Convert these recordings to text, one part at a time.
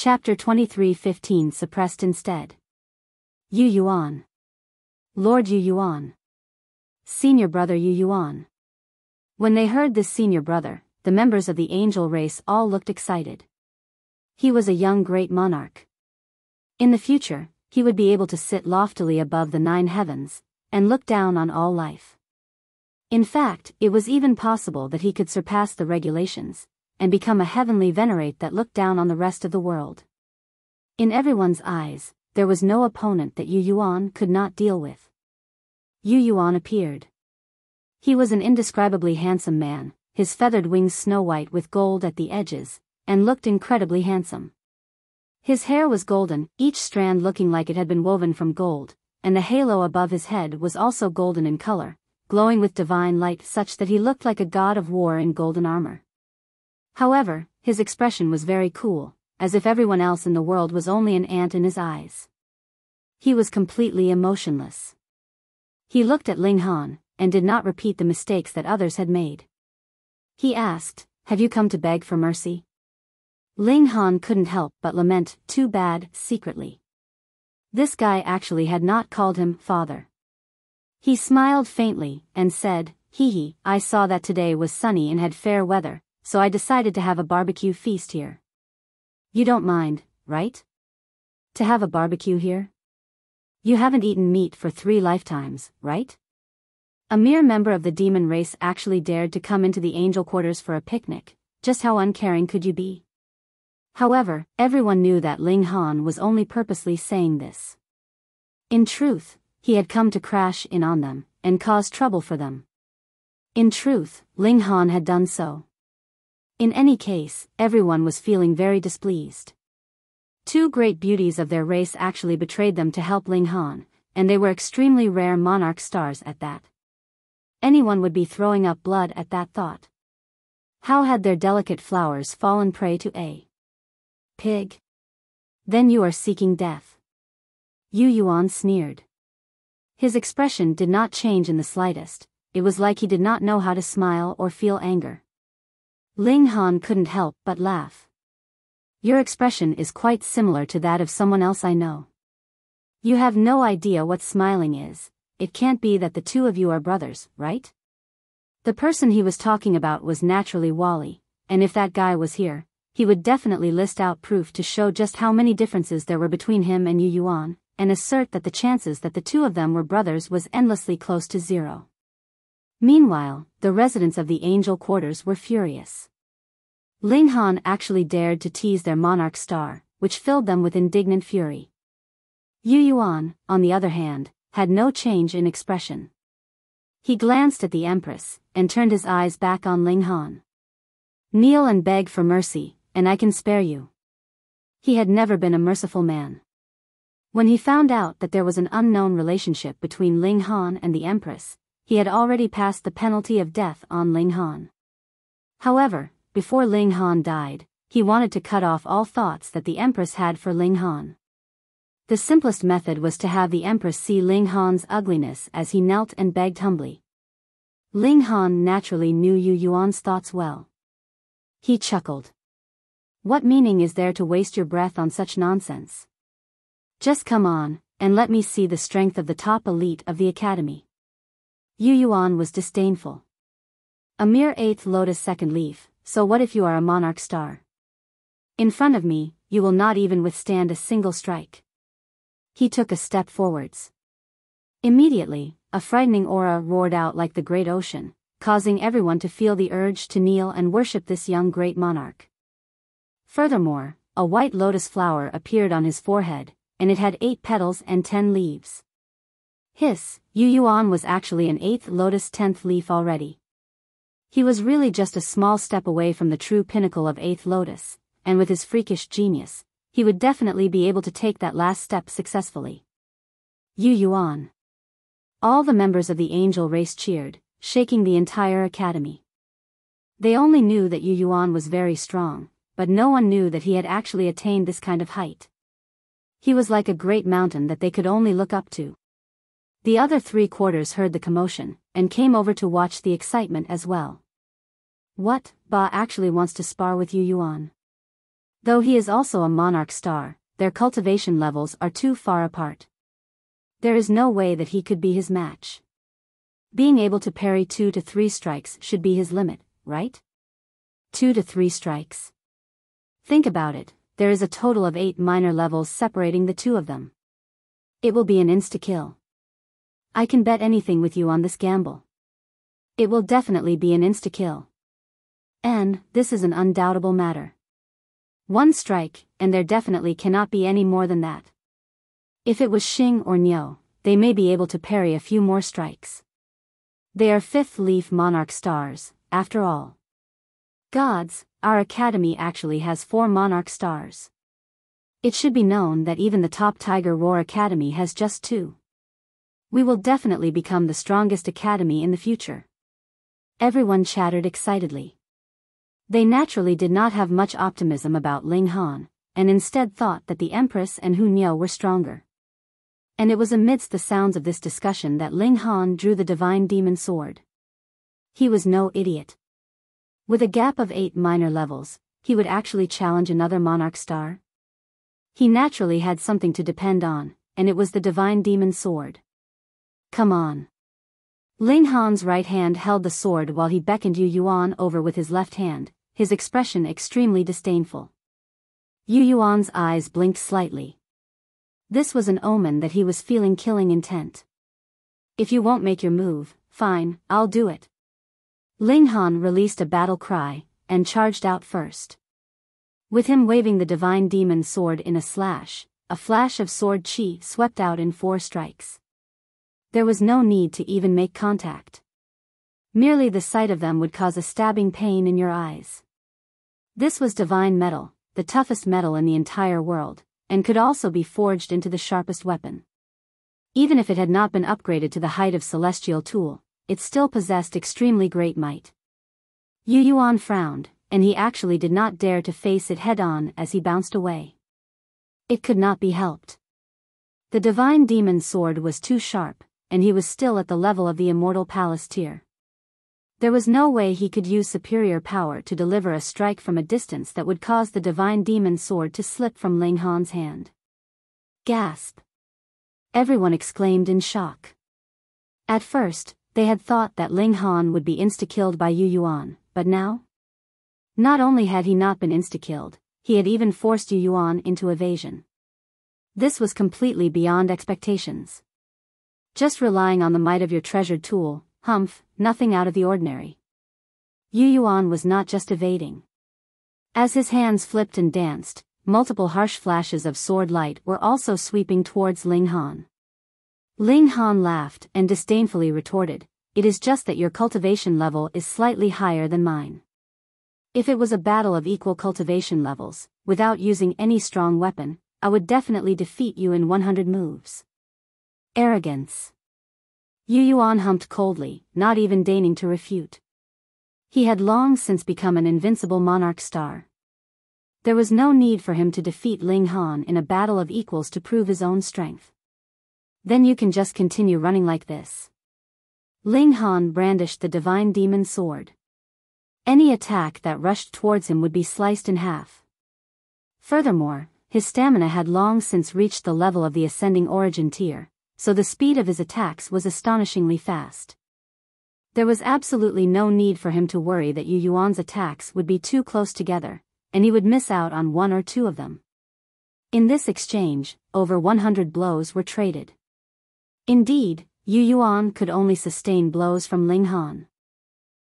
Chapter 23:15 Suppressed instead. You Yuan. Lord You Yuan. Senior brother You Yuan. When they heard this senior brother, the members of the angel race all looked excited. He was a young great monarch. In the future, he would be able to sit loftily above the 9 heavens, and look down on all life. In fact, it was even possible that he could surpass the regulations, and become a heavenly venerate that looked down on the rest of the world. In everyone's eyes, there was no opponent that You Yuan could not deal with. You Yuan appeared. He was an indescribably handsome man, his feathered wings snow-white with gold at the edges, and looked incredibly handsome. His hair was golden, each strand looking like it had been woven from gold, and the halo above his head was also golden in color, glowing with divine light such that he looked like a god of war in golden armor. However, his expression was very cool, as if everyone else in the world was only an ant in his eyes. He was completely emotionless. He looked at Ling Han, and did not repeat the mistakes that others had made. He asked, "Have you come to beg for mercy?" Ling Han couldn't help but lament, "Too bad," secretly. This guy actually had not called him father. He smiled faintly, and said, "Hee, I saw that today was sunny and had fair weather, so I decided to have a barbecue feast here. You don't mind, right? To have a barbecue here? You haven't eaten meat for 3 lifetimes, right?" A mere member of the demon race actually dared to come into the angel quarters for a picnic. Just how uncaring could you be? However, everyone knew that Ling Han was only purposely saying this. In truth, he had come to crash in on them, and cause trouble for them. In truth, Ling Han had done so. In any case, everyone was feeling very displeased. 2 great beauties of their race actually betrayed them to help Ling Han, and they were extremely rare monarch stars at that. Anyone would be throwing up blood at that thought. How had their delicate flowers fallen prey to a pig? Then you are seeking death. You Yuan sneered. His expression did not change in the slightest. It was like he did not know how to smile or feel anger. Ling Han couldn't help but laugh. Your expression is quite similar to that of someone else I know. You have no idea what smiling is. It can't be that the 2 of you are brothers, right? The person he was talking about was naturally Wally, and if that guy was here, he would definitely list out proof to show just how many differences there were between him and You Yuan, and assert that the chances that the 2 of them were brothers was endlessly close to 0. Meanwhile, the residents of the angel quarters were furious. Ling Han actually dared to tease their monarch star, which filled them with indignant fury. You Yuan, on the other hand, had no change in expression. He glanced at the Empress, and turned his eyes back on Ling Han. Kneel and beg for mercy, and I can spare you. He had never been a merciful man. When he found out that there was an unknown relationship between Ling Han and the Empress, he had already passed the penalty of death on Ling Han. However, before Ling Han died, he wanted to cut off all thoughts that the Empress had for Ling Han. The simplest method was to have the Empress see Ling Han's ugliness as he knelt and begged humbly. Ling Han naturally knew You Yuan's thoughts well. He chuckled. What meaning is there to waste your breath on such nonsense? Just come on, and let me see the strength of the top elite of the academy. You Yuan was disdainful. A mere 8th lotus second leaf, so what if you are a monarch star? In front of me, you will not even withstand a single strike. He took a step forwards. Immediately, a frightening aura roared out like the great ocean, causing everyone to feel the urge to kneel and worship this young great monarch. Furthermore, a white lotus flower appeared on his forehead, and it had 8 petals and 10 leaves. Hiss, You Yuan was actually an 8th lotus 10th leaf already. He was really just a small step away from the true pinnacle of 8th lotus, and with his freakish genius, he would definitely be able to take that last step successfully. You Yuan. All the members of the angel race cheered, shaking the entire academy. They only knew that You Yuan was very strong, but no one knew that he had actually attained this kind of height. He was like a great mountain that they could only look up to. The other 3 quarters heard the commotion, and came over to watch the excitement as well. What, Ba actually wants to spar with You Yuan? Though he is also a monarch star, their cultivation levels are too far apart. There is no way that he could be his match. Being able to parry 2 to 3 strikes should be his limit, right? 2 to 3 strikes. Think about it, there is a total of 8 minor levels separating the two of them. It will be an insta-kill. I can bet anything with you on this gamble. It will definitely be an insta-kill. And, this is an undoubtable matter. 1 strike, and there definitely cannot be any more than that. If it was Xing or Niu, they may be able to parry a few more strikes. They are 5th leaf monarch stars, after all. Gods, our academy actually has 4 monarch stars. It should be known that even the top Tiger Roar Academy has just 2. We will definitely become the strongest academy in the future. Everyone chattered excitedly. They naturally did not have much optimism about Ling Han, and instead thought that the Empress and Hu Niu were stronger. And it was amidst the sounds of this discussion that Ling Han drew the divine demon sword. He was no idiot. With a gap of 8 minor levels, he would actually challenge another monarch star. He naturally had something to depend on, and it was the divine demon sword. Come on. Ling Han's right hand held the sword while he beckoned You Yuan over with his left hand, his expression extremely disdainful. You Yuan's eyes blinked slightly. This was an omen that he was feeling killing intent. If you won't make your move, fine, I'll do it. Ling Han released a battle cry, and charged out first. With him waving the divine demon sword in a flash of sword chi swept out in 4 strikes. There was no need to even make contact. Merely the sight of them would cause a stabbing pain in your eyes. This was divine metal, the toughest metal in the entire world, and could also be forged into the sharpest weapon. Even if it had not been upgraded to the height of celestial tool, it still possessed extremely great might. You Yuan frowned, and he actually did not dare to face it head-on as he bounced away. It could not be helped. The divine demon sword was too sharp, and he was still at the level of the immortal palace tier. There was no way he could use superior power to deliver a strike from a distance that would cause the divine demon sword to slip from Ling Han's hand. Gasp! Everyone exclaimed in shock. At first, they had thought that Ling Han would be insta-killed by You Yuan, but now? Not only had he not been insta-killed, he had even forced You Yuan into evasion. This was completely beyond expectations. Just relying on the might of your treasured tool, humph, nothing out of the ordinary. You Yuan was not just evading. As his hands flipped and danced, multiple harsh flashes of sword light were also sweeping towards Ling Han. Ling Han laughed and disdainfully retorted, "It is just that your cultivation level is slightly higher than mine. If it was a battle of equal cultivation levels, without using any strong weapon, I would definitely defeat you in 100 moves." Arrogance. You Yuan humped coldly, not even deigning to refute. He had long since become an invincible monarch star. There was no need for him to defeat Ling Han in a battle of equals to prove his own strength. Then you can just continue running like this. Ling Han brandished the divine demon sword. Any attack that rushed towards him would be sliced in half. Furthermore, his stamina had long since reached the level of the ascending origin tier, so the speed of his attacks was astonishingly fast. There was absolutely no need for him to worry that You Yuan's attacks would be too close together, and he would miss out on 1 or 2 of them. In this exchange, over 100 blows were traded. Indeed, You Yuan could only sustain blows from Ling Han.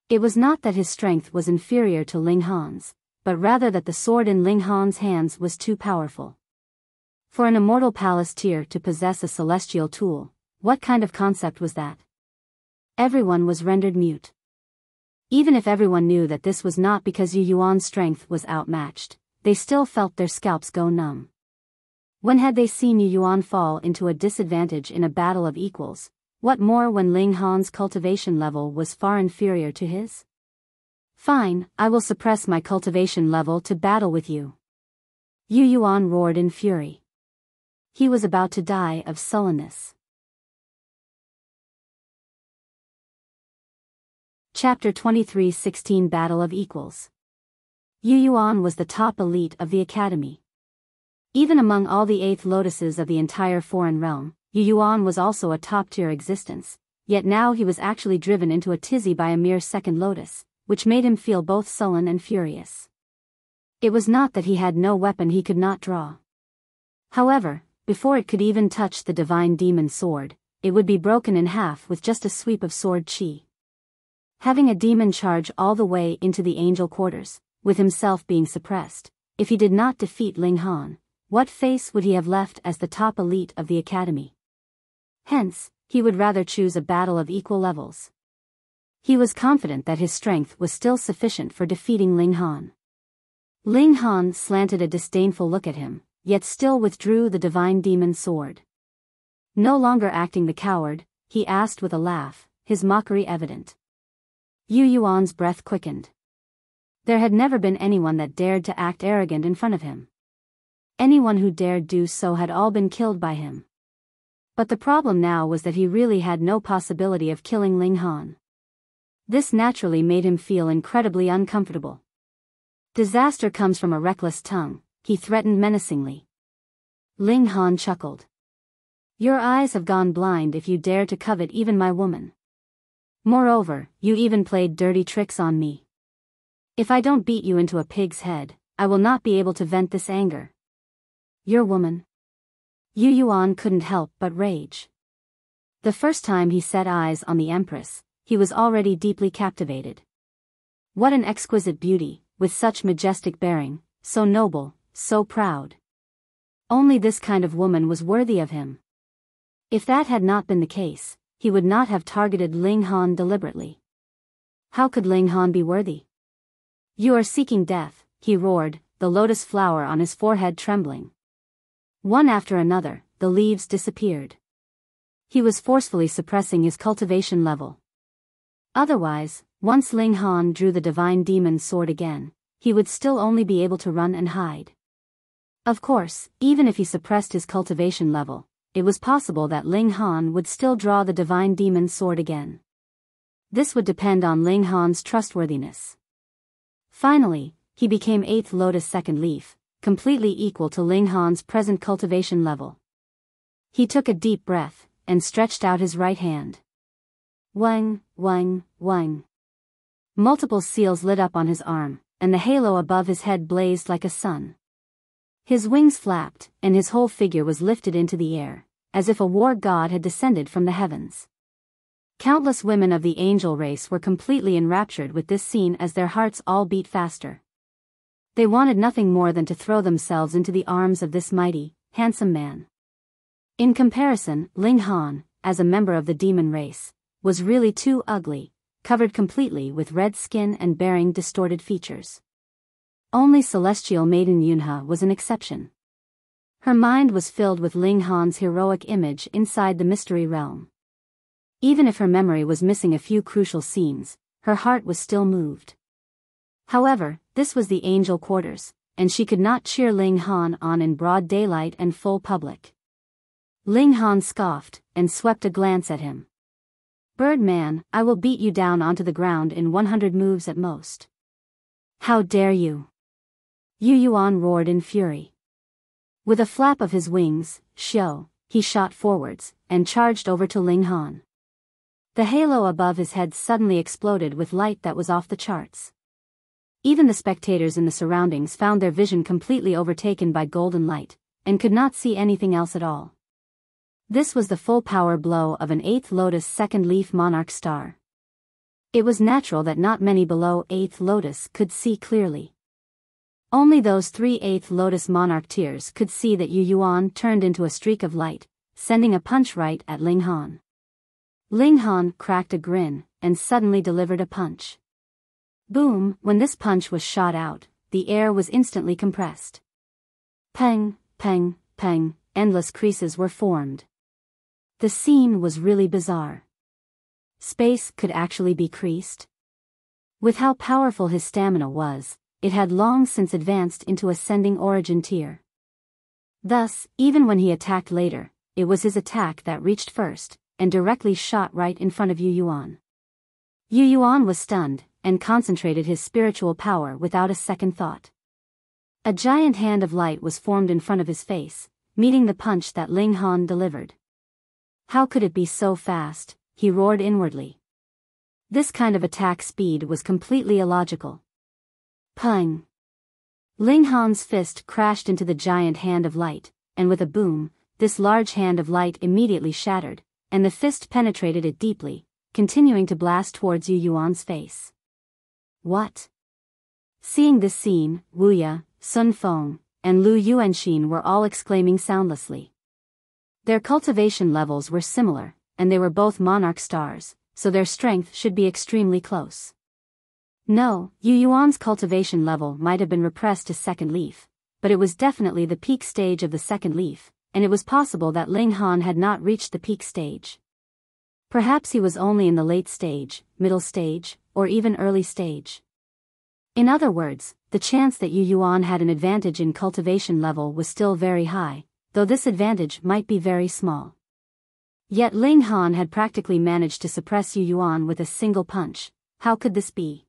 It was not that his strength was inferior to Ling Han's, but rather that the sword in Ling Han's hands was too powerful. For an immortal palace tier to possess a celestial tool, what kind of concept was that? Everyone was rendered mute. Even if everyone knew that this was not because You Yuan's strength was outmatched, they still felt their scalps go numb. When had they seen You Yuan fall into a disadvantage in a battle of equals, what more when Ling Han's cultivation level was far inferior to his? Fine, I will suppress my cultivation level to battle with you. You Yuan roared in fury. He was about to die of sullenness. Chapter 23 16 Battle of Equals. You Yuan was the top elite of the academy. Even among all the 8th lotuses of the entire foreign realm, You Yuan was also a top-tier existence, yet now he was actually driven into a tizzy by a mere second lotus, which made him feel both sullen and furious. It was not that he had no weapon he could not draw. However, before it could even touch the divine demon sword, it would be broken in half with just a sweep of sword chi. Having a demon charge all the way into the angel quarters, with himself being suppressed, if he did not defeat Ling Han, what face would he have left as the top elite of the academy? Hence, he would rather choose a battle of equal levels. He was confident that his strength was still sufficient for defeating Ling Han. Ling Han slanted a disdainful look at him, yet still withdrew the divine demon sword. No longer acting the coward, he asked with a laugh, his mockery evident. You Yuan's breath quickened. There had never been anyone that dared to act arrogant in front of him. Anyone who dared do so had all been killed by him. But the problem now was that he really had no possibility of killing Ling Han. This naturally made him feel incredibly uncomfortable. Disaster comes from a reckless tongue, he threatened menacingly. Ling Han chuckled. Your eyes have gone blind if you dare to covet even my woman. Moreover, you even played dirty tricks on me. If I don't beat you into a pig's head, I will not be able to vent this anger. Your woman? You Yuan couldn't help but rage. The first time he set eyes on the Empress, he was already deeply captivated. What an exquisite beauty, with such majestic bearing, so noble, so proud. Only this kind of woman was worthy of him. If that had not been the case, he would not have targeted Ling Han deliberately. How could Ling Han be worthy? You are seeking death, he roared, the lotus flower on his forehead trembling. One after another, the leaves disappeared. He was forcefully suppressing his cultivation level. Otherwise, once Ling Han drew the divine demon sword again, he would still only be able to run and hide. Of course, even if he suppressed his cultivation level, it was possible that Ling Han would still draw the divine demon sword again. This would depend on Ling Han's trustworthiness. Finally, he became 8th lotus second leaf, completely equal to Ling Han's present cultivation level. He took a deep breath, and stretched out his right hand. Wang, wang, wang. Multiple seals lit up on his arm, and the halo above his head blazed like a sun. His wings flapped, and his whole figure was lifted into the air, as if a war god had descended from the heavens. Countless women of the angel race were completely enraptured with this scene as their hearts all beat faster. They wanted nothing more than to throw themselves into the arms of this mighty, handsome man. In comparison, Ling Han, as a member of the demon race, was really too ugly, covered completely with red skin and bearing distorted features. Only celestial maiden Yunhe was an exception. Her mind was filled with Ling Han's heroic image inside the mystery realm. Even if her memory was missing a few crucial scenes, her heart was still moved. However, this was the angel quarters, and she could not cheer Ling Han on in broad daylight and full public. Ling Han scoffed, and swept a glance at him. Birdman, I will beat you down onto the ground in 100 moves at most. How dare you? You Yuan roared in fury. With a flap of his wings, he shot forwards, and charged over to Ling Han. The halo above his head suddenly exploded with light that was off the charts. Even the spectators in the surroundings found their vision completely overtaken by golden light, and could not see anything else at all. This was the full power blow of an 8th lotus second leaf monarch star. It was natural that not many below 8th lotus could see clearly. Only those 3 8th lotus monarch tiers could see that You Yuan turned into a streak of light, sending a punch right at Ling Han. Ling Han cracked a grin, and suddenly delivered a punch. Boom! When this punch was shot out, the air was instantly compressed. Peng, peng, peng, endless creases were formed. The scene was really bizarre. Space could actually be creased? With how powerful his stamina was, it had long since advanced into ascending origin tier. Thus, even when he attacked later, it was his attack that reached first, and directly shot right in front of You Yuan. You Yuan was stunned, and concentrated his spiritual power without a second thought. A giant hand of light was formed in front of his face, meeting the punch that Ling Han delivered. How could it be so fast? He roared inwardly. This kind of attack speed was completely illogical. Pung! Ling Han's fist crashed into the giant hand of light, and with a boom, this large hand of light immediately shattered, and the fist penetrated it deeply, continuing to blast towards You Yuan's face. What? Seeing this scene, Wuya, Sun Feng, and Lu Yuanxin were all exclaiming soundlessly. Their cultivation levels were similar, and they were both monarch stars, so their strength should be extremely close. No, You Yuan's cultivation level might have been repressed to second leaf, but it was definitely the peak stage of the second leaf, and it was possible that Ling Han had not reached the peak stage. Perhaps he was only in the late stage, middle stage, or even early stage. In other words, the chance that You Yuan had an advantage in cultivation level was still very high, though this advantage might be very small. Yet Ling Han had practically managed to suppress You Yuan with a single punch. How could this be?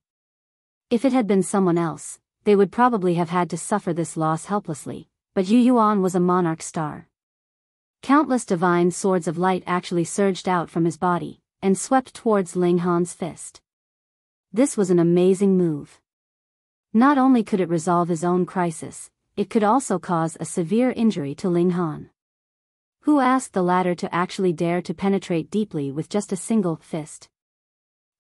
If it had been someone else, they would probably have had to suffer this loss helplessly, but You Yuan was a monarch star. Countless divine swords of light actually surged out from his body, and swept towards Ling Han's fist. This was an amazing move. Not only could it resolve his own crisis, it could also cause a severe injury to Ling Han. Who asked the latter to actually dare to penetrate deeply with just a single fist?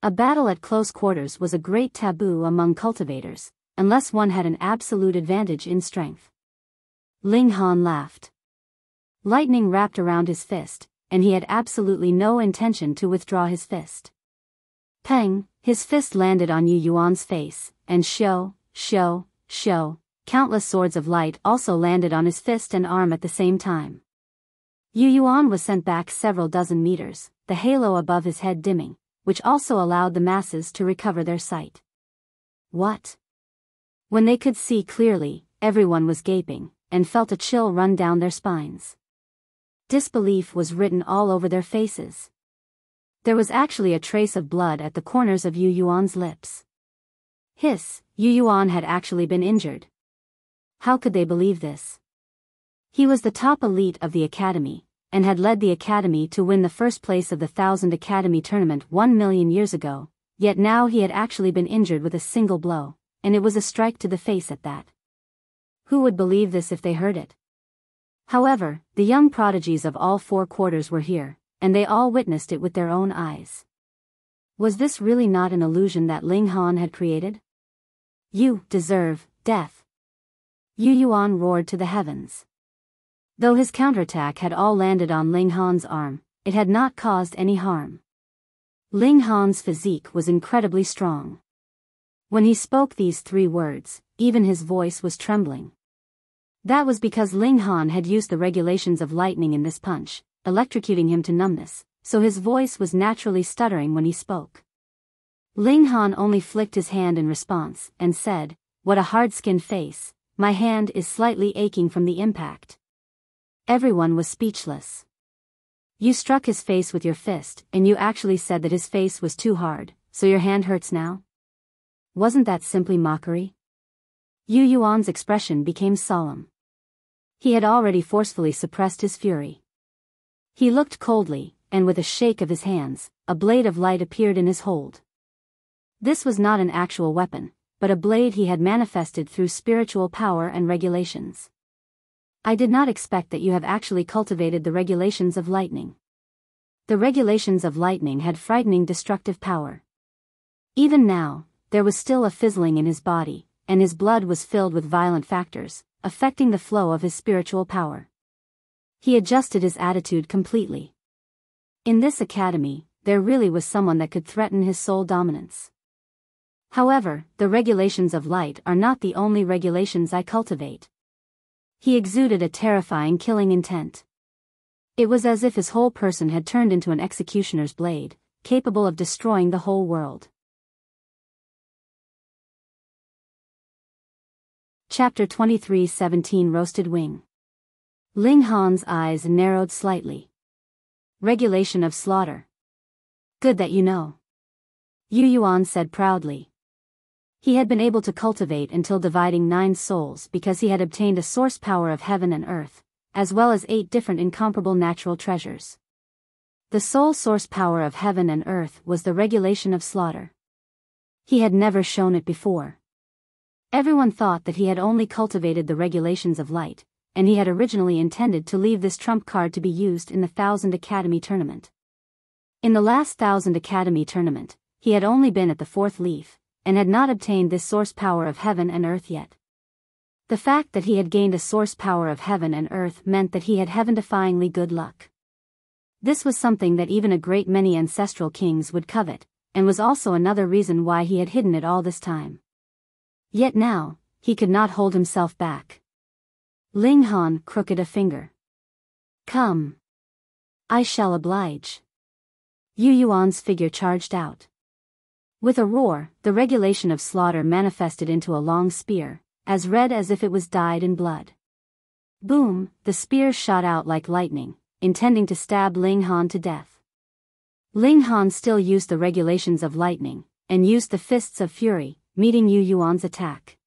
A battle at close quarters was a great taboo among cultivators, unless one had an absolute advantage in strength. Ling Han laughed. Lightning wrapped around his fist, and he had absolutely no intention to withdraw his fist. Peng, his fist landed on You Yuan's face, and countless swords of light also landed on his fist and arm at the same time. You Yuan was sent back several dozen meters, the halo above his head dimming, which also allowed the masses to recover their sight. What? When they could see clearly, everyone was gaping, and felt a chill run down their spines. Disbelief was written all over their faces. There was actually a trace of blood at the corners of You Yuan's lips. Hiss, You Yuan had actually been injured. How could they believe this? He was the top elite of the academy, and had led the academy to win the first place of the 1000 Academy tournament 1,000,000 years ago, yet now he had actually been injured with a single blow, and it was a strike to the face at that. Who would believe this if they heard it? However, the young prodigies of all four quarters were here, and they all witnessed it with their own eyes. Was this really not an illusion that Ling Han had created? You deserve death. You Yuan roared to the heavens. Though his counterattack had all landed on Ling Han's arm, it had not caused any harm. Ling Han's physique was incredibly strong. When he spoke these three words, even his voice was trembling. That was because Ling Han had used the regulations of lightning in this punch, electrocuting him to numbness, so his voice was naturally stuttering when he spoke. Ling Han only flicked his hand in response, and said, "What a hard-skinned face, my hand is slightly aching from the impact." Everyone was speechless. You struck his face with your fist, and you actually said that his face was too hard, so your hand hurts now? Wasn't that simply mockery? You Yuan's expression became solemn. He had already forcefully suppressed his fury. He looked coldly, and with a shake of his hands, a blade of light appeared in his hold. This was not an actual weapon, but a blade he had manifested through spiritual power and regulations. I did not expect that you have actually cultivated the regulations of lightning. The regulations of lightning had frightening destructive power. Even now, there was still a fizzling in his body, and his blood was filled with violent factors, affecting the flow of his spiritual power. He adjusted his attitude completely. In this academy, there really was someone that could threaten his soul dominance. However, the regulations of light are not the only regulations I cultivate. He exuded a terrifying killing intent. It was as if his whole person had turned into an executioner's blade, capable of destroying the whole world. Chapter 23:17 Roasted Wing. Ling Han's eyes narrowed slightly. Regulation of slaughter. Good that you know. You Yuan said proudly. He had been able to cultivate until dividing 9 souls because he had obtained a source power of heaven and earth, as well as 8 different incomparable natural treasures. The sole source power of heaven and earth was the regulation of slaughter. He had never shown it before. Everyone thought that he had only cultivated the regulations of light, and he had originally intended to leave this trump card to be used in the 1000 Academy tournament. In the last 1000 Academy tournament, he had only been at the 4th leaf, and had not obtained this source power of heaven and earth yet. The fact that he had gained a source power of heaven and earth meant that he had heaven-defyingly good luck. This was something that even a great many ancestral kings would covet, and was also another reason why he had hidden it all this time. Yet now, he could not hold himself back. Ling Han crooked a finger. Come. I shall oblige. You Yuan's figure charged out. With a roar, the regulation of slaughter manifested into a long spear, as red as if it was dyed in blood. Boom, the spear shot out like lightning, intending to stab Ling Han to death. Ling Han still used the regulations of lightning, and used the fists of fury, meeting You Yuan's attack.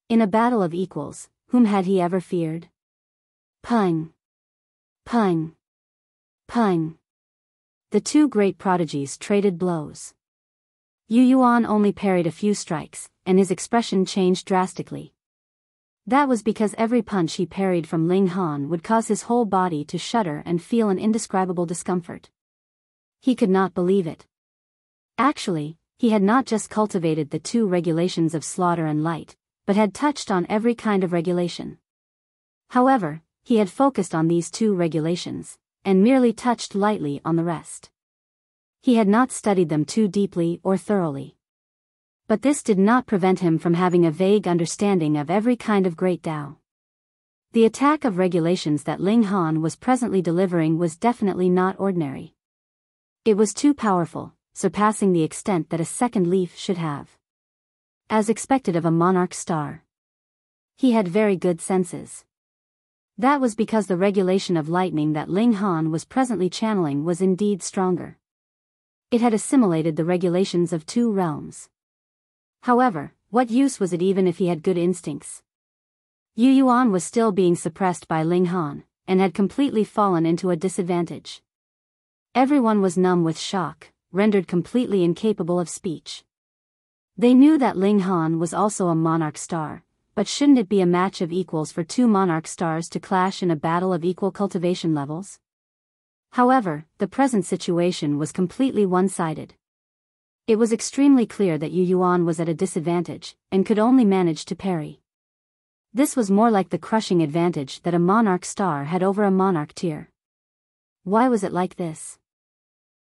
In a battle of equals, whom had he ever feared? Pung! Pung! Pung! The 2 great prodigies traded blows. You Yuan only parried a few strikes, and his expression changed drastically. That was because every punch he parried from Ling Han would cause his whole body to shudder and feel an indescribable discomfort. He could not believe it. Actually, he had not just cultivated the 2 regulations of slaughter and light, but had touched on every kind of regulation. However, he had focused on these 2 regulations, and merely touched lightly on the rest. He had not studied them too deeply or thoroughly. But this did not prevent him from having a vague understanding of every kind of great Tao. The attack of regulations that Ling Han was presently delivering was definitely not ordinary. It was too powerful, surpassing the extent that a 2nd leaf should have. As expected of a monarch star. He had very good senses. That was because the regulation of lightning that Ling Han was presently channeling was indeed stronger. It had assimilated the regulations of 2 realms. However, what use was it even if he had good instincts? You Yuan was still being suppressed by Ling Han, and had completely fallen into a disadvantage. Everyone was numb with shock, rendered completely incapable of speech. They knew that Ling Han was also a monarch star, but shouldn't it be a match of equals for 2 monarch stars to clash in a battle of equal cultivation levels? However, the present situation was completely one-sided. It was extremely clear that You Yuan was at a disadvantage, and could only manage to parry. This was more like the crushing advantage that a monarch star had over a monarch tier. Why was it like this?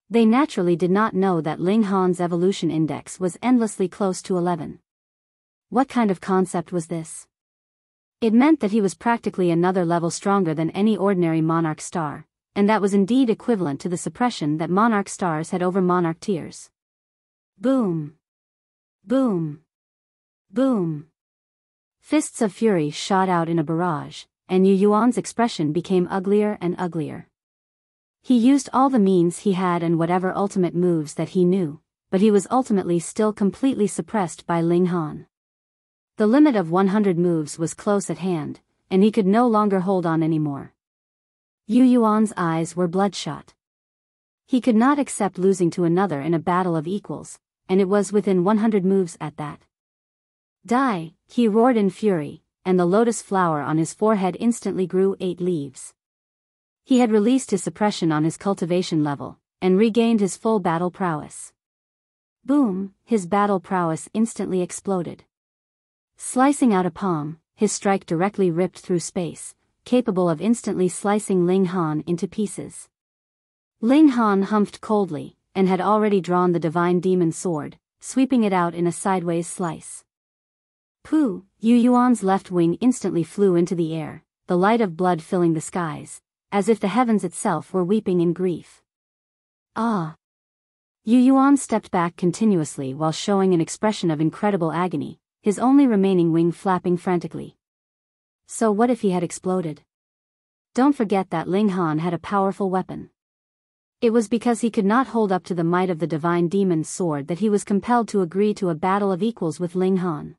They naturally did not know that Ling Han's evolution index was endlessly close to 11. What kind of concept was this? It meant that he was practically another level stronger than any ordinary monarch star, and that was indeed equivalent to the suppression that monarch stars had over monarch tiers. Boom! Boom! Boom! Fists of fury shot out in a barrage, and You Yuan's expression became uglier and uglier. He used all the means he had and whatever ultimate moves that he knew, but he was ultimately still completely suppressed by Ling Han. The limit of 100 moves was close at hand, and he could no longer hold on anymore. You Yuan's eyes were bloodshot. He could not accept losing to another in a battle of equals, and it was within 100 moves at that. Die, he roared in fury, and the lotus flower on his forehead instantly grew 8 leaves. He had released his suppression on his cultivation level, and regained his full battle prowess. Boom, his battle prowess instantly exploded. Slicing out a palm, his strike directly ripped through space, capable of instantly slicing Ling Han into pieces. Ling Han humphed coldly, and had already drawn the divine demon sword, sweeping it out in a sideways slice. Pooh! You Yuan's left wing instantly flew into the air, the light of blood filling the skies, as if the heavens itself were weeping in grief. Ah! You Yuan stepped back continuously while showing an expression of incredible agony, his only remaining wing flapping frantically. So what if he had exploded? Don't forget that Ling Han had a powerful weapon. It was because he could not hold up to the might of the divine demon's sword that he was compelled to agree to a battle of equals with Ling Han.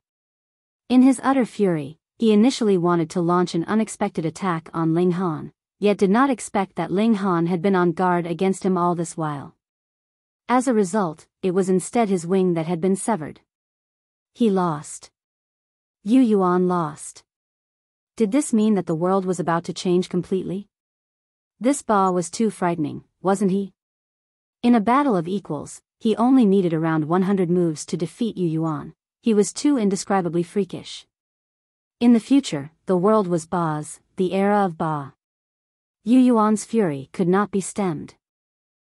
In his utter fury, he initially wanted to launch an unexpected attack on Ling Han, yet did not expect that Ling Han had been on guard against him all this while. As a result, it was instead his wing that had been severed. He lost. You Yuan lost. Did this mean that the world was about to change completely? This Ba was too frightening, wasn't he? In a battle of equals, he only needed around 100 moves to defeat You Yuan. He was too indescribably freakish. In the future, the world was Ba's, the era of Ba. You Yuan's fury could not be stemmed.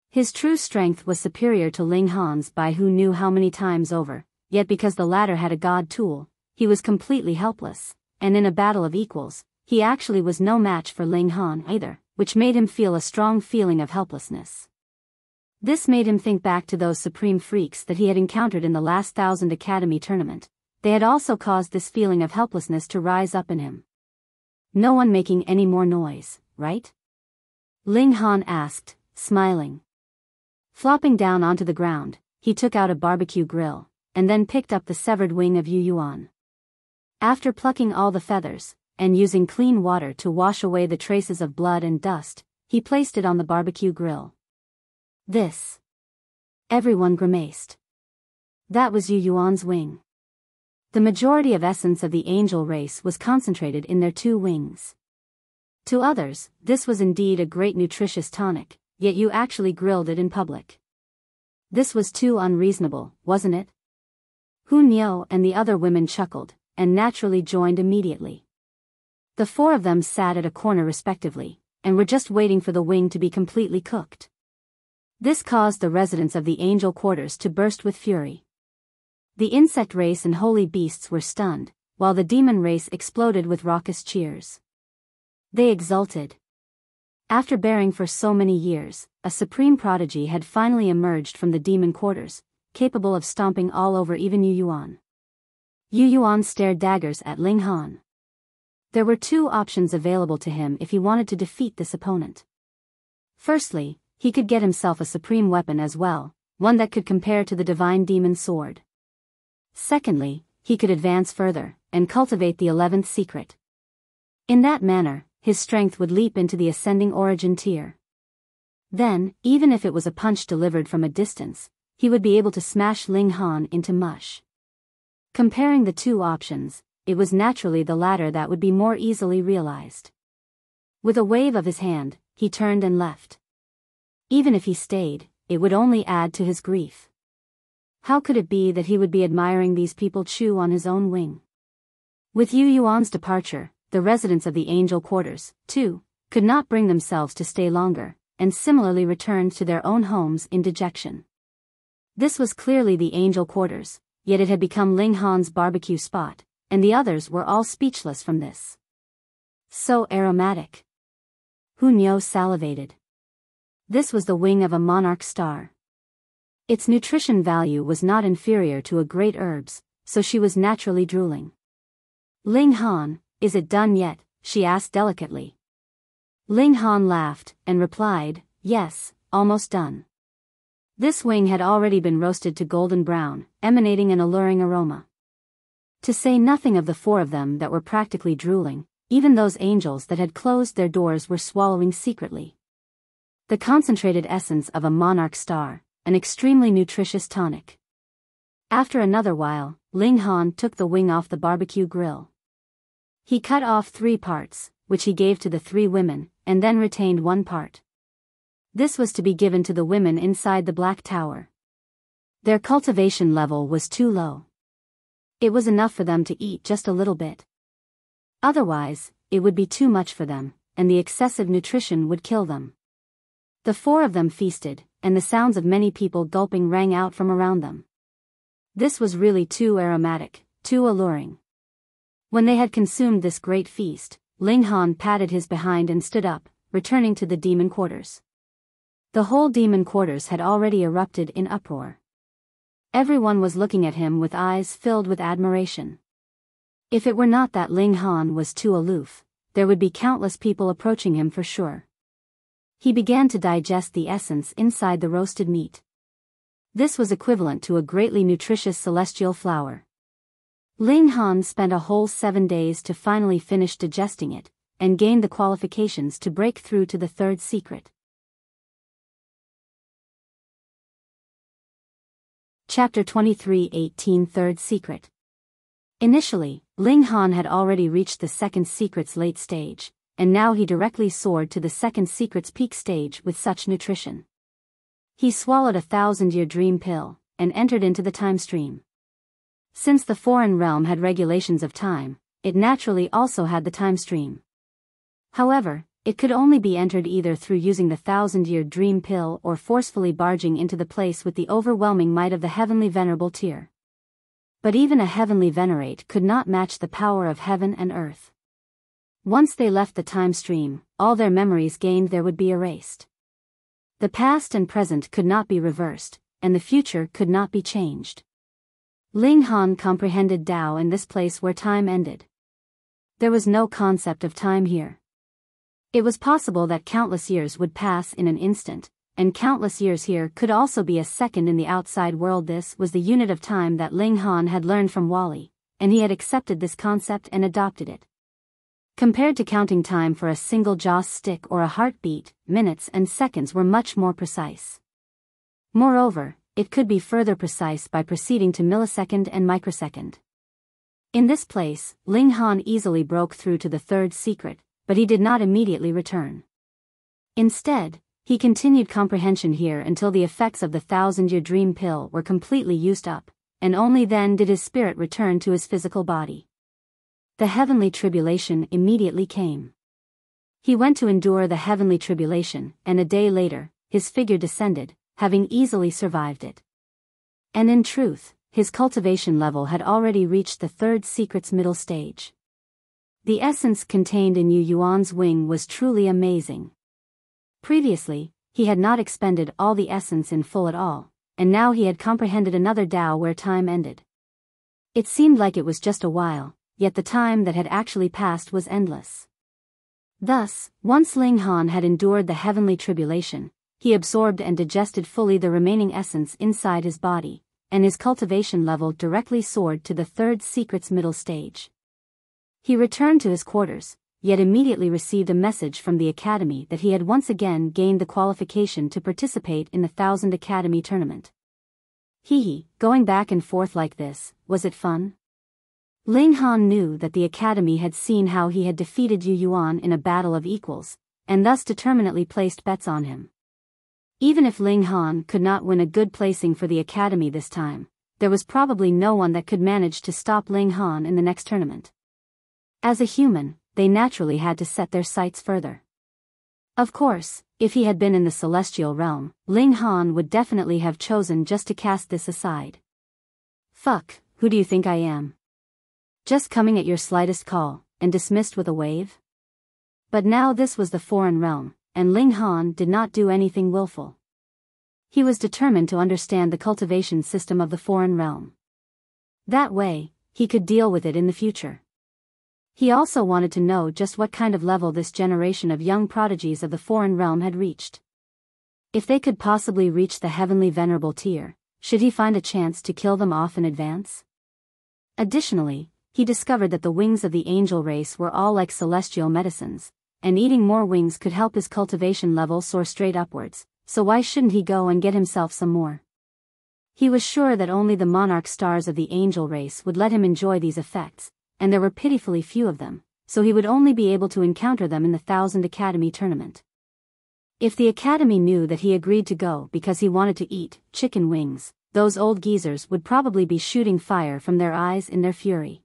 His true strength was superior to Ling Han's by who knew how many times over, yet because the latter had a god tool, he was completely helpless, and in a battle of equals, he actually was no match for Ling Han either, which made him feel a strong feeling of helplessness. This made him think back to those supreme freaks that he had encountered in the last 1000 Academy tournament. They had also caused this feeling of helplessness to rise up in him. No one making any more noise, right? Ling Han asked, smiling. Flopping down onto the ground, he took out a barbecue grill, and then picked up the severed wing of You Yuan. After plucking all the feathers, and using clean water to wash away the traces of blood and dust, he placed it on the barbecue grill. This. Everyone grimaced. That was You Yuan's wing. The majority of essence of the angel race was concentrated in their 2 wings. To others, this was indeed a great nutritious tonic, yet you actually grilled it in public. This was too unreasonable, wasn't it? Hu Niu and the other women chuckled, and naturally joined immediately. The 4 of them sat at a corner respectively, and were just waiting for the wing to be completely cooked. This caused the residents of the angel quarters to burst with fury. The insect race and holy beasts were stunned, while the demon race exploded with raucous cheers. They exulted. After bearing for so many years, a supreme prodigy had finally emerged from the demon quarters, capable of stomping all over even You Yuan. You Yuan stared daggers at Ling Han. There were 2 options available to him if he wanted to defeat this opponent. Firstly, he could get himself a supreme weapon as well, one that could compare to the divine demon sword. Secondly, he could advance further, and cultivate the 11th secret. In that manner, his strength would leap into the ascending origin tier. Then, even if it was a punch delivered from a distance, he would be able to smash Ling Han into mush. Comparing the 2 options, it was naturally the latter that would be more easily realized. With a wave of his hand, he turned and left. Even if he stayed, it would only add to his grief. How could it be that he would be admiring these people chew on his own wing? With You Yuan's departure, the residents of the angel quarters, too, could not bring themselves to stay longer, and similarly returned to their own homes in dejection. This was clearly the angel quarters, yet it had become Ling Han's barbecue spot, and the others were all speechless from this. So aromatic. Hu Niu salivated. This was the wing of a monarch star. Its nutrition value was not inferior to a great herb's, so she was naturally drooling. Ling Han, is it done yet? She asked delicately. Ling Han laughed, and replied, yes, almost done. This wing had already been roasted to golden brown, emanating an alluring aroma. To say nothing of the 4 of them that were practically drooling, even those angels that had closed their doors were swallowing secretly. The concentrated essence of a monarch star, an extremely nutritious tonic. After another while, Ling Han took the wing off the barbecue grill. He cut off 3 parts, which he gave to the 3 women, and then retained 1 part. This was to be given to the women inside the Black Tower. Their cultivation level was too low. It was enough for them to eat just a little bit. Otherwise, it would be too much for them, and the excessive nutrition would kill them. The 4 of them feasted, and the sounds of many people gulping rang out from around them. This was really too aromatic, too alluring. When they had consumed this great feast, Ling Han patted his behind and stood up, returning to the demon quarters. The whole demon quarters had already erupted in uproar. Everyone was looking at him with eyes filled with admiration. If it were not that Ling Han was too aloof, there would be countless people approaching him for sure. He began to digest the essence inside the roasted meat. This was equivalent to a greatly nutritious celestial flower. Ling Han spent a whole 7 days to finally finish digesting it, and gained the qualifications to break through to the third secret. Chapter 23:18 Third Secret. Initially, Ling Han had already reached the second secret's late stage, and now he directly soared to the second secret's peak stage with such nutrition. He swallowed a 1,000-year dream pill, and entered into the time stream. Since the foreign realm had regulations of time, it naturally also had the time stream. However, it could only be entered either through using the 1,000-year dream pill or forcefully barging into the place with the overwhelming might of the heavenly venerable tier. But even a heavenly venerate could not match the power of heaven and earth. Once they left the time stream, all their memories gained there would be erased. The past and present could not be reversed, and the future could not be changed. Ling Han comprehended Tao in this place where time ended. There was no concept of time here. It was possible that countless years would pass in an instant, and countless years here could also be a second in the outside world. This was the unit of time that Ling Han had learned from Wally, and he had accepted this concept and adopted it. Compared to counting time for a single joss stick or a heartbeat, minutes and seconds were much more precise. Moreover, it could be further precise by proceeding to millisecond and microsecond. In this place, Ling Han easily broke through to the third secret, but he did not immediately return. Instead, he continued comprehension here until the effects of the 1,000-year dream pill were completely used up, and only then did his spirit return to his physical body. The heavenly tribulation immediately came. He went to endure the heavenly tribulation, and a day later, his figure descended, having easily survived it. And in truth, his cultivation level had already reached the third secret's middle stage. The essence contained in You Yuan's wing was truly amazing. Previously, he had not expended all the essence in full at all, and now he had comprehended another Tao where time ended. It seemed like it was just a while, yet the time that had actually passed was endless. Thus, once Ling Han had endured the heavenly tribulation, he absorbed and digested fully the remaining essence inside his body, and his cultivation level directly soared to the third secret's middle stage. He returned to his quarters, yet immediately received a message from the Academy that he had once again gained the qualification to participate in the 1,000 Academy tournament. Going back and forth like this, was it fun? Ling Han knew that the Academy had seen how he had defeated You Yuan in a battle of equals, and thus determinately placed bets on him. Even if Ling Han could not win a good placing for the Academy this time, there was probably no one that could manage to stop Ling Han in the next tournament. As a human, they naturally had to set their sights further. Of course, if he had been in the celestial realm, Ling Han would definitely have chosen just to cast this aside. Fuck, who do you think I am? Just coming at your slightest call, and dismissed with a wave? But now this was the foreign realm, and Ling Han did not do anything willful. He was determined to understand the cultivation system of the foreign realm. That way, he could deal with it in the future. He also wanted to know just what kind of level this generation of young prodigies of the foreign realm had reached. If they could possibly reach the heavenly venerable tier, should he find a chance to kill them off in advance? Additionally, he discovered that the wings of the angel race were all like celestial medicines, and eating more wings could help his cultivation level soar straight upwards, so why shouldn't he go and get himself some more? He was sure that only the monarch stars of the angel race would let him enjoy these effects, and there were pitifully few of them, so he would only be able to encounter them in the 1,000 Academy tournament. If the Academy knew that he agreed to go because he wanted to eat chicken wings, those old geezers would probably be shooting fire from their eyes in their fury.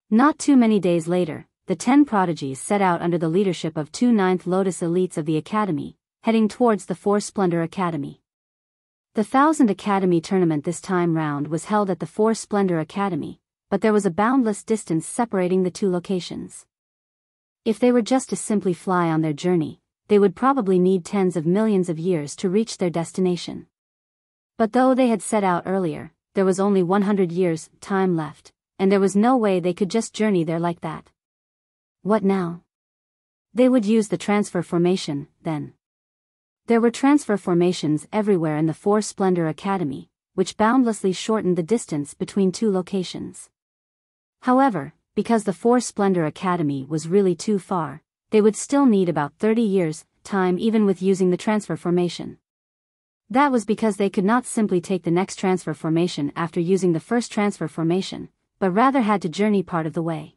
Not too many days later, the 10 prodigies set out under the leadership of 2 Ninth Lotus elites of the Academy, heading towards the 4 Splendor Academy. The 1,000 Academy tournament this time round was held at the 4 Splendor Academy, but there was a boundless distance separating the 2 locations. If they were just to simply fly on their journey, they would probably need tens of millions of years to reach their destination. But though they had set out earlier, there was only 100 years' time left, and there was no way they could just journey there like that. What now? They would use the transfer formation, then. There were transfer formations everywhere in the Four Splendor Academy, which boundlessly shortened the distance between two locations. However, because the Four Splendor Academy was really too far, they would still need about 30 years' time even with using the transfer formation. That was because they could not simply take the next transfer formation after using the first transfer formation, but rather had to journey part of the way.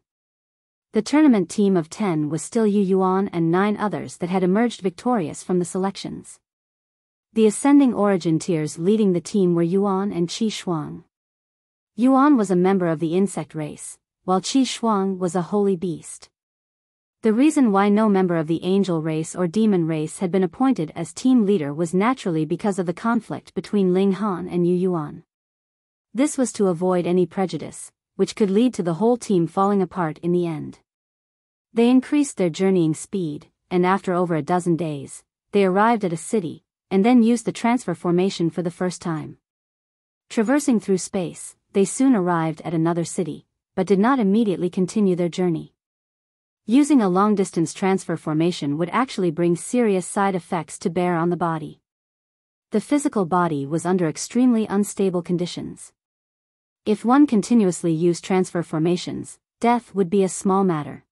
The tournament team of 10 was still You Yuan and 9 others that had emerged victorious from the selections. The ascending origin tiers leading the team were Yuan and Qi Shuang. Yuan was a member of the insect race, while Qi Shuang was a holy beast. The reason why no member of the angel race or demon race had been appointed as team leader was naturally because of the conflict between Ling Han and You Yuan. This was to avoid any prejudice, which could lead to the whole team falling apart in the end. They increased their journeying speed, and after over a dozen days, they arrived at a city, and then used the transfer formation for the first time. Traversing through space, they soon arrived at another city, but did not immediately continue their journey. Using a long-distance transfer formation would actually bring serious side effects to bear on the body. The physical body was under extremely unstable conditions. If one continuously used transfer formations, death would be a small matter.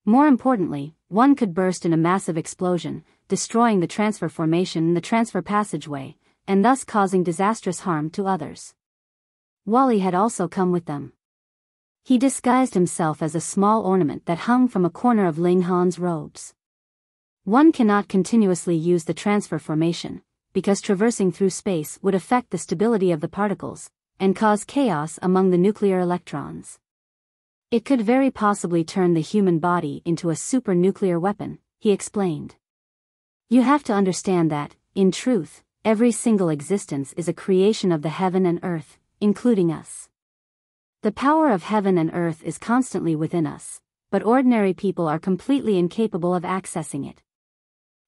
More importantly, one could burst in a massive explosion, destroying the transfer formation and the transfer passageway, and thus causing disastrous harm to others. Wally had also come with them. He disguised himself as a small ornament that hung from a corner of Ling Han's robes. One cannot continuously use the transfer formation, because traversing through space would affect the stability of the particles, and cause chaos among the nuclear electrons. It could very possibly turn the human body into a super-nuclear weapon, he explained. You have to understand that, in truth, every single existence is a creation of the heaven and earth, including us. The power of heaven and earth is constantly within us, but ordinary people are completely incapable of accessing it.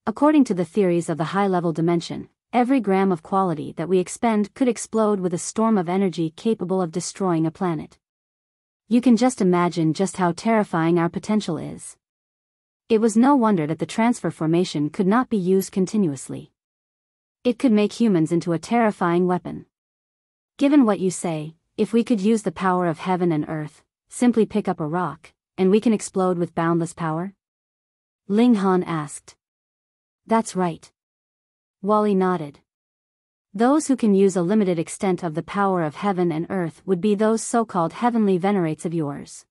According to the theories of the high-level dimension, every gram of quality that we expend could explode with a storm of energy capable of destroying a planet. You can just imagine just how terrifying our potential is. It was no wonder that the transfer formation could not be used continuously. It could make humans into a terrifying weapon. Given what you say, if we could use the power of heaven and earth, simply pick up a rock, and we can explode with boundless power? Ling Han asked. That's right. Wally nodded. Those who can use a limited extent of the power of heaven and earth would be those so-called heavenly venerates of yours.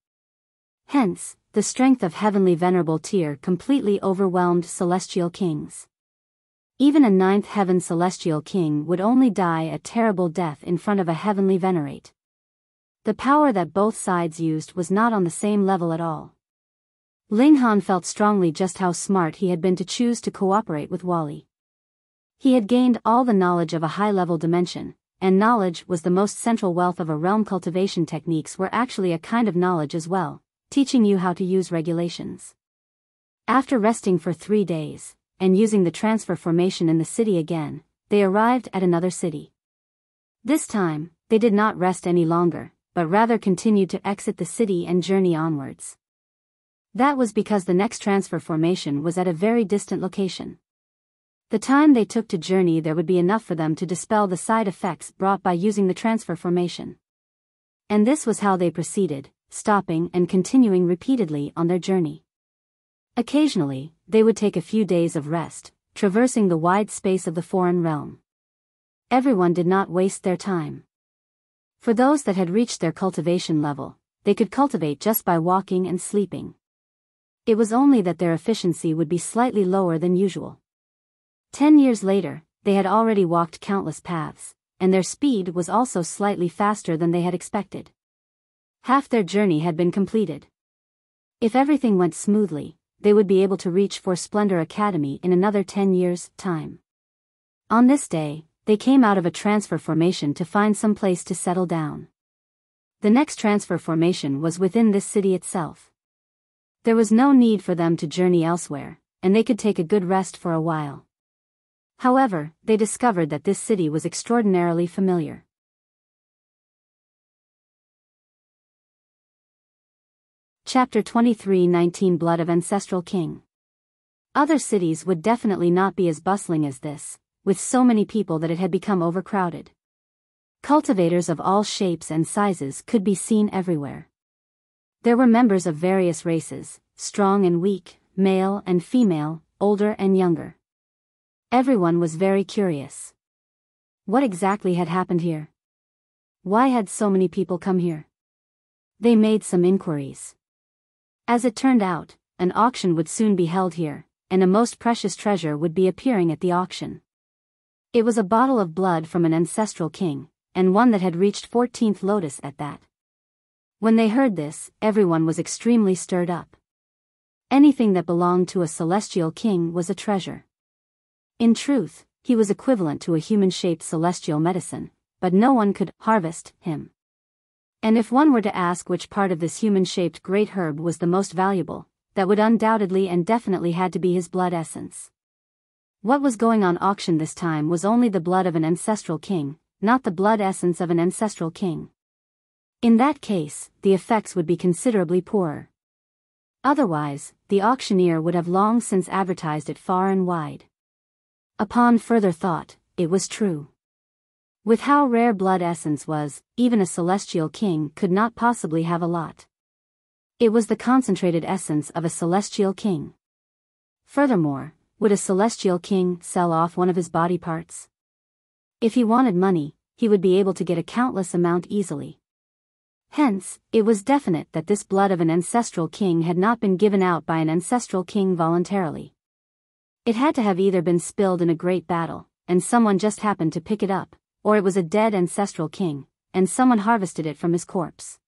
Hence, the strength of heavenly venerable tier completely overwhelmed celestial kings. Even a 9th heaven celestial king would only die a terrible death in front of a heavenly venerate. The power that both sides used was not on the same level at all. Ling Han felt strongly just how smart he had been to choose to cooperate with Wally. He had gained all the knowledge of a high-level dimension, and knowledge was the most central wealth of a realm. Cultivation techniques were actually a kind of knowledge as well, teaching you how to use regulations. After resting for 3 days, and using the transfer formation in the city again, they arrived at another city. This time, they did not rest any longer, but rather continued to exit the city and journey onwards. That was because the next transfer formation was at a very distant location. The time they took to journey there would be enough for them to dispel the side effects brought by using the transfer formation. And this was how they proceeded, stopping and continuing repeatedly on their journey. Occasionally, they would take a few days of rest, traversing the wide space of the foreign realm. Everyone did not waste their time. For those that had reached their cultivation level, they could cultivate just by walking and sleeping. It was only that their efficiency would be slightly lower than usual. 10 years later, they had already walked countless paths, and their speed was also slightly faster than they had expected. Half their journey had been completed. If everything went smoothly, they would be able to reach Four Splendor Academy in another 10 years' time. On this day, they came out of a transfer formation to find some place to settle down. The next transfer formation was within this city itself. There was no need for them to journey elsewhere, and they could take a good rest for a while. However, they discovered that this city was extraordinarily familiar. Chapter 23 19 Blood of Ancestral King. Other cities would definitely not be as bustling as this, with so many people that it had become overcrowded. Cultivators of all shapes and sizes could be seen everywhere. There were members of various races, strong and weak, male and female, older and younger. Everyone was very curious. What exactly had happened here? Why had so many people come here? They made some inquiries. As it turned out, an auction would soon be held here, and a most precious treasure would be appearing at the auction. It was a bottle of blood from an ancestral king, and one that had reached 14th lotus at that. When they heard this, everyone was extremely stirred up. Anything that belonged to a celestial king was a treasure. In truth, he was equivalent to a human-shaped celestial medicine, but no one could harvest him. And if one were to ask which part of this human-shaped great herb was the most valuable, that would undoubtedly and definitely had to be his blood essence. What was going on auction this time was only the blood of an ancestral king, not the blood essence of an ancestral king. In that case, the effects would be considerably poorer. Otherwise, the auctioneer would have long since advertised it far and wide. Upon further thought, it was true. With how rare blood essence was, even a celestial king could not possibly have a lot. It was the concentrated essence of a celestial king. Furthermore, would a celestial king sell off one of his body parts? If he wanted money, he would be able to get a countless amount easily. Hence, it was definite that this blood of an ancestral king had not been given out by an ancestral king voluntarily. It had to have either been spilled in a great battle, and someone just happened to pick it up, or it was a dead ancestral king, and someone harvested it from his corpse.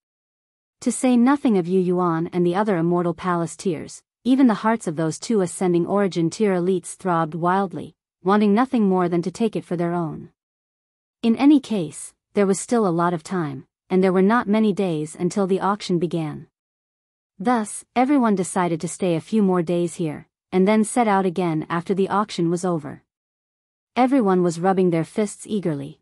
To say nothing of You Yuan and the other immortal palace tiers, even the hearts of those two ascending origin tier elites throbbed wildly, wanting nothing more than to take it for their own. In any case, there was still a lot of time, and there were not many days until the auction began. Thus, everyone decided to stay a few more days here, and then set out again after the auction was over. Everyone was rubbing their fists eagerly.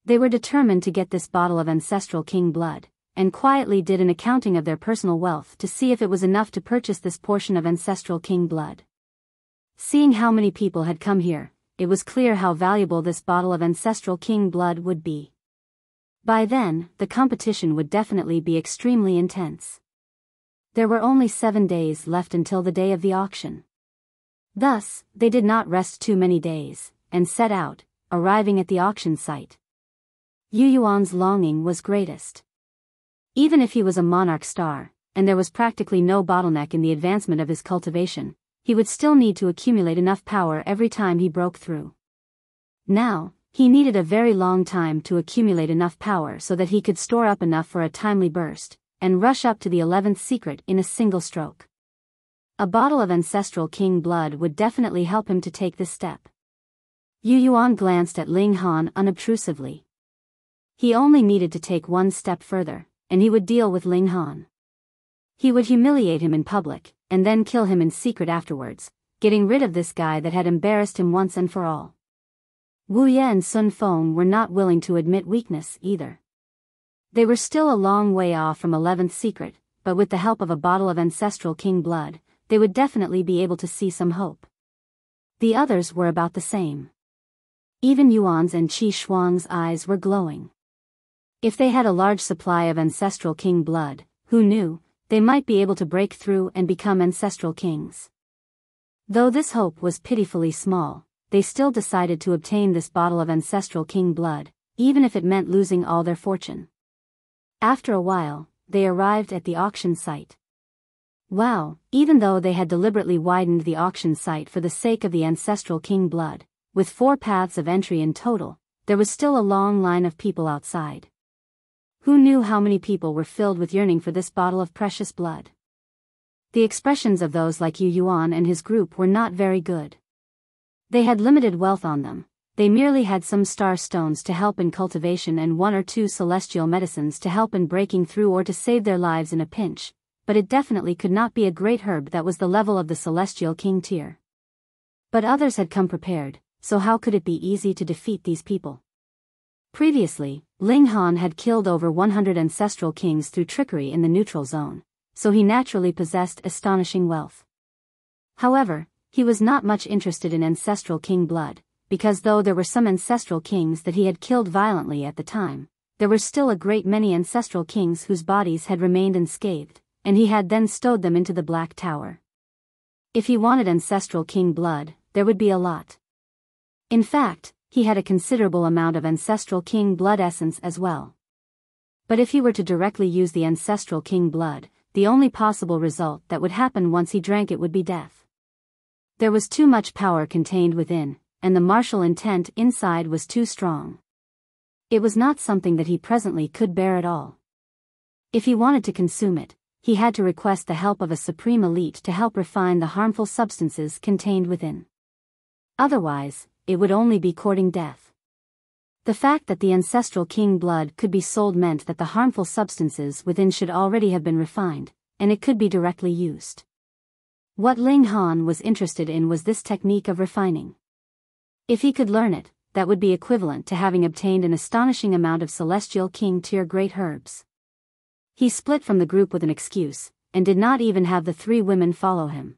They were determined to get this bottle of ancestral king blood, and quietly did an accounting of their personal wealth to see if it was enough to purchase this portion of ancestral king blood. Seeing how many people had come here, it was clear how valuable this bottle of ancestral king blood would be. By then, the competition would definitely be extremely intense. There were only 7 days left until the day of the auction. Thus, they did not rest too many days, and set out, arriving at the auction site. You Yuan's longing was greatest. Even if he was a monarch star, and there was practically no bottleneck in the advancement of his cultivation, he would still need to accumulate enough power every time he broke through. Now, he needed a very long time to accumulate enough power so that he could store up enough for a timely burst, and rush up to the 11th secret in a single stroke. A bottle of ancestral king blood would definitely help him to take this step. You Yuan glanced at Ling Han unobtrusively. He only needed to take one step further, and he would deal with Ling Han. He would humiliate him in public, and then kill him in secret afterwards, getting rid of this guy that had embarrassed him once and for all. Wuya and Sun Feng were not willing to admit weakness either. They were still a long way off from 11th secret, but with the help of a bottle of ancestral king blood, they would definitely be able to see some hope. The others were about the same. Even Yuan's and Qi Shuang's eyes were glowing. If they had a large supply of ancestral king blood, who knew, they might be able to break through and become ancestral kings. Though this hope was pitifully small, they still decided to obtain this bottle of ancestral king blood, even if it meant losing all their fortune. After a while, they arrived at the auction site. Wow, even though they had deliberately widened the auction site for the sake of the ancestral king blood, with 4 paths of entry in total, there was still a long line of people outside. Who knew how many people were filled with yearning for this bottle of precious blood? The expressions of those like You Yuan and his group were not very good. They had limited wealth on them, they merely had some star stones to help in cultivation and 1 or 2 celestial medicines to help in breaking through or to save their lives in a pinch, but it definitely could not be a great herb that was the level of the celestial king tier. But others had come prepared, so how could it be easy to defeat these people? Previously, Ling Han had killed over 100 ancestral kings through trickery in the neutral zone, so he naturally possessed astonishing wealth. However, He was not much interested in Ancestral King blood, because though there were some Ancestral Kings that he had killed violently at the time, there were still a great many Ancestral Kings whose bodies had remained unscathed, and he had then stowed them into the Black Tower. If he wanted Ancestral King blood, there would be a lot. In fact, he had a considerable amount of Ancestral King blood essence as well. But if he were to directly use the Ancestral King blood, the only possible result that would happen once he drank it would be death. There was too much power contained within, and the martial intent inside was too strong. It was not something that he presently could bear at all. If he wanted to consume it, he had to request the help of a supreme elite to help refine the harmful substances contained within. Otherwise, it would only be courting death. The fact that the Ancestral King blood could be sold meant that the harmful substances within should already have been refined, and it could be directly used. What Ling Han was interested in was this technique of refining. If he could learn it, that would be equivalent to having obtained an astonishing amount of Celestial King tier great herbs. He split from the group with an excuse, and did not even have the 3 women follow him.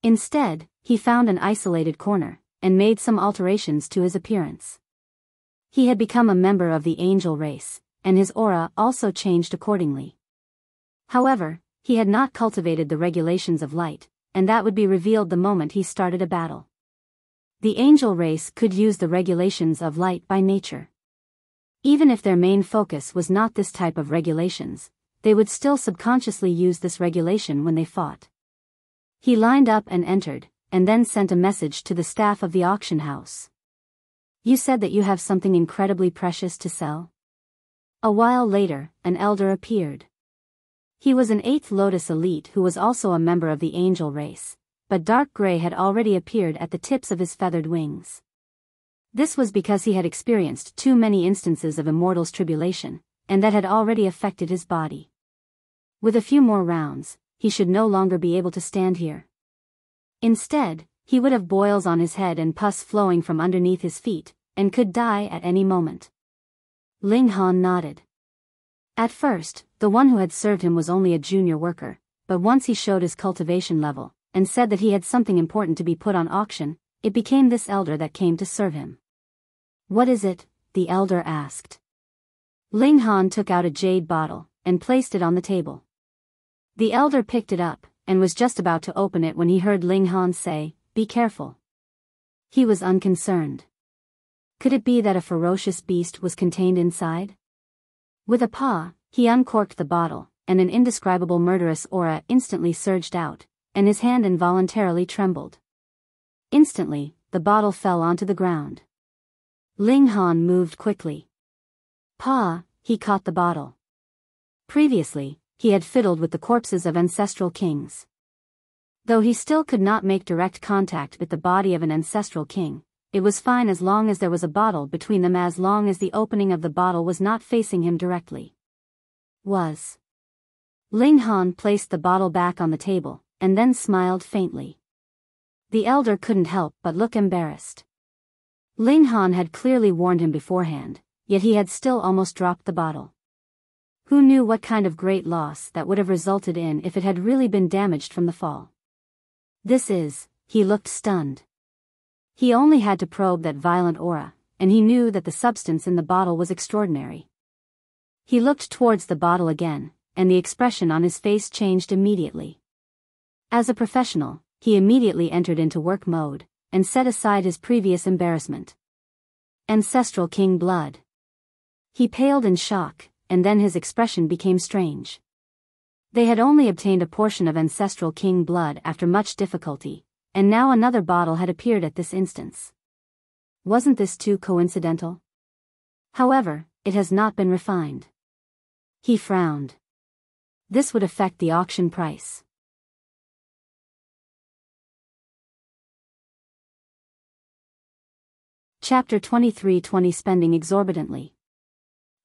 Instead, he found an isolated corner, and made some alterations to his appearance. He had become a member of the angel race, and his aura also changed accordingly. However, he had not cultivated the regulations of light, and that would be revealed the moment he started a battle. The angel race could use the regulations of light by nature. Even if their main focus was not this type of regulations, they would still subconsciously use this regulation when they fought. He lined up and entered, and then sent a message to the staff of the auction house. You said that you have something incredibly precious to sell? A while later, an elder appeared. He was an 8th Lotus elite who was also a member of the angel race, but dark gray had already appeared at the tips of his feathered wings. This was because he had experienced too many instances of immortal's tribulation, and that had already affected his body. With a few more rounds, he should no longer be able to stand here. Instead, he would have boils on his head and pus flowing from underneath his feet, and could die at any moment. Ling Han nodded. At first, the one who had served him was only a junior worker, but once he showed his cultivation level, and said that he had something important to be put on auction, it became this elder that came to serve him. What is it? The elder asked. Ling Han took out a jade bottle, and placed it on the table. The elder picked it up, and was just about to open it when he heard Ling Han say, "Be careful." He was unconcerned. Could it be that a ferocious beast was contained inside? With a paw, he uncorked the bottle, and an indescribable murderous aura instantly surged out, and his hand involuntarily trembled. Instantly, the bottle fell onto the ground. Ling Han moved quickly. Paw, he caught the bottle. Previously, he had fiddled with the corpses of ancestral kings. Though he still could not make direct contact with the body of an ancestral king, it was fine as long as there was a bottle between them, as long as the opening of the bottle was not facing him directly. Ling Han placed the bottle back on the table, and then smiled faintly. The elder couldn't help but look embarrassed. Ling Han had clearly warned him beforehand, yet he had still almost dropped the bottle. Who knew what kind of great loss that would have resulted in if it had really been damaged from the fall? He looked stunned. He only had to probe that violent aura, and he knew that the substance in the bottle was extraordinary. He looked towards the bottle again, and the expression on his face changed immediately. As a professional, he immediately entered into work mode, and set aside his previous embarrassment. Ancestral King blood. He paled in shock, and then his expression became strange. They had only obtained a portion of Ancestral King blood after much difficulty, and now another bottle had appeared at this instance. Wasn't this too coincidental? However, it has not been refined. He frowned. This would affect the auction price. Chapter 23:20 Spending exorbitantly.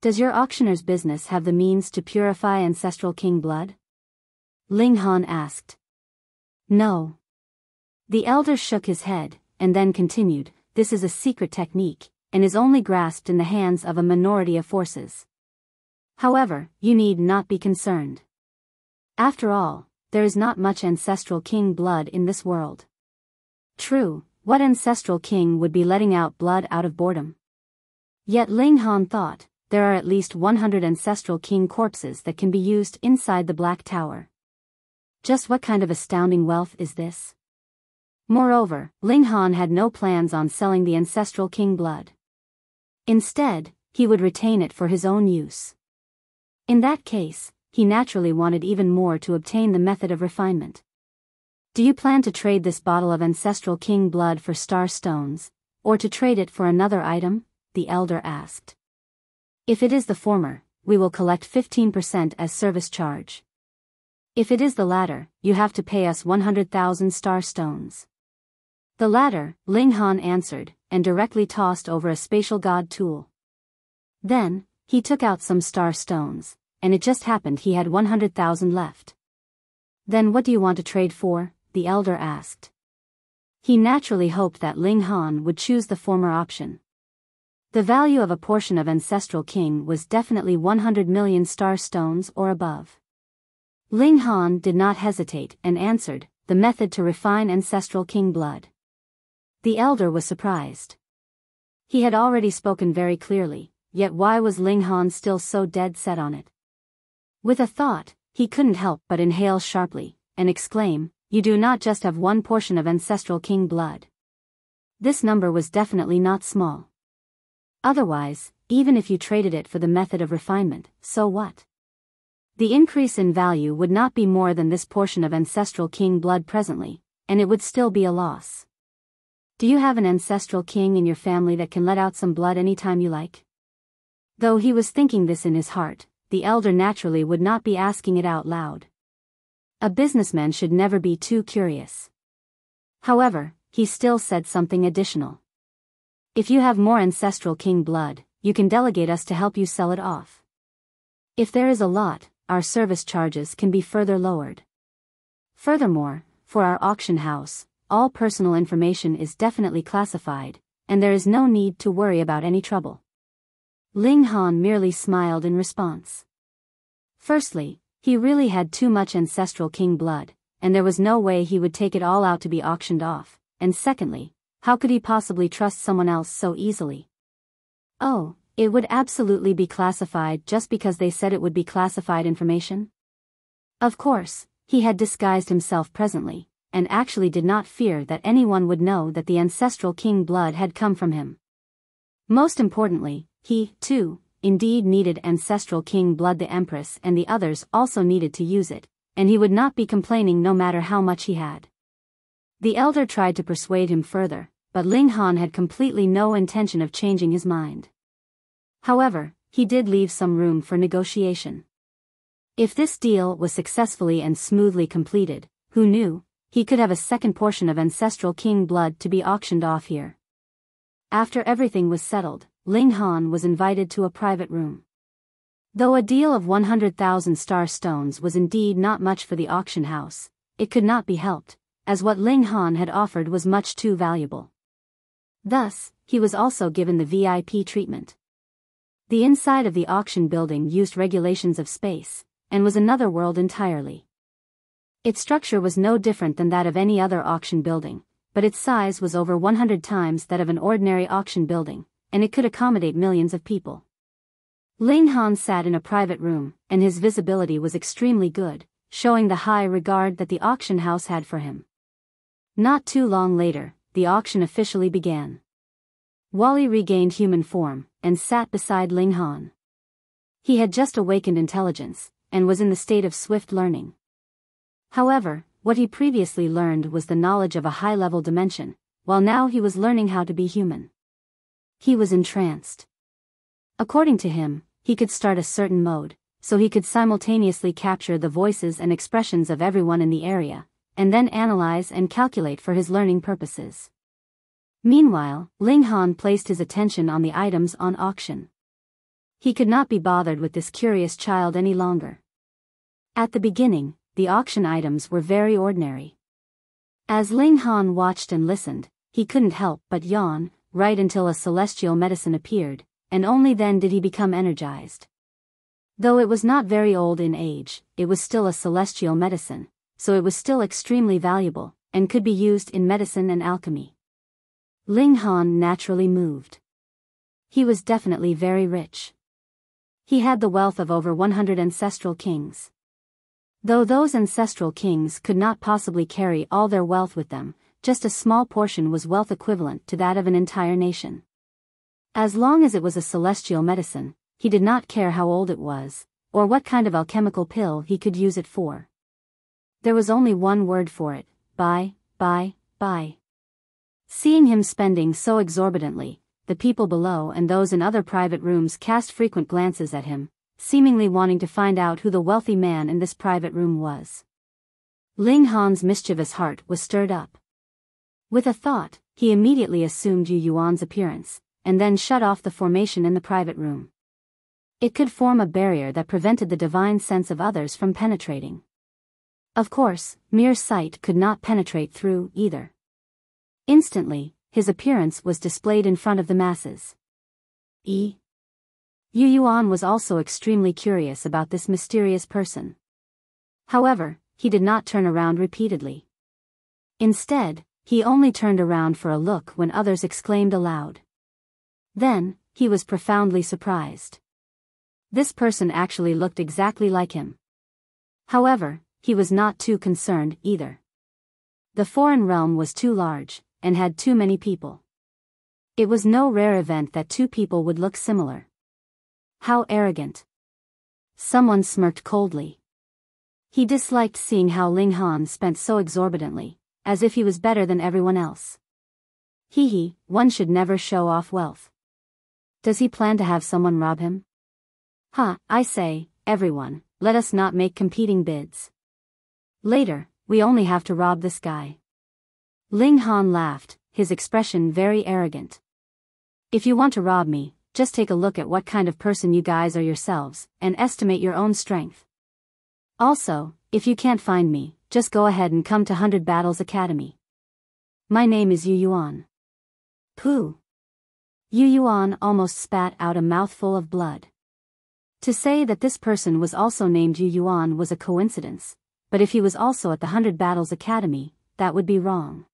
Does your auctioneer's business have the means to purify Ancestral King blood? Ling Han asked. No. The elder shook his head, and then continued, this is a secret technique, and is only grasped in the hands of a minority of forces. However, you need not be concerned. After all, there is not much Ancestral King blood in this world. True, what ancestral king would be letting out blood out of boredom? Yet Ling Han thought, there are at least 100 ancestral king corpses that can be used inside the Black Tower. Just what kind of astounding wealth is this? Moreover, Ling Han had no plans on selling the ancestral king blood. Instead, he would retain it for his own use. In that case, he naturally wanted even more to obtain the method of refinement. Do you plan to trade this bottle of ancestral king blood for star stones, or to trade it for another item? The elder asked. If it is the former, we will collect 15% as service charge. If it is the latter, you have to pay us 100,000 star stones. The latter, Ling Han answered, and directly tossed over a spatial god tool. Then, he took out some star stones, and it just happened he had 100,000 left. Then what do you want to trade for? The elder asked. He naturally hoped that Ling Han would choose the former option. The value of a portion of Ancestral King was definitely 100 million star stones or above. Ling Han did not hesitate and answered, the method to refine Ancestral King blood. The elder was surprised. He had already spoken very clearly, yet why was Ling Han still so dead set on it? With a thought, he couldn't help but inhale sharply, and exclaim, you do not just have one portion of Ancestral King blood. This number was definitely not small. Otherwise, even if you traded it for the method of refinement, so what? The increase in value would not be more than this portion of Ancestral King blood presently, and it would still be a loss. Do you have an Ancestral King in your family that can let out some blood anytime you like? Though he was thinking this in his heart, the elder naturally would not be asking it out loud. A businessman should never be too curious. However, he still said something additional. If you have more Ancestral King blood, you can delegate us to help you sell it off. If there is a lot, our service charges can be further lowered. Furthermore, for our auction house, all personal information is definitely classified, and there is no need to worry about any trouble. Ling Han merely smiled in response. Firstly, he really had too much Ancestral King blood, and there was no way he would take it all out to be auctioned off, and secondly, how could he possibly trust someone else so easily? Oh, it would absolutely be classified just because they said it would be classified information? Of course, he had disguised himself presently, and actually did not fear that anyone would know that the Ancestral King blood had come from him. Most importantly, he, too, indeed needed Ancestral King blood. The Empress and the others also needed to use it, and he would not be complaining no matter how much he had. The elder tried to persuade him further, but Ling Han had completely no intention of changing his mind. However, he did leave some room for negotiation. If this deal was successfully and smoothly completed, who knew, he could have a second portion of Ancestral King blood to be auctioned off here. After everything was settled, Ling Han was invited to a private room. Though a deal of 100,000 star stones was indeed not much for the auction house, it could not be helped, as what Ling Han had offered was much too valuable. Thus, he was also given the VIP treatment. The inside of the auction building used regulations of space, and was another world entirely. Its structure was no different than that of any other auction building, but its size was over 100 times that of an ordinary auction building, and it could accommodate millions of people. Ling Han sat in a private room, and his visibility was extremely good, showing the high regard that the auction house had for him. Not too long later, the auction officially began. Wally regained human form, and sat beside Ling Han. He had just awakened intelligence, and was in the state of swift learning. However, what he previously learned was the knowledge of a high-level dimension, while now he was learning how to be human. He was entranced. According to him, he could start a certain mode, so he could simultaneously capture the voices and expressions of everyone in the area, and then analyze and calculate for his learning purposes. Meanwhile, Ling Han placed his attention on the items on auction. He could not be bothered with this curious child any longer. At the beginning, the auction items were very ordinary. As Ling Han watched and listened, he couldn't help but yawn, right until a celestial medicine appeared, and only then did he become energized. Though it was not very old in age, it was still a celestial medicine, so it was still extremely valuable, and could be used in medicine and alchemy. Ling Han naturally moved. He was definitely very rich. He had the wealth of over 100 ancestral kings. Though those ancestral kings could not possibly carry all their wealth with them, just a small portion was wealth equivalent to that of an entire nation. As long as it was a celestial medicine, he did not care how old it was, or what kind of alchemical pill he could use it for. There was only one word for it: buy. Seeing him spending so exorbitantly, the people below and those in other private rooms cast frequent glances at him, seemingly wanting to find out who the wealthy man in this private room was. Ling Han's mischievous heart was stirred up. With a thought, he immediately assumed You Yuan's appearance, and then shut off the formation in the private room. It could form a barrier that prevented the divine sense of others from penetrating. Of course, mere sight could not penetrate through either. Instantly, his appearance was displayed in front of the masses. You Yuan was also extremely curious about this mysterious person. However, he did not turn around repeatedly. Instead, he only turned around for a look when others exclaimed aloud. Then, he was profoundly surprised. This person actually looked exactly like him. However, he was not too concerned either. The foreign realm was too large, and had too many people. It was no rare event that two people would look similar. How arrogant. Someone smirked coldly. He disliked seeing how Ling Han spent so exorbitantly, as if he was better than everyone else. One should never show off wealth. Does he plan to have someone rob him? I say, everyone, let us not make competing bids. Later, we only have to rob this guy. Ling Han laughed, his expression very arrogant. If you want to rob me, just take a look at what kind of person you guys are yourselves, and estimate your own strength. Also, if you can't find me, just go ahead and come to 100 Battles Academy. My name is You Yuan. Pooh. You Yuan almost spat out a mouthful of blood. To say that this person was also named You Yuan was a coincidence, but if he was also at the 100 Battles Academy, that would be wrong.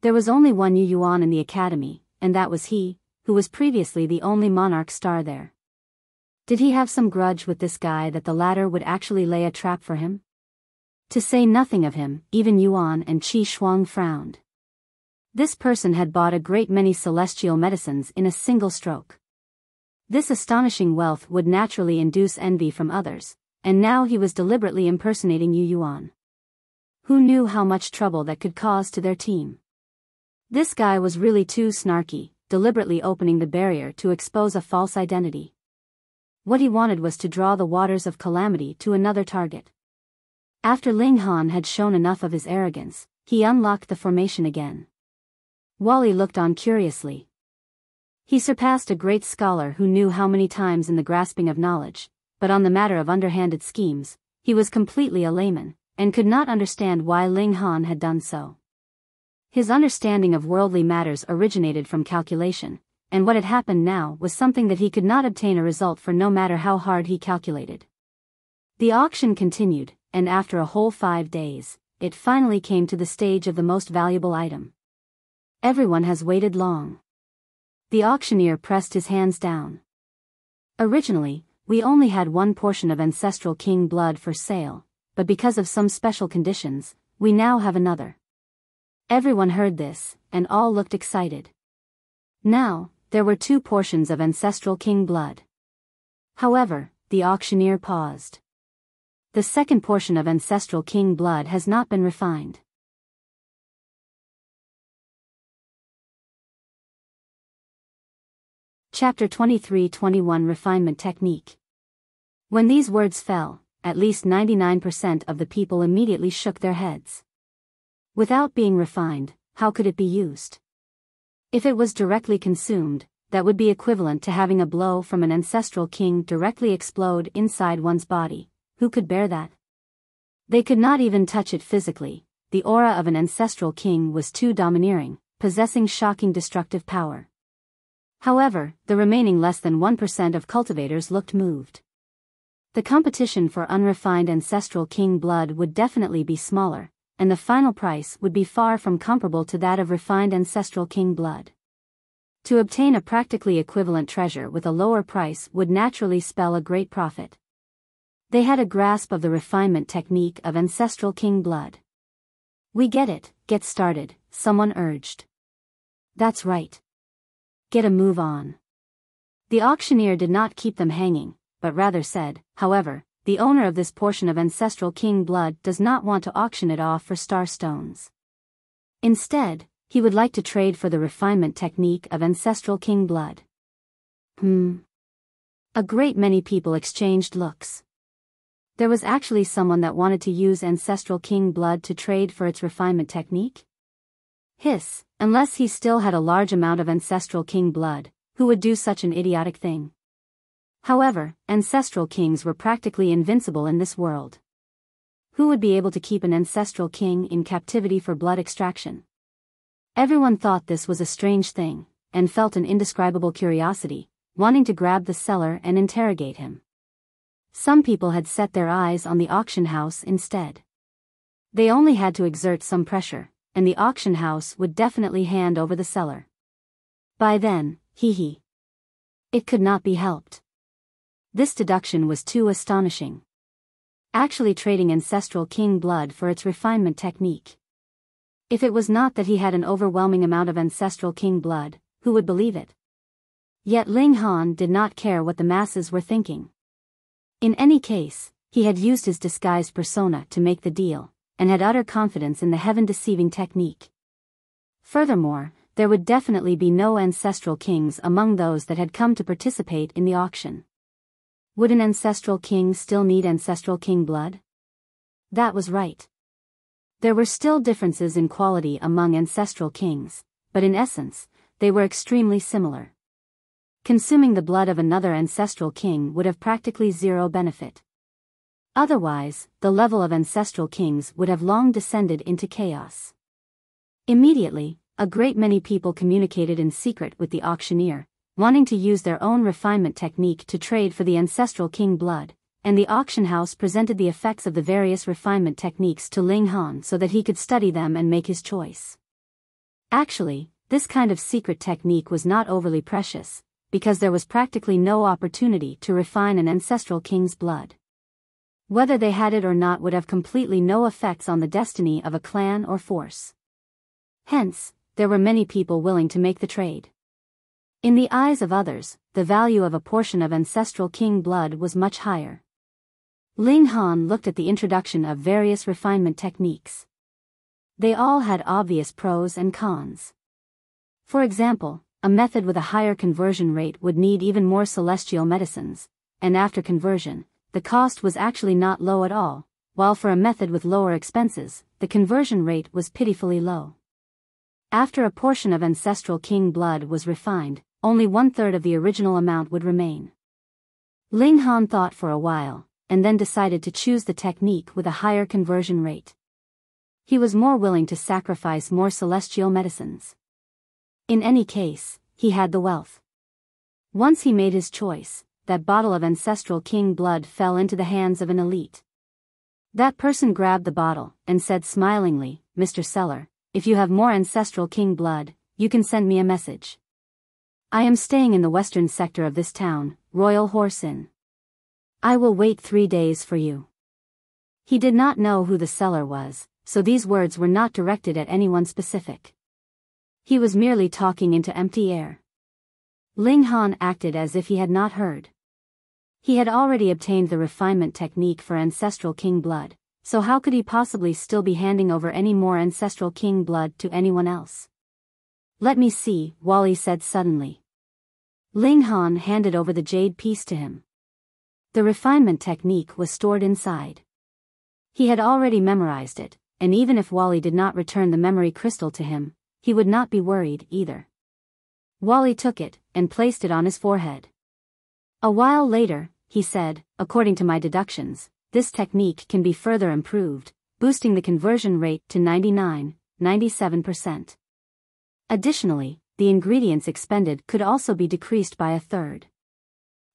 There was only one You Yuan in the academy, and that was he, who was previously the only monarch star there. Did he have some grudge with this guy that the latter would actually lay a trap for him? To say nothing of him, even Yuan and Qi Shuang frowned. This person had bought a great many celestial medicines in a single stroke. This astonishing wealth would naturally induce envy from others, and now he was deliberately impersonating You Yuan. Who knew how much trouble that could cause to their team? This guy was really too snarky, deliberately opening the barrier to expose a false identity. What he wanted was to draw the waters of calamity to another target. After Ling Han had shown enough of his arrogance, he unlocked the formation again. Wally looked on curiously. He surpassed a great scholar who knew how many times in the grasping of knowledge, but on the matter of underhanded schemes, he was completely a layman, and could not understand why Ling Han had done so. His understanding of worldly matters originated from calculation, and what had happened now was something that he could not obtain a result for no matter how hard he calculated. The auction continued, and after a whole 5 days, it finally came to the stage of the most valuable item. Everyone has waited long. The auctioneer pressed his hands down. Originally, we only had one portion of Ancestral King blood for sale, but because of some special conditions, we now have another. Everyone heard this, and all looked excited. Now, there were 2 portions of Ancestral King blood. However, the auctioneer paused. The second portion of Ancestral King blood has not been refined. Chapter 23-21 Refinement Technique. When these words fell, at least 99% of the people immediately shook their heads. Without being refined, how could it be used? If it was directly consumed, that would be equivalent to having a blow from an ancestral king directly explode inside one's body. Who could bear that? They could not even touch it physically. The aura of an ancestral king was too domineering, possessing shocking destructive power. However, the remaining less than 1% of cultivators looked moved. The competition for unrefined ancestral king blood would definitely be smaller, and the final price would be far from comparable to that of refined Ancestral King blood. To obtain a practically equivalent treasure with a lower price would naturally spell a great profit. They had a grasp of the refinement technique of Ancestral King blood. "We get it, get started," someone urged. "That's right. Get a move on." The auctioneer did not keep them hanging, but rather said, "However, the owner of this portion of Ancestral King blood does not want to auction it off for star stones. Instead, he would like to trade for the refinement technique of Ancestral King blood." A great many people exchanged looks. There was actually someone that wanted to use Ancestral King blood to trade for its refinement technique? Hiss, unless he still had a large amount of Ancestral King blood, who would do such an idiotic thing? However, Ancestral Kings were practically invincible in this world. Who would be able to keep an Ancestral King in captivity for blood extraction? Everyone thought this was a strange thing, and felt an indescribable curiosity, wanting to grab the seller and interrogate him. Some people had set their eyes on the auction house instead. They only had to exert some pressure, and the auction house would definitely hand over the seller. By then, it could not be helped. This deduction was too astonishing. Actually trading Ancestral King blood for its refinement technique. If it was not that he had an overwhelming amount of Ancestral King blood, who would believe it? Yet Ling Han did not care what the masses were thinking. In any case, he had used his disguised persona to make the deal, and had utter confidence in the heaven-deceiving technique. Furthermore, there would definitely be no Ancestral Kings among those that had come to participate in the auction. Would an Ancestral King still need Ancestral King blood? That was right. There were still differences in quality among Ancestral Kings, but in essence, they were extremely similar. Consuming the blood of another Ancestral King would have practically zero benefit. Otherwise, the level of Ancestral Kings would have long descended into chaos. Immediately, a great many people communicated in secret with the auctioneer, wanting to use their own refinement technique to trade for the Ancestral King blood, and the auction house presented the effects of the various refinement techniques to Ling Han so that he could study them and make his choice. Actually, this kind of secret technique was not overly precious, because there was practically no opportunity to refine an Ancestral King's blood. Whether they had it or not would have completely no effects on the destiny of a clan or force. Hence, there were many people willing to make the trade. In the eyes of others, the value of a portion of Ancestral King blood was much higher. Ling Han looked at the introduction of various refinement techniques. They all had obvious pros and cons. For example, a method with a higher conversion rate would need even more celestial medicines, and after conversion, the cost was actually not low at all, while for a method with lower expenses, the conversion rate was pitifully low. After a portion of Ancestral King blood was refined, only 1/3 of the original amount would remain. Ling Han thought for a while, and then decided to choose the technique with a higher conversion rate. He was more willing to sacrifice more celestial medicines. In any case, he had the wealth. Once he made his choice, that bottle of Ancestral King blood fell into the hands of an elite. That person grabbed the bottle and said smilingly, "Mr. Seller, if you have more Ancestral King blood, you can send me a message. I am staying in the western sector of this town, Royal Horse Inn. I will wait 3 days for you." He did not know who the seller was, so these words were not directed at anyone specific. He was merely talking into empty air. Ling Han acted as if he had not heard. He had already obtained the refinement technique for Ancestral King blood, so how could he possibly still be handing over any more Ancestral King blood to anyone else? "Let me see," Wally said suddenly. Ling Han handed over the jade piece to him. The refinement technique was stored inside. He had already memorized it, and even if Wally did not return the memory crystal to him, he would not be worried either. Wally took it, and placed it on his forehead. A while later, he said, "According to my deductions, this technique can be further improved, boosting the conversion rate to 97%. Additionally, the ingredients expended could also be decreased by 1/3.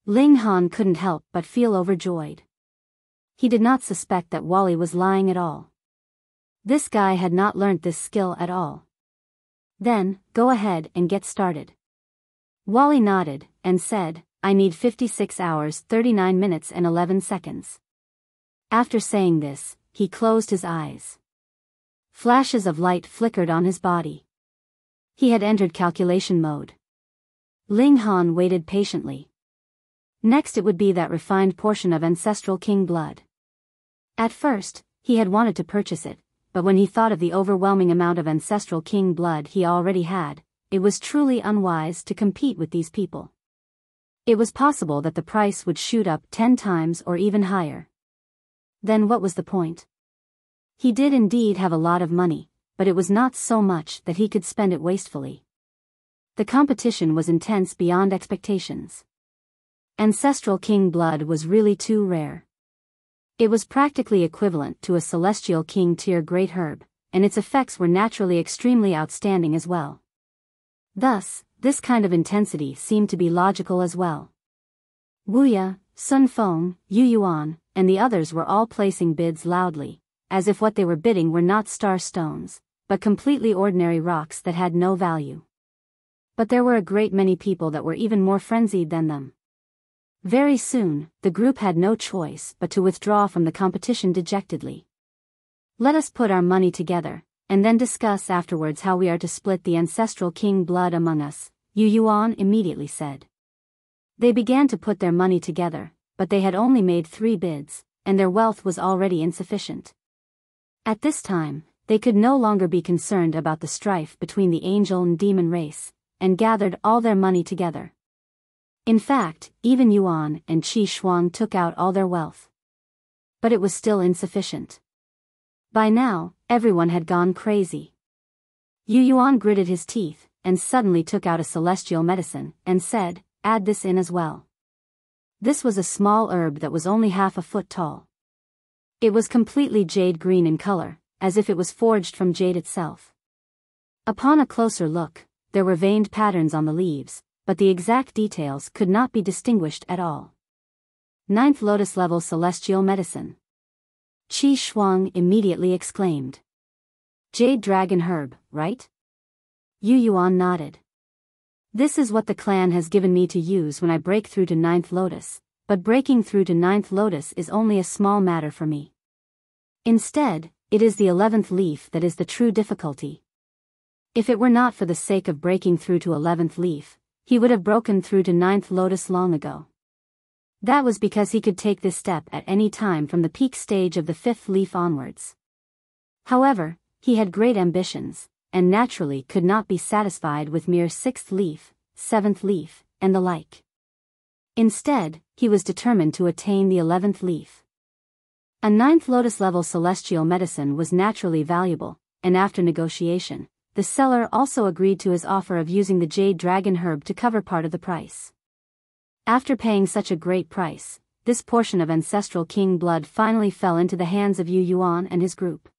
Ling Han couldn't help but feel overjoyed. He did not suspect that Wally was lying at all. This guy had not learnt this skill at all. Then, go ahead and get started. Wally nodded, and said, I need 56 hours 39 minutes and 11 seconds. After saying this, he closed his eyes. Flashes of light flickered on his body. He had entered calculation mode. Ling Han waited patiently. Next it would be that refined portion of Ancestral King blood. At first, he had wanted to purchase it, but when he thought of the overwhelming amount of Ancestral King blood he already had, it was truly unwise to compete with these people. It was possible that the price would shoot up 10 times or even higher. Then what was the point? He did indeed have a lot of money, but it was not so much that he could spend it wastefully. The competition was intense beyond expectations. Ancestral King blood was really too rare. It was practically equivalent to a Celestial King tier great herb, and its effects were naturally extremely outstanding as well. Thus, this kind of intensity seemed to be logical as well. Wuya, Sun Feng, You Yuan, and the others were all placing bids loudly, as if what they were bidding were not star stones, but completely ordinary rocks that had no value. But there were a great many people that were even more frenzied than them. Very soon, the group had no choice but to withdraw from the competition dejectedly. Let us put our money together, and then discuss afterwards how we are to split the Ancestral King blood among us, You Yuan immediately said. They began to put their money together, but they had only made 3 bids, and their wealth was already insufficient. At this time, they could no longer be concerned about the strife between the angel and demon race, and gathered all their money together. In fact, even Yuan and Qi Shuang took out all their wealth. But it was still insufficient. By now, everyone had gone crazy. You Yuan gritted his teeth, and suddenly took out a celestial medicine, and said, add this in as well. This was a small herb that was only half a foot tall. It was completely jade green in color, as if it was forged from jade itself. Upon a closer look, there were veined patterns on the leaves, but the exact details could not be distinguished at all. 9th Lotus Level Celestial Medicine. Qi Shuang immediately exclaimed. Jade Dragon Herb, right? You Yuan nodded. This is what the clan has given me to use when I break through to 9th Lotus, but breaking through to 9th Lotus is only a small matter for me. Instead, it is the 11th leaf that is the true difficulty. If it were not for the sake of breaking through to 11th leaf, he would have broken through to 9th Lotus long ago. That was because he could take this step at any time from the peak stage of the 5th leaf onwards. However, he had great ambitions, and naturally could not be satisfied with mere 6th leaf, 7th leaf, and the like. Instead, he was determined to attain the 11th leaf. A 9th Lotus level celestial medicine was naturally valuable, and after negotiation, the seller also agreed to his offer of using the Jade Dragon herb to cover part of the price. After paying such a great price, this portion of Ancestral King blood finally fell into the hands of You Yuan and his group.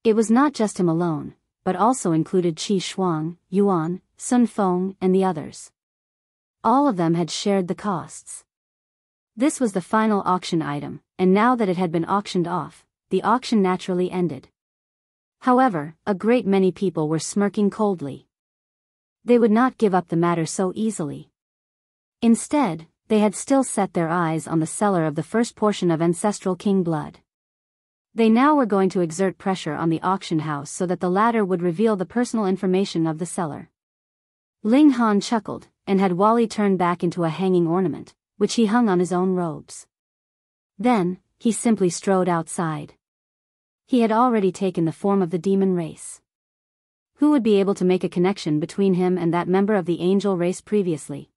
It was not just him alone, but also included Qi Shuang, Yuan, Sun Feng, and the others. All of them had shared the costs. This was the final auction item, and now that it had been auctioned off, the auction naturally ended. However, a great many people were smirking coldly. They would not give up the matter so easily. Instead, they had still set their eyes on the seller of the first portion of Ancestral King blood. They now were going to exert pressure on the auction house so that the latter would reveal the personal information of the seller. Ling Han chuckled, and had Wally turned back into a hanging ornament, which he hung on his own robes. Then, he simply strode outside. He had already taken the form of the demon race. Who would be able to make a connection between him and that member of the angel race previously?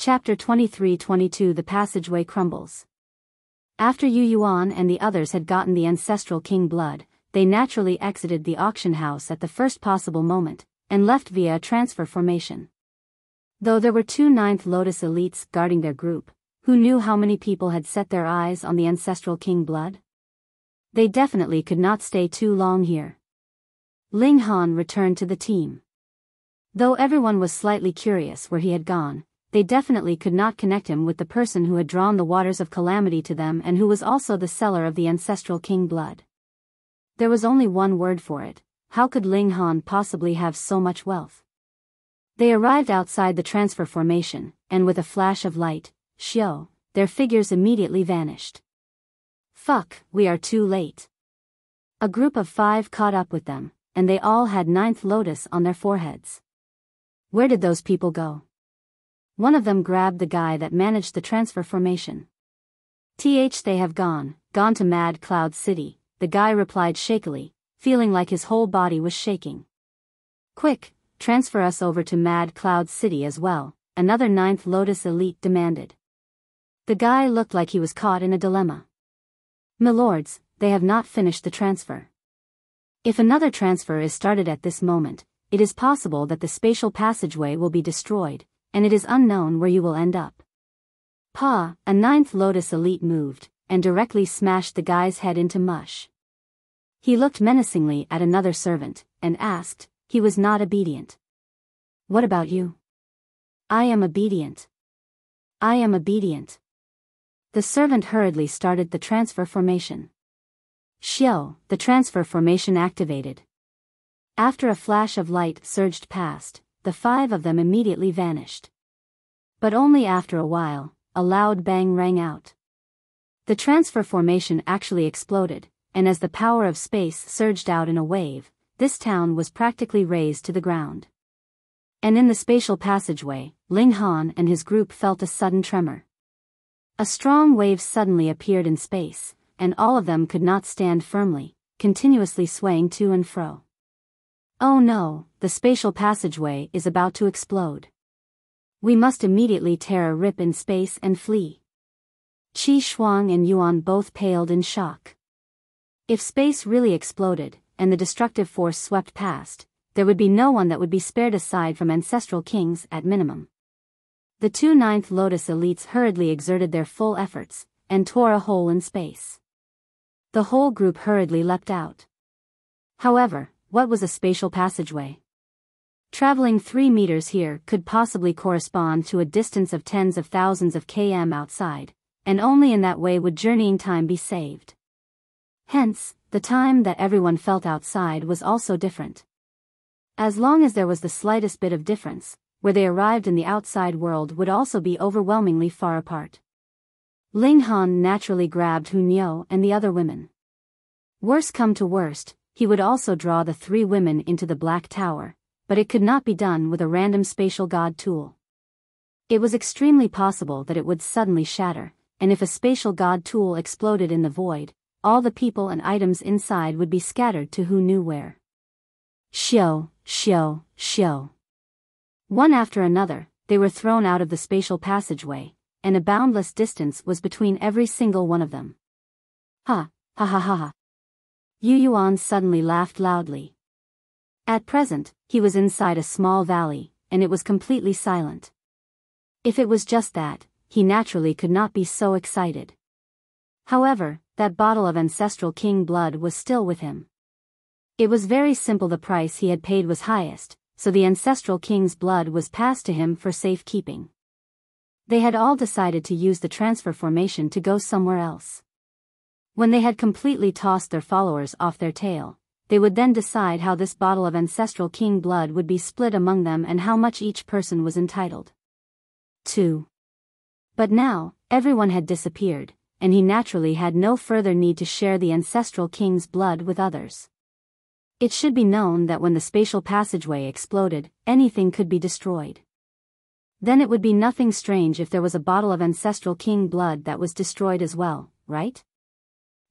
Chapter 23-22 The Passageway Crumbles. After You Yuan and the others had gotten the Ancestral King blood, they naturally exited the auction house at the first possible moment, and left via a transfer formation. Though there were 2 9th Lotus elites guarding their group, who knew how many people had set their eyes on the Ancestral King blood? They definitely could not stay too long here. Ling Han returned to the team. Though everyone was slightly curious where he had gone, they definitely could not connect him with the person who had drawn the waters of calamity to them and who was also the seller of the Ancestral King blood. There was only one word for it: how could Ling Han possibly have so much wealth? They arrived outside the transfer formation, and with a flash of light, Xiao, their figures immediately vanished. Fuck, we are too late. A group of 5 caught up with them, and they all had 9th lotus on their foreheads. Where did those people go? One of them grabbed the guy that managed the transfer formation. They have gone to Mad Cloud City, the guy replied shakily, feeling like his whole body was shaking. Quick, transfer us over to Mad Cloud City as well, another 9th lotus elite demanded. The guy looked like he was caught in a dilemma. Milords, they have not finished the transfer. If another transfer is started at this moment, it is possible that the spatial passageway will be destroyed, and it is unknown where you will end up. A 9th lotus elite moved, and directly smashed the guy's head into mush. He looked menacingly at another servant, and asked, he was not obedient. What about you? I am obedient. I am obedient. The servant hurriedly started the transfer formation. Xiao, the transfer formation activated. After a flash of light surged past, the 5 of them immediately vanished. But only after a while, a loud bang rang out. The transfer formation actually exploded, and as the power of space surged out in a wave, this town was practically razed to the ground. And in the spatial passageway, Ling Han and his group felt a sudden tremor. A strong wave suddenly appeared in space, and all of them could not stand firmly, continuously swaying to and fro. Oh no, the spatial passageway is about to explode. We must immediately tear a rip in space and flee. Qi Shuang and Yuan both paled in shock. If space really exploded, and the destructive force swept past, there would be no one that would be spared aside from Ancestral Kings at minimum. The 2 9th lotus elites hurriedly exerted their full efforts, and tore a hole in space. The whole group hurriedly leapt out. However, what was a spatial passageway? Traveling 3 meters here could possibly correspond to a distance of tens of thousands of km outside, and only in that way would journeying time be saved. Hence, the time that everyone felt outside was also different. As long as there was the slightest bit of difference, where they arrived in the outside world would also be overwhelmingly far apart. Ling Han naturally grabbed Hunyao and the other women. Worst come to worst, he would also draw the 3 women into the Black Tower, but it could not be done with a random spatial god tool. It was extremely possible that it would suddenly shatter, and if a spatial god tool exploded in the void, all the people and items inside would be scattered to who knew where. Xiao. One after another, they were thrown out of the spatial passageway, and a boundless distance was between every single one of them. Ha ha. You Yuan suddenly laughed loudly. At present, he was inside a small valley, and it was completely silent. If it was just that, he naturally could not be so excited. However, that bottle of Ancestral King blood was still with him. It was very simple, the price he had paid was highest, so the Ancestral King's blood was passed to him for safekeeping. They had all decided to use the transfer formation to go somewhere else. When they had completely tossed their followers off their tail, they would then decide how this bottle of Ancestral King blood would be split among them and how much each person was entitled to. But now, everyone had disappeared, and he naturally had no further need to share the Ancestral King's blood with others. It should be known that when the spatial passageway exploded, anything could be destroyed. Then it would be nothing strange if there was a bottle of Ancestral King blood that was destroyed as well, right?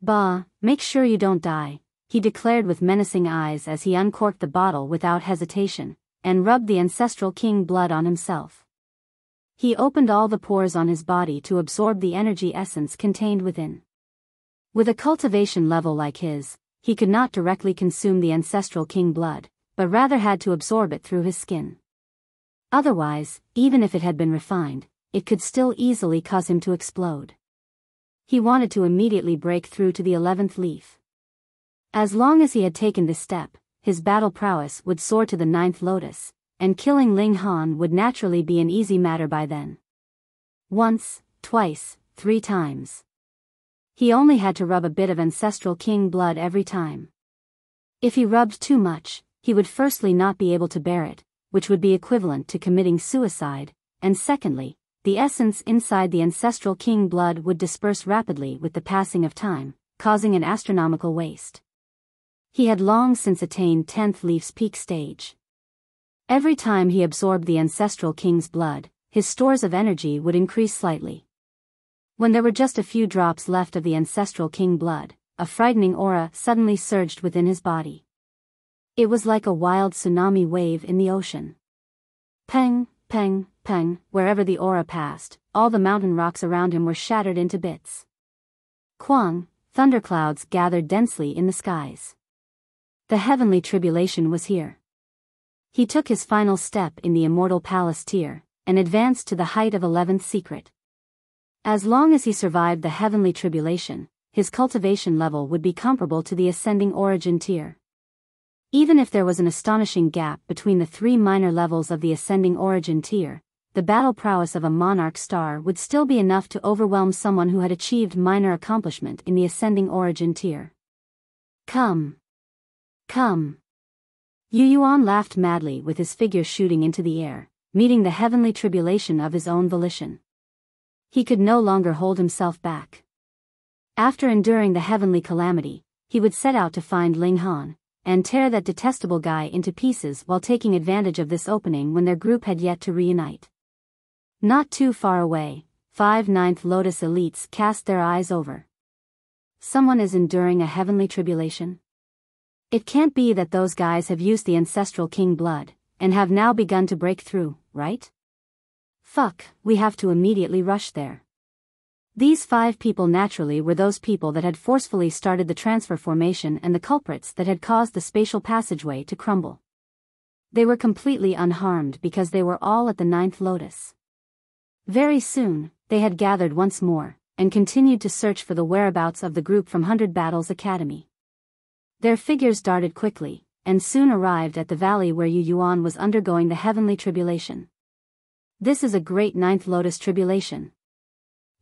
Bah, make sure you don't die, he declared with menacing eyes as he uncorked the bottle without hesitation, and rubbed the Ancestral King blood on himself. He opened all the pores on his body to absorb the energy essence contained within. With a cultivation level like his, he could not directly consume the Ancestral King blood, but rather had to absorb it through his skin. Otherwise, even if it had been refined, it could still easily cause him to explode. He wanted to immediately break through to the 11th leaf. As long as he had taken this step, his battle prowess would soar to the 9th lotus, and killing Ling Han would naturally be an easy matter by then. Once, twice, 3 times. He only had to rub a bit of Ancestral King blood every time. If he rubbed too much, he would firstly not be able to bear it, which would be equivalent to committing suicide, and secondly, the essence inside the Ancestral King blood would disperse rapidly with the passing of time, causing an astronomical waste. He had long since attained 10th Leaf's peak stage. Every time he absorbed the Ancestral King's blood, his stores of energy would increase slightly. When there were just a few drops left of the Ancestral King blood, a frightening aura suddenly surged within his body. It was like a wild tsunami wave in the ocean. Peng, peng, peng, wherever the aura passed, all the mountain rocks around him were shattered into bits. Quang, thunderclouds gathered densely in the skies. The heavenly tribulation was here. He took his final step in the immortal palace tier, and advanced to the height of 11th secret. As long as he survived the heavenly tribulation, his cultivation level would be comparable to the ascending origin tier. Even if there was an astonishing gap between the 3 minor levels of the ascending origin tier, the battle prowess of a monarch star would still be enough to overwhelm someone who had achieved minor accomplishment in the ascending origin tier. Come. Come. You Yuan laughed madly with his figure shooting into the air, meeting the heavenly tribulation of his own volition. He could no longer hold himself back. After enduring the heavenly calamity, he would set out to find Ling Han, and tear that detestable guy into pieces while taking advantage of this opening when their group had yet to reunite. Not too far away, 5 9th Lotus elites cast their eyes over. Someone is enduring a heavenly tribulation? It can't be that those guys have used the Ancestral King blood, and have now begun to break through, right? Fuck, we have to immediately rush there. These 5 people naturally were those people that had forcefully started the transfer formation and the culprits that had caused the spatial passageway to crumble. They were completely unharmed because they were all at the 9th Lotus. Very soon, they had gathered once more, and continued to search for the whereabouts of the group from 100 Battles Academy. Their figures darted quickly, and soon arrived at the valley where You Yuan was undergoing the heavenly tribulation. This is a great 9th Lotus tribulation.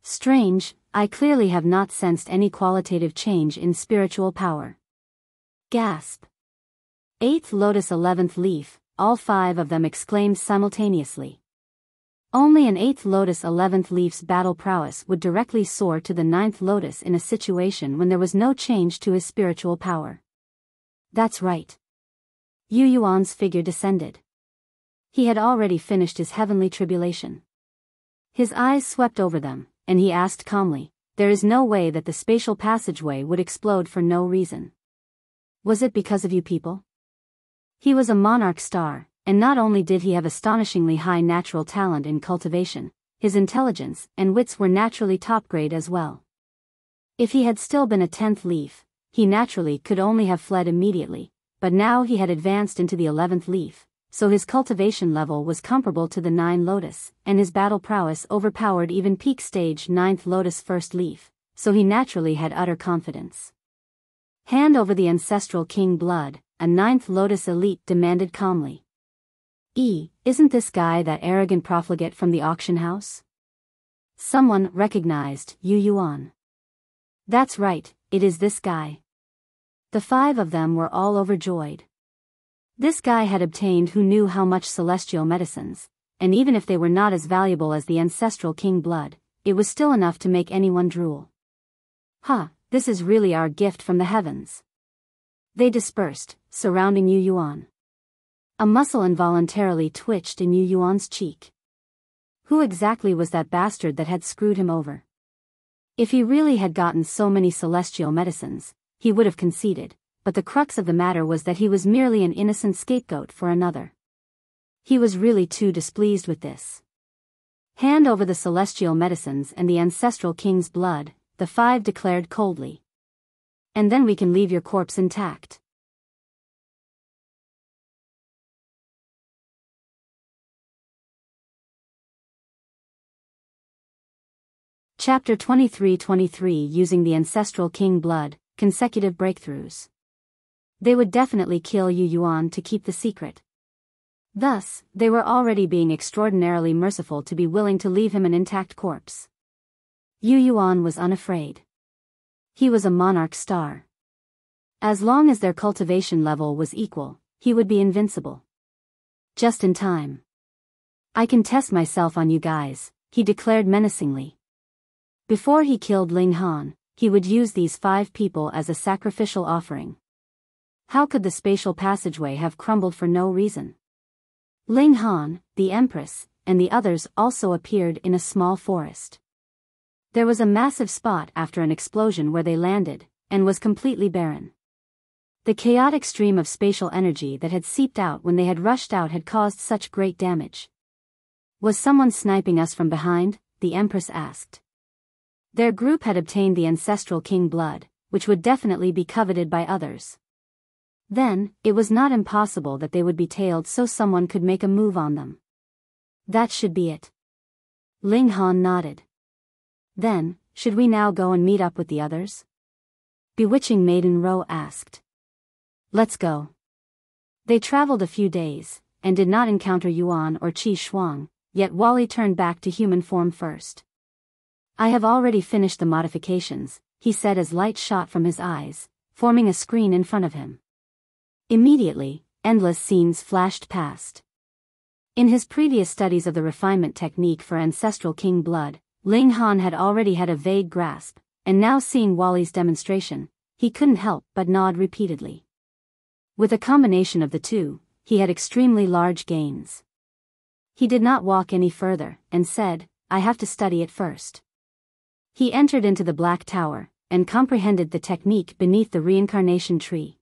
Strange, I clearly have not sensed any qualitative change in spiritual power. Gasp. 8th Lotus 11th Leaf, all 5 of them exclaimed simultaneously. Only an 8th Lotus 11th Leaf's battle prowess would directly soar to the 9th Lotus in a situation when there was no change to his spiritual power. That's right. You Yuan's figure descended. He had already finished his heavenly tribulation. His eyes swept over them, and he asked calmly, there is no way that the spatial passageway would explode for no reason. Was it because of you people? He was a monarch star, and not only did he have astonishingly high natural talent in cultivation, his intelligence and wits were naturally top grade as well. If he had still been a 10th leaf, he naturally could only have fled immediately, but now he had advanced into the 11th leaf, so his cultivation level was comparable to the 9 Lotus, and his battle prowess overpowered even peak stage 9th Lotus 1st leaf, so he naturally had utter confidence. Hand over the Ancestral King blood, a 9th Lotus elite demanded calmly. Isn't this guy that arrogant profligate from the auction house? Someone recognized You Yuan. That's right, it is this guy. The 5 of them were all overjoyed. This guy had obtained who knew how much celestial medicines, and even if they were not as valuable as the Ancestral King blood, it was still enough to make anyone drool. This is really our gift from the heavens. They dispersed, surrounding You Yuan. A muscle involuntarily twitched in You Yuan's cheek. Who exactly was that bastard that had screwed him over? If he really had gotten so many celestial medicines, he would have conceded, but the crux of the matter was that he was merely an innocent scapegoat for another. He was really too displeased with this. Hand over the celestial medicines and the Ancestral King's blood, the 5 declared coldly. And then we can leave your corpse intact. Chapter 23-23 Using the Ancestral King blood, consecutive breakthroughs. They would definitely kill You Yuan to keep the secret. Thus, they were already being extraordinarily merciful to be willing to leave him an intact corpse. You Yuan was unafraid. He was a monarch star. As long as their cultivation level was equal, he would be invincible. Just in time. I can test myself on you guys, he declared menacingly. Before he killed Ling Han, he would use these 5 people as a sacrificial offering. How could the spatial passageway have crumbled for no reason? Ling Han, the Empress, and the others also appeared in a small forest. There was a massive spot after an explosion where they landed, and was completely barren. The chaotic stream of spatial energy that had seeped out when they had rushed out had caused such great damage. Was someone sniping us from behind? The Empress asked. Their group had obtained the Ancestral King blood, which would definitely be coveted by others. Then, it was not impossible that they would be tailed so someone could make a move on them. That should be it. Ling Han nodded. Then, should we now go and meet up with the others? Bewitching Maiden Ro asked. Let's go. They traveled a few days, and did not encounter Yuan or Qi Shuang, yet Wally turned back to human form first. I have already finished the modifications, he said as light shot from his eyes, forming a screen in front of him. Immediately, endless scenes flashed past. In his previous studies of the refinement technique for Ancestral King blood, Ling Han had already had a vague grasp, and now seeing Wally's demonstration, he couldn't help but nod repeatedly. With a combination of the two, he had extremely large gains. He did not walk any further, and said, I have to study it first. He entered into the Black Tower, and comprehended the technique beneath the reincarnation tree.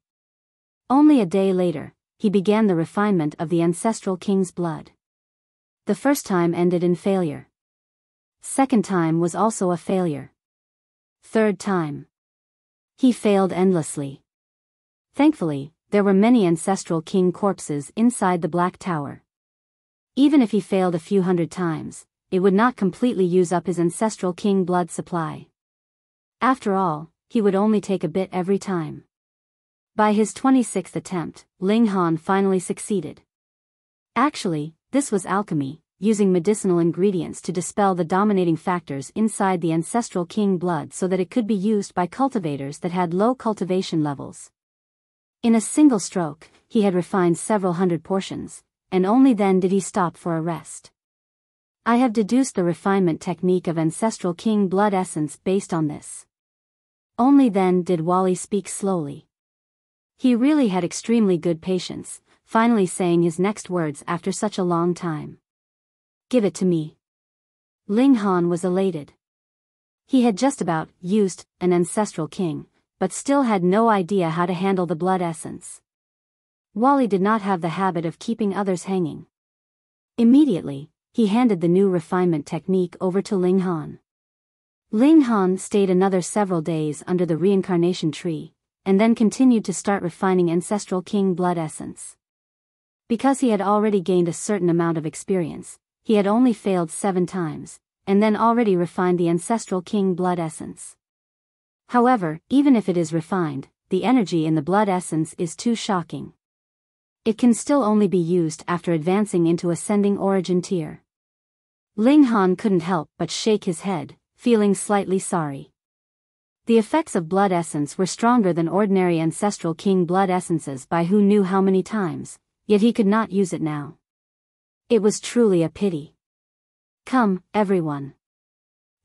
Only a day later, he began the refinement of the Ancestral King's blood. The first time ended in failure. Second time was also a failure. Third time. He failed endlessly. Thankfully, there were many Ancestral King corpses inside the Black Tower. Even if he failed a few hundred times, it would not completely use up his Ancestral King blood supply. After all, he would only take a bit every time. By his 26th attempt, Ling Han finally succeeded. Actually, this was alchemy, using medicinal ingredients to dispel the dominating factors inside the Ancestral King blood so that it could be used by cultivators that had low cultivation levels. In a single stroke, he had refined several hundred portions, and only then did he stop for a rest. I have deduced the refinement technique of Ancestral King blood essence based on this. Only then did Wally speak slowly. He really had extremely good patience, finally saying his next words after such a long time. Give it to me. Ling Han was elated. He had just about used an Ancestral King, but still had no idea how to handle the blood essence. Wally did not have the habit of keeping others hanging. Immediately, he handed the new refinement technique over to Ling Han. Ling Han stayed another several days under the reincarnation tree, and then continued to start refining Ancestral King blood essence. Because he had already gained a certain amount of experience, he had only failed 7 times, and then already refined the Ancestral King blood essence. However, even if it is refined, the energy in the blood essence is too shocking. It can still only be used after advancing into ascending origin tier. Ling Han couldn't help but shake his head, feeling slightly sorry. The effects of blood essence were stronger than ordinary Ancestral King blood essences by who knew how many times, yet he could not use it now. It was truly a pity. Come, everyone.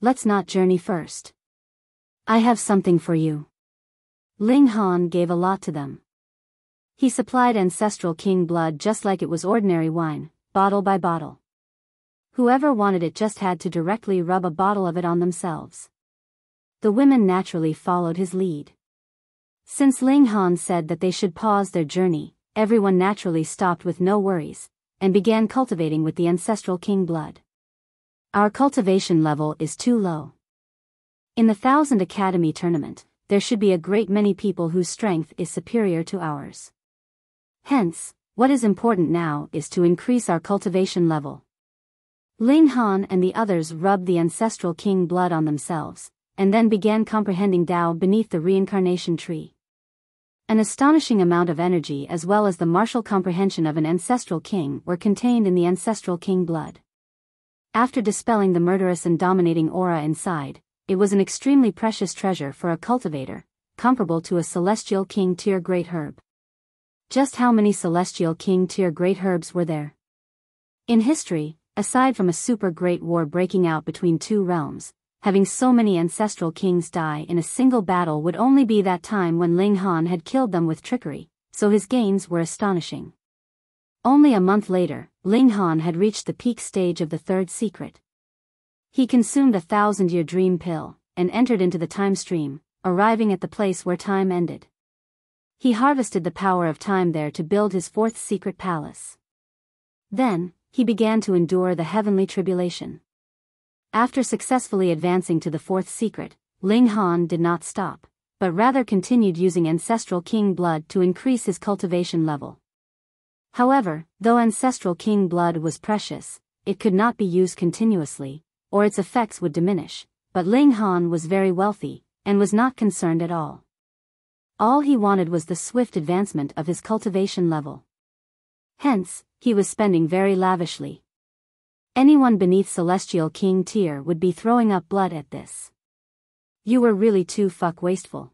Let's not journey first. I have something for you. Ling Han gave a lot to them. He supplied Ancestral King blood just like it was ordinary wine, bottle by bottle. Whoever wanted it just had to directly rub a bottle of it on themselves. The women naturally followed his lead. Since Ling Han said that they should pause their journey, everyone naturally stopped with no worries, and began cultivating with the Ancestral King blood. Our cultivation level is too low. In the 1000 Academy tournament, there should be a great many people whose strength is superior to ours. Hence, what is important now is to increase our cultivation level. Ling Han and the others rubbed the Ancestral King blood on themselves, and then began comprehending Tao beneath the reincarnation tree. An astonishing amount of energy as well as the martial comprehension of an ancestral king were contained in the ancestral king blood. After dispelling the murderous and dominating aura inside, it was an extremely precious treasure for a cultivator, comparable to a celestial king tier great herb. Just how many celestial king tier great herbs were there? In history, aside from a super great war breaking out between two realms, having so many ancestral kings die in a single battle would only be that time when Ling Han had killed them with trickery, so his gains were astonishing. Only a month later, Ling Han had reached the peak stage of the third secret. He consumed a 1,000-year dream pill, and entered into the time stream, arriving at the place where time ended. He harvested the power of time there to build his fourth secret palace. Then, he began to endure the heavenly tribulation. After successfully advancing to the fourth secret, Ling Han did not stop, but rather continued using ancestral king blood to increase his cultivation level. However, though ancestral king blood was precious, it could not be used continuously, or its effects would diminish, but Ling Han was very wealthy, and was not concerned at all. All he wanted was the swift advancement of his cultivation level. Hence, he was spending very lavishly. Anyone beneath Celestial King tier would be throwing up blood at this. You were really too wasteful.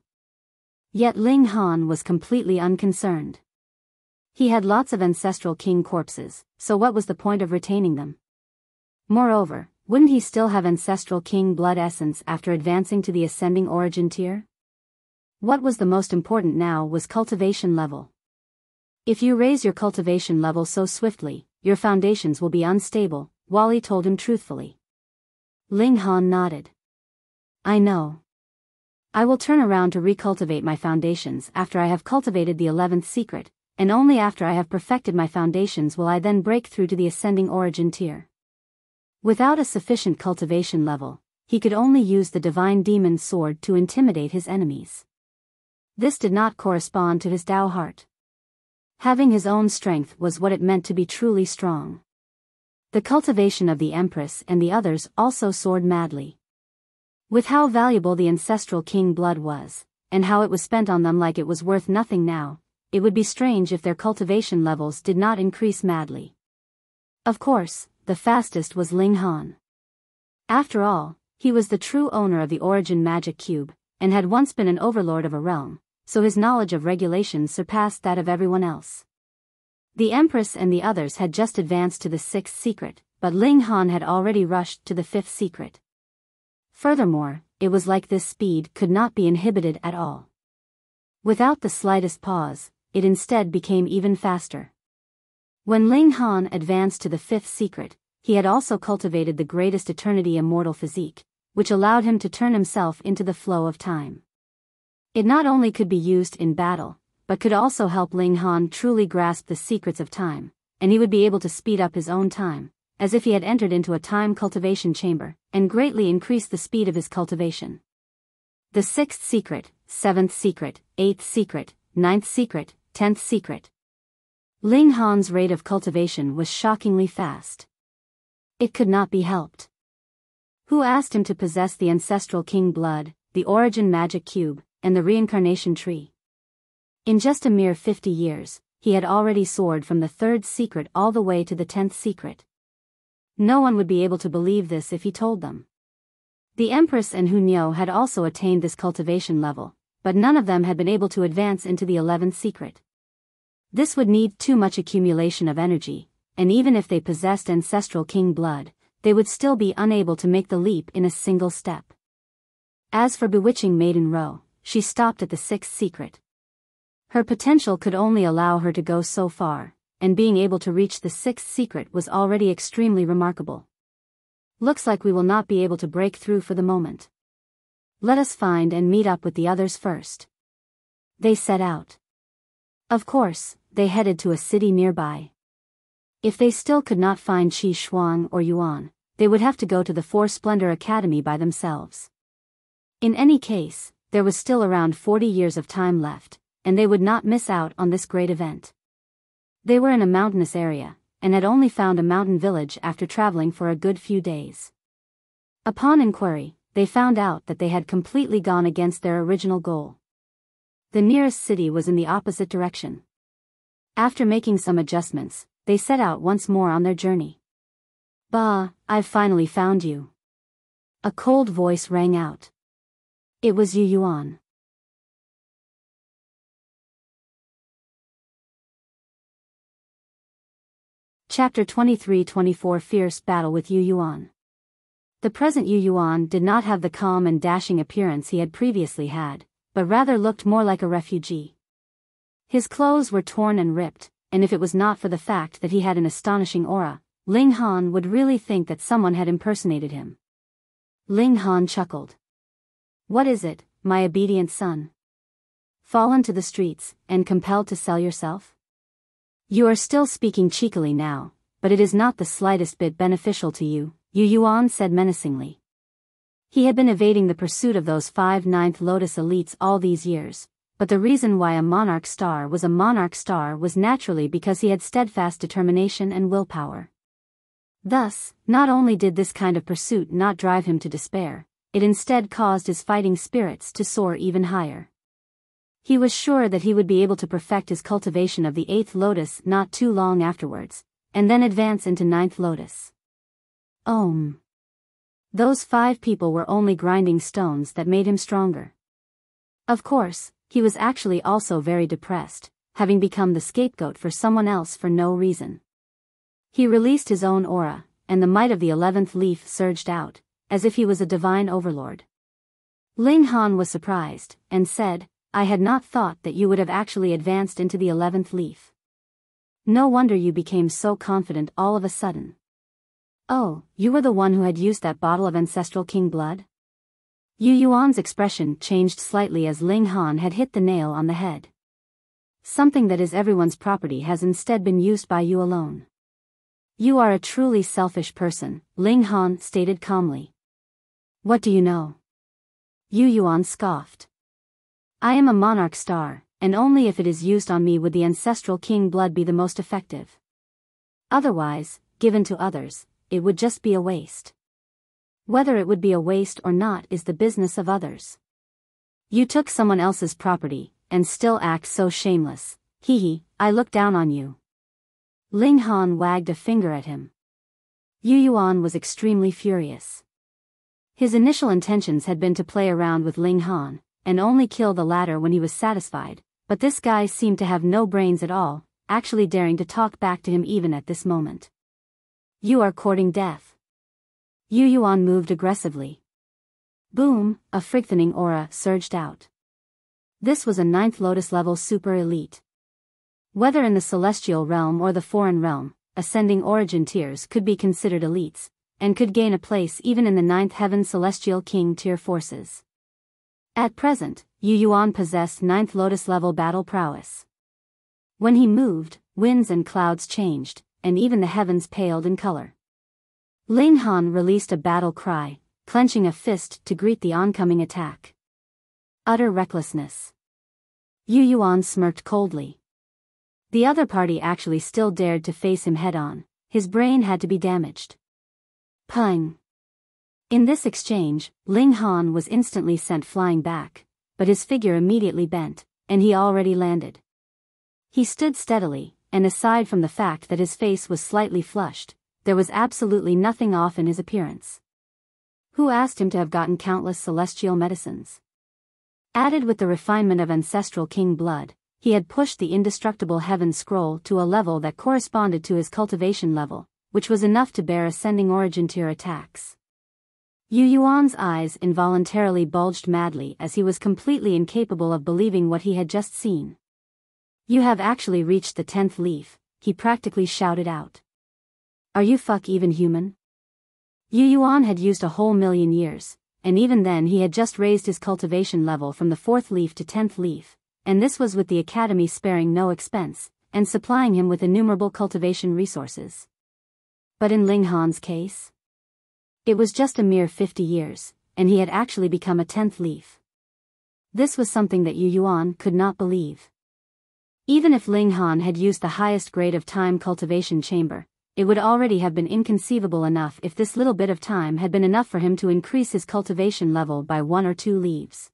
Yet Ling Han was completely unconcerned. He had lots of Ancestral King corpses, so what was the point of retaining them? Moreover, wouldn't he still have Ancestral King blood essence after advancing to the ascending origin tier? What was the most important now was cultivation level. If you raise your cultivation level so swiftly, your foundations will be unstable, Wally told him truthfully. Ling Han nodded. I know. I will turn around to recultivate my foundations after I have cultivated the 11th secret, and only after I have perfected my foundations will I then break through to the ascending origin tier. Without a sufficient cultivation level, he could only use the divine demon sword to intimidate his enemies. This did not correspond to his Tao heart. Having his own strength was what it meant to be truly strong. The cultivation of the Empress and the others also soared madly. With how valuable the ancestral king blood was, and how it was spent on them like it was worth nothing now, it would be strange if their cultivation levels did not increase madly. Of course, the fastest was Ling Han. After all, he was the true owner of the Origin Magic Cube, and had once been an overlord of a realm, so his knowledge of regulations surpassed that of everyone else. The Empress and the others had just advanced to the 6th secret, but Ling Han had already rushed to the 5th secret. Furthermore, it was like this speed could not be inhibited at all. Without the slightest pause, it instead became even faster. When Ling Han advanced to the 5th secret, he had also cultivated the greatest eternity immortal physique, which allowed him to turn himself into the flow of time. It not only could be used in battle, but could also help Ling Han truly grasp the secrets of time, and he would be able to speed up his own time, as if he had entered into a time cultivation chamber, and greatly increase the speed of his cultivation. The 6th secret, 7th secret, 8th secret, 9th secret, 10th secret. Ling Han's rate of cultivation was shockingly fast. It could not be helped. Who asked him to possess the ancestral king blood, the origin magic cube, and the reincarnation tree? In just a mere 50 years, he had already soared from the 3rd secret all the way to the 10th secret. No one would be able to believe this if he told them. The Empress and Hunyao had also attained this cultivation level, but none of them had been able to advance into the 11th secret. This would need too much accumulation of energy, and even if they possessed ancestral king blood, they would still be unable to make the leap in a single step. As for bewitching Maiden Ro, she stopped at the 6th secret. Her potential could only allow her to go so far, and being able to reach the 6th secret was already extremely remarkable. Looks like we will not be able to break through for the moment. Let us find and meet up with the others first. They set out. Of course, they headed to a city nearby. If they still could not find Qi Shuang or Yuan, they would have to go to the Four Splendor Academy by themselves. In any case, there was still around 40 years of time left, and they would not miss out on this great event. They were in a mountainous area, and had only found a mountain village after traveling for a good few days. Upon inquiry, they found out that they had completely gone against their original goal. The nearest city was in the opposite direction. After making some adjustments, they set out once more on their journey. "Bah, I've finally found you." A cold voice rang out. It was You Yuan. Chapter 23-24 Fierce Battle with You Yuan. The present You Yuan did not have the calm and dashing appearance he had previously had, but rather looked more like a refugee. His clothes were torn and ripped, and if it was not for the fact that he had an astonishing aura, Ling Han would really think that someone had impersonated him. Ling Han chuckled. "What is it, my obedient son? Fallen to the streets, and compelled to sell yourself? You are still speaking cheekily now, but it is not the slightest bit beneficial to you," You Yuan said menacingly. He had been evading the pursuit of those 5 Ninth Lotus elites all these years, but the reason why a monarch star was naturally because he had steadfast determination and willpower. Thus, not only did this kind of pursuit not drive him to despair, it instead caused his fighting spirits to soar even higher. He was sure that he would be able to perfect his cultivation of the 8th lotus not too long afterwards, and then advance into 9th lotus. Those 5 people were only grinding stones that made him stronger. Of course, he was actually also very depressed, having become the scapegoat for someone else for no reason. He released his own aura, and the might of the 11th leaf surged out, as if he was a divine overlord. Ling Han was surprised, and said, "I had not thought that you would have actually advanced into the 11th leaf. No wonder you became so confident all of a sudden. Oh, you were the one who had used that bottle of Ancestral King blood?" You Yuan's expression changed slightly as Ling Han had hit the nail on the head. "Something that is everyone's property has instead been used by you alone. You are a truly selfish person," Ling Han stated calmly. "What do you know?" You Yuan scoffed. "I am a monarch star, and only if it is used on me would the Ancestral King blood be the most effective. Otherwise, given to others, it would just be a waste. Whether it would be a waste or not is the business of others. You took someone else's property, and still act so shameless. I look down on you." Ling Han wagged a finger at him. You Yuan was extremely furious. His initial intentions had been to play around with Ling Han, and only kill the latter when he was satisfied, but this guy seemed to have no brains at all, actually daring to talk back to him even at this moment. "You are courting death." You Yuan moved aggressively. Boom, a frightening aura surged out. This was a 9th lotus level super elite. Whether in the celestial realm or the foreign realm, ascending origin tiers could be considered elites, and could gain a place even in the 9th heaven celestial king tier forces. At present, You Yuan possessed 9th lotus level battle prowess. When he moved, winds and clouds changed, and even the heavens paled in color. Ling Han released a battle cry, clenching a fist to greet the oncoming attack. Utter recklessness. You Yuan smirked coldly. The other party actually still dared to face him head-on. His brain had to be damaged. Pung. In this exchange, Ling Han was instantly sent flying back, but his figure immediately bent, and he already landed. He stood steadily, and aside from the fact that his face was slightly flushed, there was absolutely nothing off in his appearance. Who asked him to have gotten countless celestial medicines? Added with the refinement of Ancestral King blood, he had pushed the indestructible heaven scroll to a level that corresponded to his cultivation level, which was enough to bear ascending origin tier attacks. You Yuan's eyes involuntarily bulged madly as he was completely incapable of believing what he had just seen. "You have actually reached the 10th leaf," he practically shouted out. "Are you even human?" You Yuan had used a whole million years, and even then he had just raised his cultivation level from the 4th leaf to 10th leaf, and this was with the academy sparing no expense, and supplying him with innumerable cultivation resources. But in Ling Han's case, it was just a mere 50 years, and he had actually become a 10th leaf. This was something that You Yuan could not believe. Even if Ling Han had used the highest grade of time cultivation chamber, it would already have been inconceivable enough if this little bit of time had been enough for him to increase his cultivation level by 1 or 2 leaves.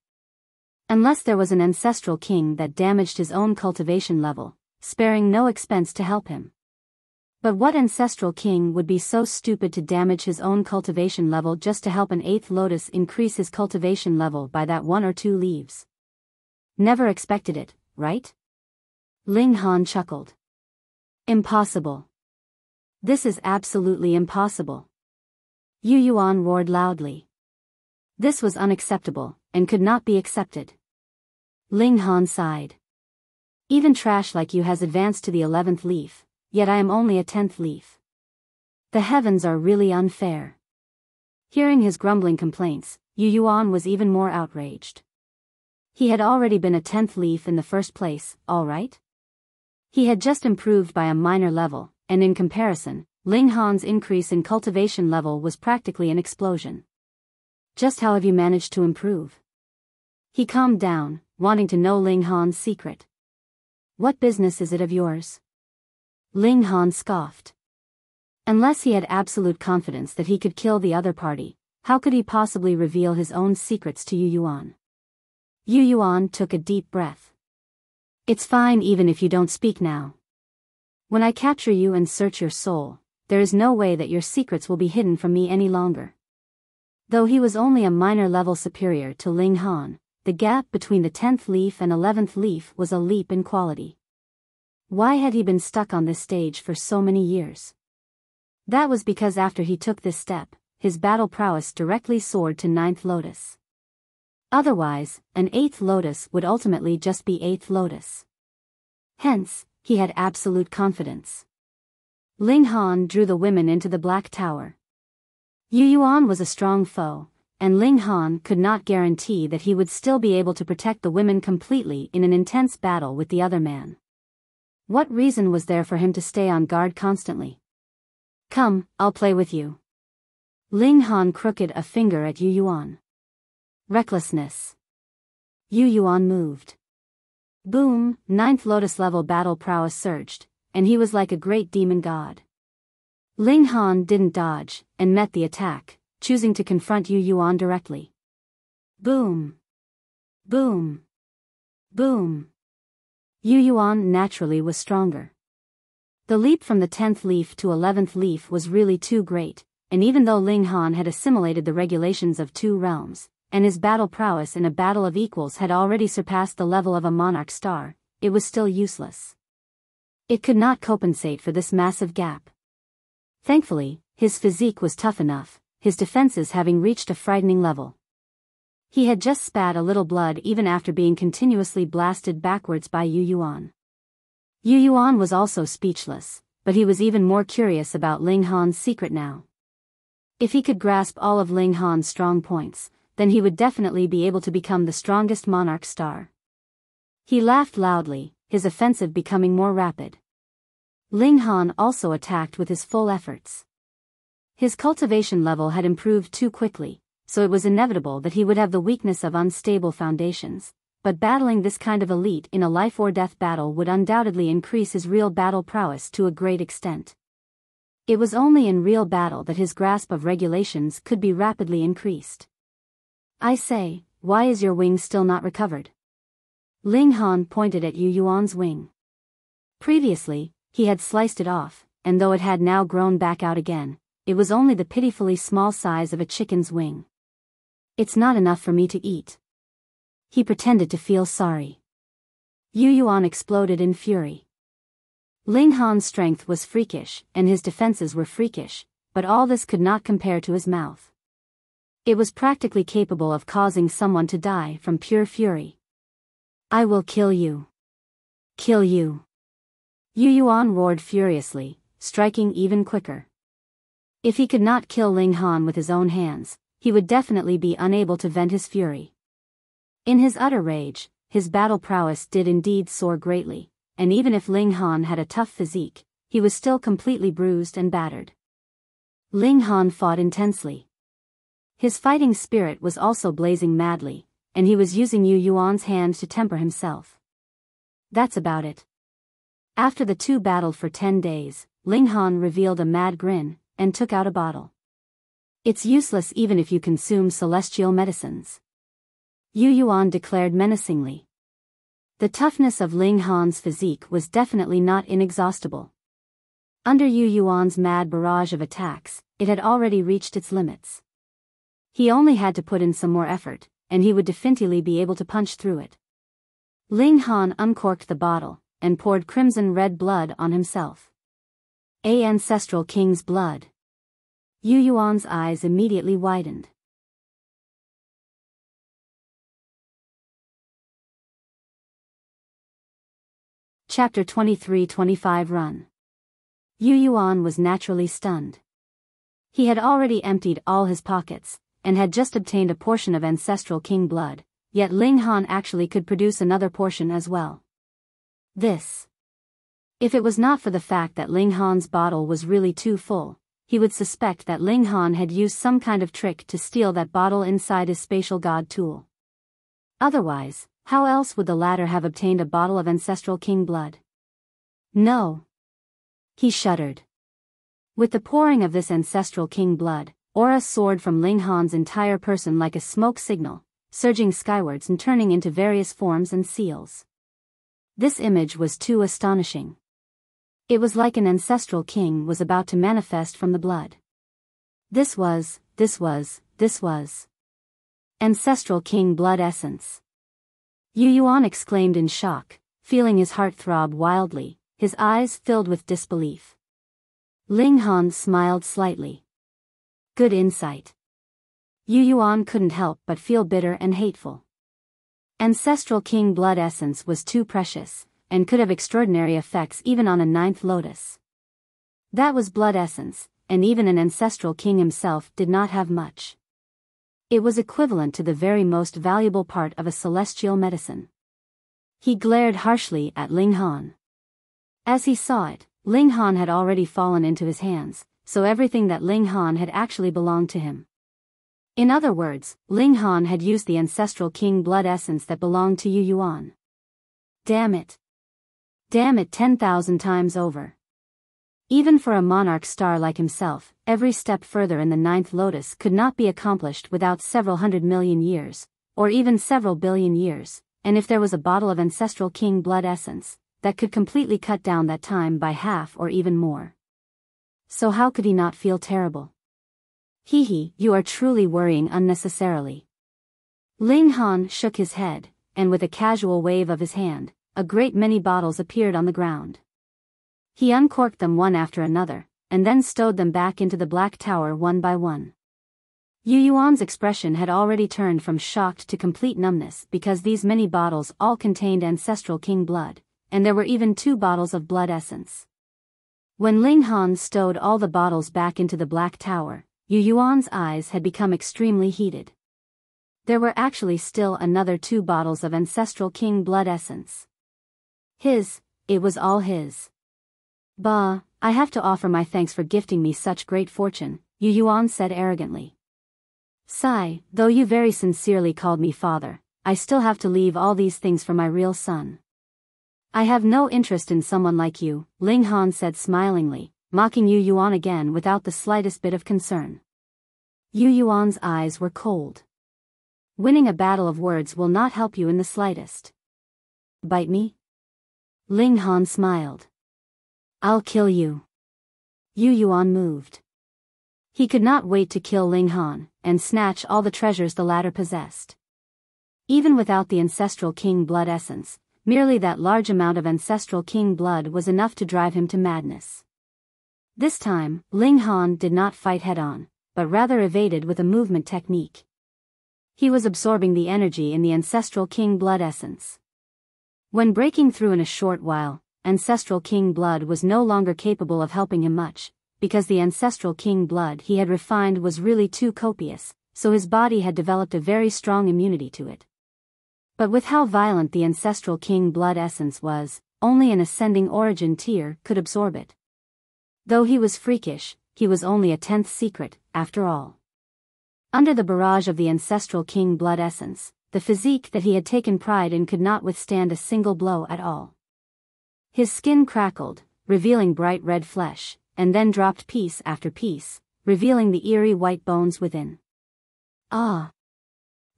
Unless there was an ancestral king that damaged his own cultivation level, sparing no expense to help him. But what ancestral king would be so stupid to damage his own cultivation level just to help an 8th lotus increase his cultivation level by that 1 or 2 leaves? Never expected it, right? Ling Han chuckled. Impossible. This is absolutely impossible. You Yuan roared loudly. This was unacceptable, and could not be accepted. Ling Han sighed. Even trash like you has advanced to the 11th leaf, yet I am only a 10th leaf. The heavens are really unfair. Hearing his grumbling complaints, You Yuan was even more outraged. He had already been a 10th leaf in the first place, all right? He had just improved by a minor level, and in comparison, Ling Han's increase in cultivation level was practically an explosion. Just how have you managed to improve? He calmed down, wanting to know Ling Han's secret. What business is it of yours? Ling Han scoffed. Unless he had absolute confidence that he could kill the other party, how could he possibly reveal his own secrets to You Yuan? You Yuan took a deep breath. It's fine even if you don't speak now. When I capture you and search your soul, there is no way that your secrets will be hidden from me any longer. Though he was only a minor level superior to Ling Han, the gap between the 10th leaf and 11th leaf was a leap in quality. Why had he been stuck on this stage for so many years? That was because after he took this step, his battle prowess directly soared to 9th lotus. Otherwise, an 8th lotus would ultimately just be 8th lotus. Hence, he had absolute confidence. Ling Han drew the women into the Black Tower. You Yuan was a strong foe, and Ling Han could not guarantee that he would still be able to protect the women completely in an intense battle with the other man. What reason was there for him to stay on guard constantly? Come, I'll play with you. Ling Han crooked a finger at You Yuan. Recklessness. You Yuan moved. Boom, 9th lotus level battle prowess surged, and he was like a great demon god. Ling Han didn't dodge, and met the attack, choosing to confront You Yuan directly. Boom. Boom. Boom. You Yuan naturally was stronger. The leap from the 10th leaf to 11th leaf was really too great, and even though Ling Han had assimilated the regulations of 2 realms, and his battle prowess in a battle of equals had already surpassed the level of a monarch star, it was still useless. It could not compensate for this massive gap. Thankfully, his physique was tough enough, his defenses having reached a frightening level. He had just spat a little blood even after being continuously blasted backwards by You Yuan. You Yuan was also speechless, but he was even more curious about Ling Han's secret now. If he could grasp all of Ling Han's strong points, then he would definitely be able to become the strongest monarch star. He laughed loudly, his offensive becoming more rapid. Ling Han also attacked with his full efforts. His cultivation level had improved too quickly, so it was inevitable that he would have the weakness of unstable foundations, but battling this kind of elite in a life-or-death battle would undoubtedly increase his real battle prowess to a great extent. It was only in real battle that his grasp of regulations could be rapidly increased. I say, why is your wing still not recovered? Ling Han pointed at You Yuan's wing. Previously, he had sliced it off, and though it had now grown back out again, it was only the pitifully small size of a chicken's wing. It's not enough for me to eat. He pretended to feel sorry. You Yuan exploded in fury. Ling Han's strength was freakish, and his defenses were freakish, but all this could not compare to his mouth. It was practically capable of causing someone to die from pure fury. I will kill you. Kill you. You Yuan roared furiously, striking even quicker. If he could not kill Ling Han with his own hands, he would definitely be unable to vent his fury. In his utter rage, his battle prowess did indeed soar greatly, and even if Ling Han had a tough physique, he was still completely bruised and battered. Ling Han fought intensely. His fighting spirit was also blazing madly, and he was using You Yuan's hand to temper himself. That's about it. After the two battled for 10 days, Ling Han revealed a mad grin, and took out a bottle. It's useless even if you consume celestial medicines. You Yuan declared menacingly. The toughness of Ling Han's physique was definitely not inexhaustible. Under You Yuan's mad barrage of attacks, it had already reached its limits. He only had to put in some more effort, and he would definitively be able to punch through it. Ling Han uncorked the bottle, and poured crimson red blood on himself. Ancestral King's blood. You Yuan's eyes immediately widened. Chapter 23-25 Run. You Yuan was naturally stunned. He had already emptied all his pockets, and had just obtained a portion of Ancestral King blood, yet Ling Han actually could produce another portion as well. This. If it was not for the fact that Ling Han's bottle was really too full, he would suspect that Ling Han had used some kind of trick to steal that bottle inside his spatial god tool. Otherwise, how else would the latter have obtained a bottle of Ancestral King blood? No. He shuddered. With the pouring of this Ancestral King blood, aura soared from Ling Han's entire person like a smoke signal, surging skywards and turning into various forms and seals. This image was too astonishing. It was like an Ancestral King was about to manifest from the blood. This was Ancestral King blood essence. You Yuan exclaimed in shock, feeling his heart throb wildly, his eyes filled with disbelief. Ling Han smiled slightly. Good insight. You Yuan couldn't help but feel bitter and hateful. Ancestral King blood essence was too precious, and could have extraordinary effects even on a ninth lotus. That was blood essence, and even an Ancestral King himself did not have much. It was equivalent to the very most valuable part of a celestial medicine. He glared harshly at Ling Han. As he saw it, Ling Han had already fallen into his hands, so everything that Ling Han had actually belonged to him. In other words, Ling Han had used the Ancestral King blood essence that belonged to You Yuan. Damn it. Damn it 10,000 times over. Even for a monarch star like himself, every step further in the ninth lotus could not be accomplished without several 100 million years, or even several billion years, and if there was a bottle of Ancestral King blood essence, that could completely cut down that time by half or even more. So how could he not feel terrible? Hee, you are truly worrying unnecessarily. Ling Han shook his head, and with a casual wave of his hand, a great many bottles appeared on the ground. He uncorked them one after another, and then stowed them back into the black tower one by one. You Yuan's expression had already turned from shocked to complete numbness because these many bottles all contained Ancestral King blood, and there were even 2 bottles of blood essence. When Ling Han stowed all the bottles back into the black tower, You Yuan's eyes had become extremely heated. There were actually still another 2 bottles of Ancestral King blood essence. It was all his. Bah, I have to offer my thanks for gifting me such great fortune, You Yuan said arrogantly. Sigh, though you very sincerely called me father, I still have to leave all these things for my real son. I have no interest in someone like you, Ling Han said smilingly, mocking You Yuan again without the slightest bit of concern. You Yuan's eyes were cold. Winning a battle of words will not help you in the slightest. Bite me? Ling Han smiled. I'll kill you. You Yuan moved. He could not wait to kill Ling Han, and snatch all the treasures the latter possessed. Even without the Ancestral King blood essence, merely that large amount of Ancestral King blood was enough to drive him to madness. This time, Ling Han did not fight head-on, but rather evaded with a movement technique. He was absorbing the energy in the Ancestral King blood essence. When breaking through in a short while, Ancestral King blood was no longer capable of helping him much, because the Ancestral King blood he had refined was really too copious, so his body had developed a very strong immunity to it. But with how violent the Ancestral King blood essence was, only an ascending origin tier could absorb it. Though he was freakish, he was only a 10th secret, after all. Under the barrage of the Ancestral King blood essence, the physique that he had taken pride in could not withstand a single blow at all. His skin crackled, revealing bright red flesh, and then dropped piece after piece, revealing the eerie white bones within. Ah!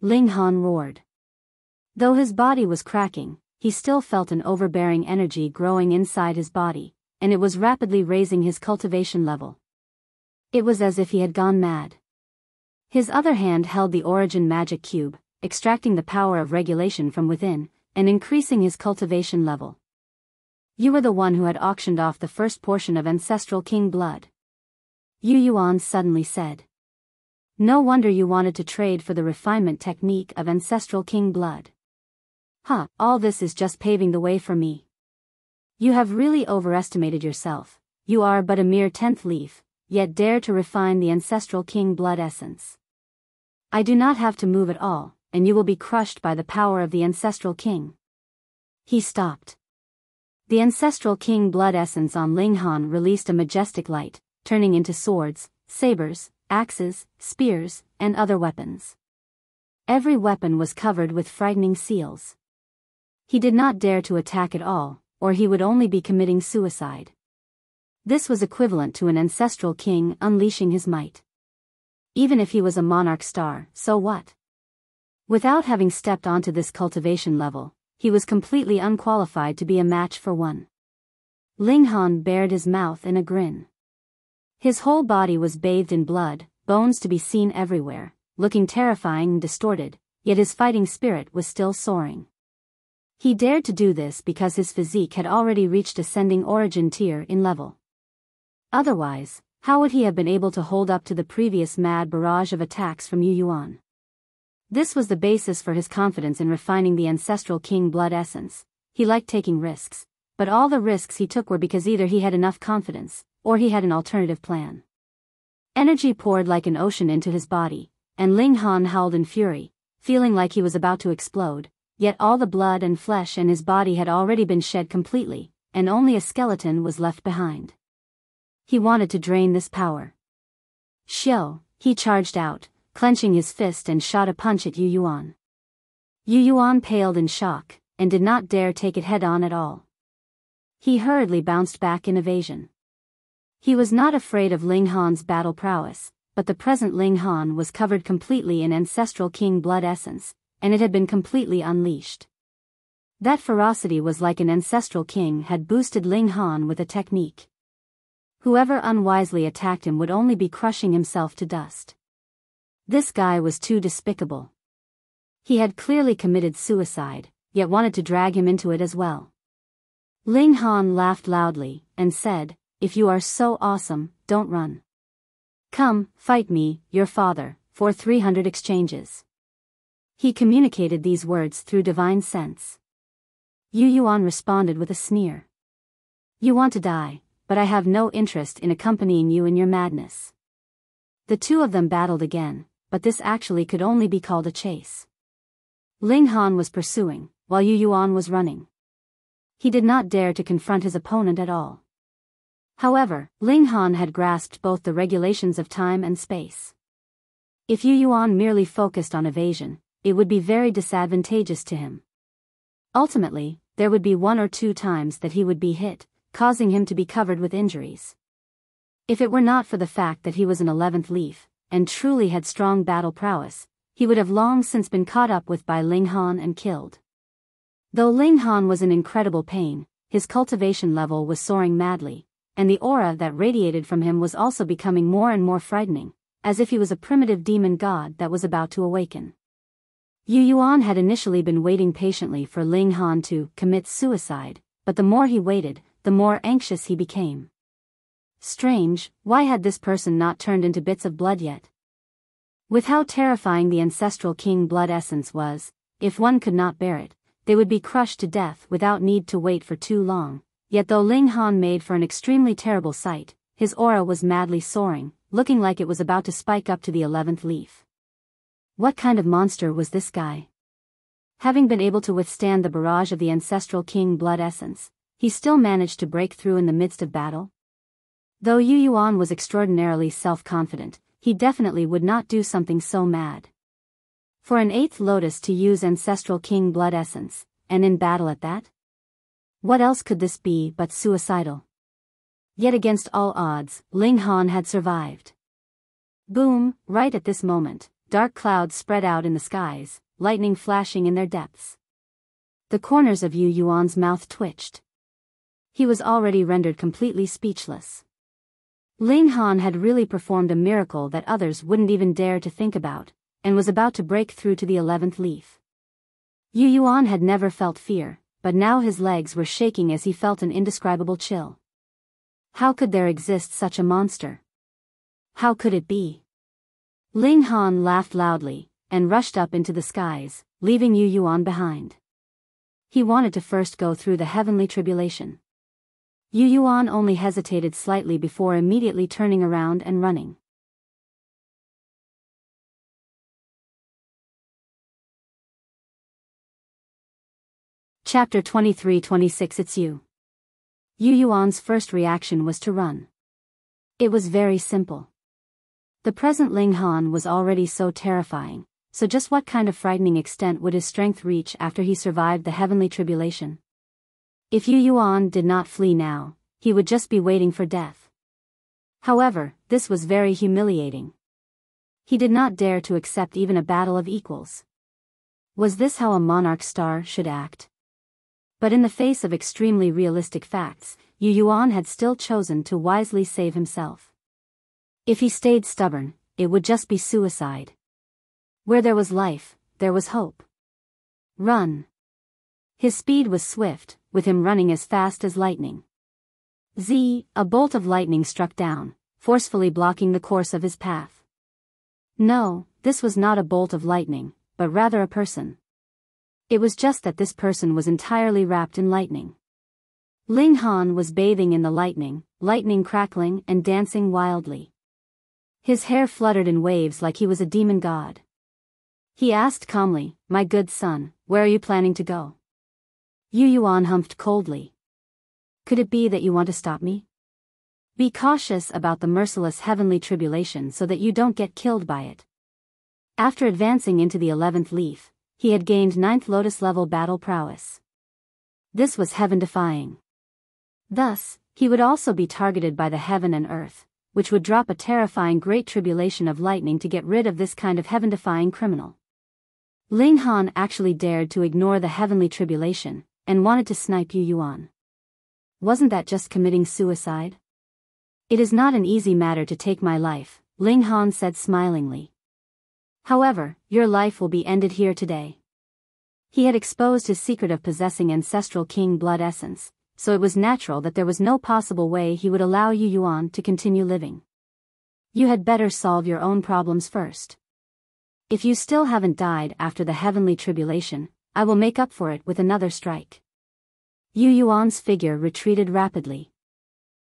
Ling Han roared. Though his body was cracking, he still felt an overbearing energy growing inside his body, and it was rapidly raising his cultivation level. It was as if he had gone mad. His other hand held the origin magic cube, extracting the power of regulation from within, and increasing his cultivation level. You were the one who had auctioned off the first portion of Ancestral King blood. You Yuan suddenly said. No wonder you wanted to trade for the refinement technique of Ancestral King blood. Huh, all this is just paving the way for me. You have really overestimated yourself. You are but a mere 10th leaf, yet dare to refine the Ancestral King blood essence. I do not have to move at all, and you will be crushed by the power of the Ancestral King. He stopped. The Ancestral King blood essence on Ling Han released a majestic light, turning into swords, sabers, axes, spears, and other weapons. Every weapon was covered with frightening seals. He did not dare to attack at all, or he would only be committing suicide. This was equivalent to an Ancestral King unleashing his might. Even if he was a monarch star, so what? Without having stepped onto this cultivation level, he was completely unqualified to be a match for one. Ling Han bared his mouth in a grin. His whole body was bathed in blood, bones to be seen everywhere, looking terrifying and distorted, yet his fighting spirit was still soaring. He dared to do this because his physique had already reached ascending origin tier in level. Otherwise, how would he have been able to hold up to the previous mad barrage of attacks from You Yuan? This was the basis for his confidence in refining the Ancestral King blood essence. He liked taking risks, but all the risks he took were because either he had enough confidence, or he had an alternative plan. Energy poured like an ocean into his body, and Ling Han howled in fury, feeling like he was about to explode, yet all the blood and flesh in his body had already been shed completely, and only a skeleton was left behind. He wanted to drain this power. Xiao, he charged out, clenching his fist and shot a punch at You Yuan. You Yuan paled in shock, and did not dare take it head-on at all. He hurriedly bounced back in evasion. He was not afraid of Ling Han's battle prowess, but the present Ling Han was covered completely in Ancestral King blood essence, and it had been completely unleashed. That ferocity was like an Ancestral King had boosted Ling Han with a technique. Whoever unwisely attacked him would only be crushing himself to dust. This guy was too despicable. He had clearly committed suicide, yet wanted to drag him into it as well. Ling Han laughed loudly, and said, "If you are so awesome, don't run. Come, fight me, your father, for 300 exchanges." He communicated these words through divine sense. You Yuan responded with a sneer. "You want to die, but I have no interest in accompanying you in your madness." The two of them battled again, but this actually could only be called a chase. Ling Han was pursuing, while You Yuan was running. He did not dare to confront his opponent at all. However, Ling Han had grasped both the regulations of time and space. If You Yuan merely focused on evasion, it would be very disadvantageous to him. Ultimately, there would be 1 or 2 times that he would be hit, causing him to be covered with injuries. If it were not for the fact that he was an 11th leaf, and truly had strong battle prowess, he would have long since been caught up with by Ling Han and killed. Though Ling Han was in incredible pain, his cultivation level was soaring madly, and the aura that radiated from him was also becoming more and more frightening, as if he was a primitive demon god that was about to awaken. You Yuan had initially been waiting patiently for Ling Han to commit suicide, but the more he waited, the more anxious he became. Strange, why had this person not turned into bits of blood yet? With how terrifying the Ancestral King blood essence was, if one could not bear it, they would be crushed to death without need to wait for too long. Yet though Ling Han made for an extremely terrible sight, his aura was madly soaring, looking like it was about to spike up to the 11th leaf. What kind of monster was this guy? Having been able to withstand the barrage of the Ancestral King blood essence, he still managed to break through in the midst of battle? Though You Yuan was extraordinarily self-confident, he definitely would not do something so mad. For an 8th lotus to use Ancestral King blood essence, and in battle at that? What else could this be but suicidal? Yet against all odds, Ling Han had survived. Boom, right at this moment, dark clouds spread out in the skies, lightning flashing in their depths. The corners of You Yuan's mouth twitched. He was already rendered completely speechless. Ling Han had really performed a miracle that others wouldn't even dare to think about, and was about to break through to the 11th leaf. You Yuan had never felt fear, but now his legs were shaking as he felt an indescribable chill. How could there exist such a monster? How could it be? Ling Han laughed loudly, and rushed up into the skies, leaving You Yuan behind. He wanted to first go through the heavenly tribulation. You Yuan only hesitated slightly before immediately turning around and running. Chapter 23-26 It's You. You Yuan's first reaction was to run. It was very simple. The present Ling Han was already so terrifying, so just what kind of frightening extent would his strength reach after he survived the heavenly tribulation? If You Yuan did not flee now, he would just be waiting for death. However, this was very humiliating. He did not dare to accept even a battle of equals. Was this how a monarch star should act? But in the face of extremely realistic facts, You Yuan had still chosen to wisely save himself. If he stayed stubborn, it would just be suicide. Where there was life, there was hope. Run. His speed was swift, with him running as fast as lightning. A bolt of lightning struck down, forcefully blocking the course of his path. No, this was not a bolt of lightning, but rather a person. It was just that this person was entirely wrapped in lightning. Ling Han was bathing in the lightning crackling and dancing wildly. His hair fluttered in waves like he was a demon god. He asked calmly, "My good son, where are you planning to go?" You Yuan humphed coldly. "Could it be that you want to stop me? Be cautious about the merciless heavenly tribulation so that you don't get killed by it." After advancing into the 11th leaf, he had gained 9th lotus level battle prowess. This was heaven-defying. Thus, he would also be targeted by the heaven and earth, which would drop a terrifying great tribulation of lightning to get rid of this kind of heaven-defying criminal. Ling Han actually dared to ignore the heavenly tribulation, and wanted to snipe You Yuan. Wasn't that just committing suicide? "It is not an easy matter to take my life," Ling Han said smilingly. "However, your life will be ended here today." He had exposed his secret of possessing Ancestral King blood essence, so it was natural that there was no possible way he would allow You Yuan to continue living. "You had better solve your own problems first. If you still haven't died after the heavenly tribulation, I will make up for it with another strike." You Yuan's figure retreated rapidly.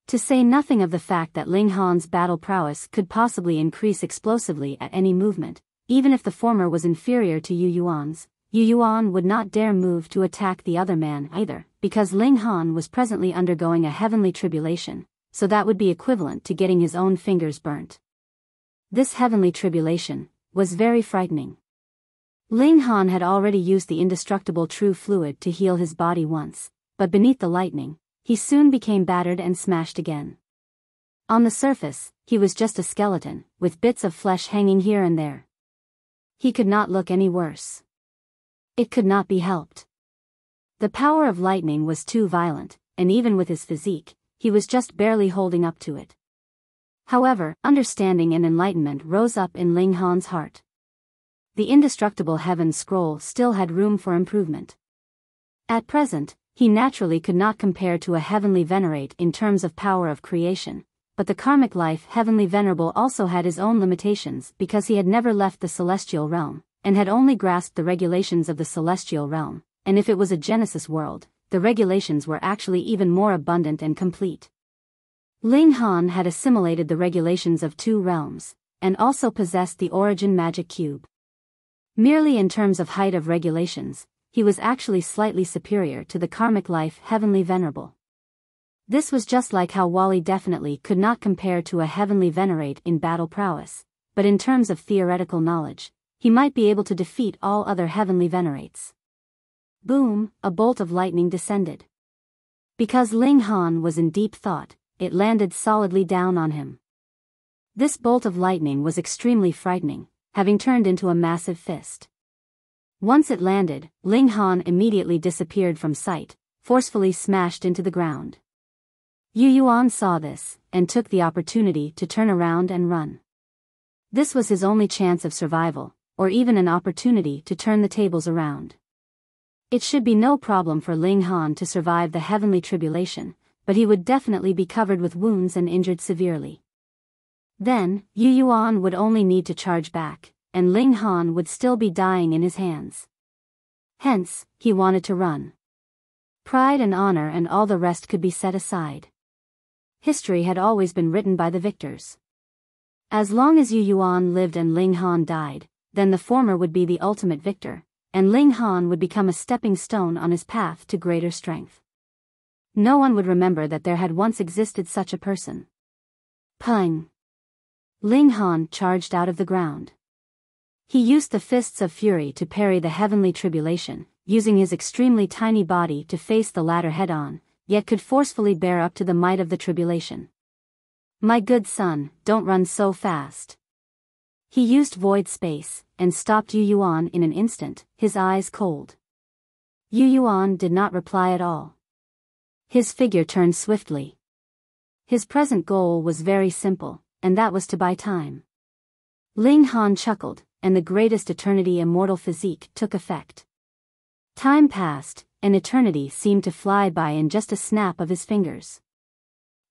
To say nothing of the fact that Ling Han's battle prowess could possibly increase explosively at any movement, even if the former was inferior to You Yuan's, You Yuan would not dare move to attack the other man either, because Ling Han was presently undergoing a heavenly tribulation, so that would be equivalent to getting his own fingers burnt. This heavenly tribulation was very frightening. Ling Han had already used the indestructible true fluid to heal his body once, but beneath the lightning, he soon became battered and smashed again. On the surface, he was just a skeleton, with bits of flesh hanging here and there. He could not look any worse. It could not be helped. The power of lightning was too violent, and even with his physique, he was just barely holding up to it. However, understanding and enlightenment rose up in Ling Han's heart. The indestructible heaven scroll still had room for improvement. At present, he naturally could not compare to a heavenly venerate in terms of power of creation, but the karmic life heavenly venerable also had his own limitations because he had never left the celestial realm, and had only grasped the regulations of the celestial realm, and if it was a Genesis world, the regulations were actually even more abundant and complete. Ling Han had assimilated the regulations of 2 realms, and also possessed the origin magic cube. Merely in terms of height of regulations, he was actually slightly superior to the karmic life heavenly venerable. This was just like how Wally definitely could not compare to a heavenly venerate in battle prowess, but in terms of theoretical knowledge, he might be able to defeat all other heavenly venerates. Boom, a bolt of lightning descended. Because Ling Han was in deep thought, it landed solidly down on him. This bolt of lightning was extremely frightening, having turned into a massive fist. Once it landed, Ling Han immediately disappeared from sight, forcefully smashed into the ground. You Yuan saw this, and took the opportunity to turn around and run. This was his only chance of survival, or even an opportunity to turn the tables around. It should be no problem for Ling Han to survive the heavenly tribulation, but he would definitely be covered with wounds and injured severely. Then, You Yuan would only need to charge back, and Ling Han would still be dying in his hands. Hence, he wanted to run. Pride and honor and all the rest could be set aside. History had always been written by the victors. As long as You Yuan lived and Ling Han died, then the former would be the ultimate victor, and Ling Han would become a stepping stone on his path to greater strength. No one would remember that there had once existed such a person. Pang! Ling Han charged out of the ground. He used the fists of fury to parry the heavenly tribulation, using his extremely tiny body to face the latter head-on, yet could forcefully bear up to the might of the tribulation. My good son, don't run so fast. He used void space, and stopped You Yuan in an instant, his eyes cold. You Yuan did not reply at all. His figure turned swiftly. His present goal was very simple, and that was to buy time. Ling Han chuckled, and the greatest eternity immortal physique took effect. Time passed, and eternity seemed to fly by in just a snap of his fingers.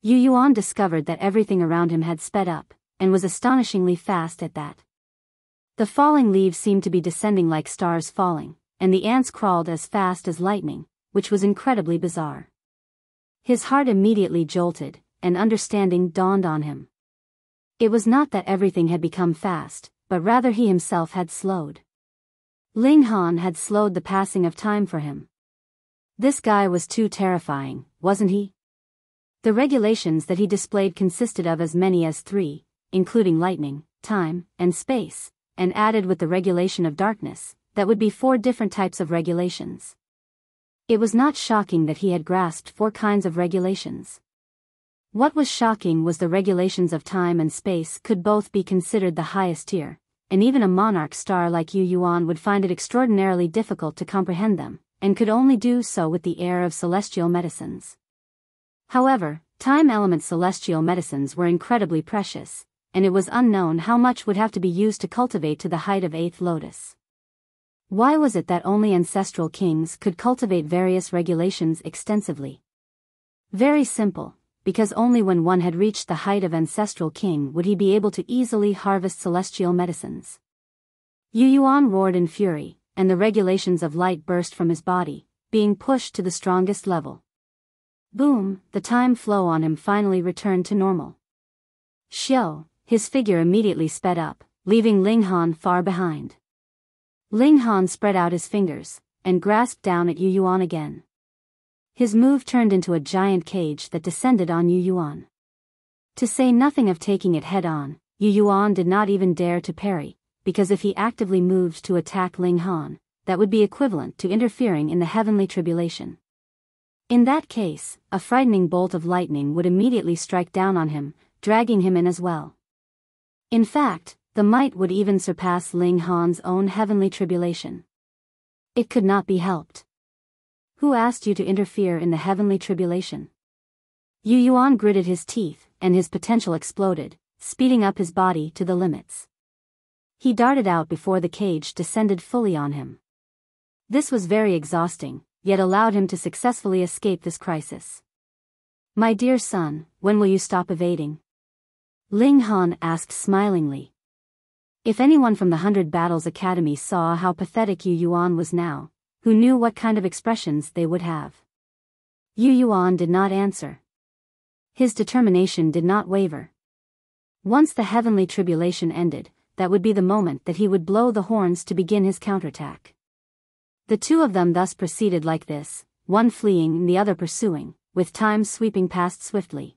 You Yuan discovered that everything around him had sped up, and was astonishingly fast at that. The falling leaves seemed to be descending like stars falling, and the ants crawled as fast as lightning, which was incredibly bizarre. His heart immediately jolted, and understanding dawned on him. It was not that everything had become fast, but rather he himself had slowed. Ling Han had slowed the passing of time for him. This guy was too terrifying, wasn't he? The regulations that he displayed consisted of as many as 3, including lightning, time, and space, and added with the regulation of darkness, that would be 4 different types of regulations. It was not shocking that he had grasped 4 kinds of regulations. What was shocking was the regulations of time and space could both be considered the highest tier, and even a monarch star like You Yuan would find it extraordinarily difficult to comprehend them, and could only do so with the air of celestial medicines. However, time element celestial medicines were incredibly precious, and it was unknown how much would have to be used to cultivate to the height of 8th lotus. Why was it that only ancestral kings could cultivate various regulations extensively? Very simple, because only when one had reached the height of ancestral king would he be able to easily harvest celestial medicines. You Yuan roared in fury, and the regulations of light burst from his body, being pushed to the strongest level. Boom, the time flow on him finally returned to normal. Xiao, his figure immediately sped up, leaving Ling Han far behind. Ling Han spread out his fingers, and grasped down at You Yuan again. His move turned into a giant cage that descended on You Yuan. To say nothing of taking it head-on, You Yuan did not even dare to parry, because if he actively moved to attack Ling Han, that would be equivalent to interfering in the heavenly tribulation. In that case, a frightening bolt of lightning would immediately strike down on him, dragging him in as well. In fact, the might would even surpass Ling Han's own heavenly tribulation. It could not be helped. Who asked you to interfere in the heavenly tribulation? You Yuan gritted his teeth, and his potential exploded, speeding up his body to the limits. He darted out before the cage descended fully on him. This was very exhausting, yet allowed him to successfully escape this crisis. My dear son, when will you stop evading? Ling Han asked smilingly. If anyone from the 100 Battles Academy saw how pathetic You Yuan was now, who knew what kind of expressions they would have? You Yuan did not answer. His determination did not waver. Once the heavenly tribulation ended, that would be the moment that he would blow the horns to begin his counterattack. The two of them thus proceeded like this, one fleeing and the other pursuing, with time sweeping past swiftly.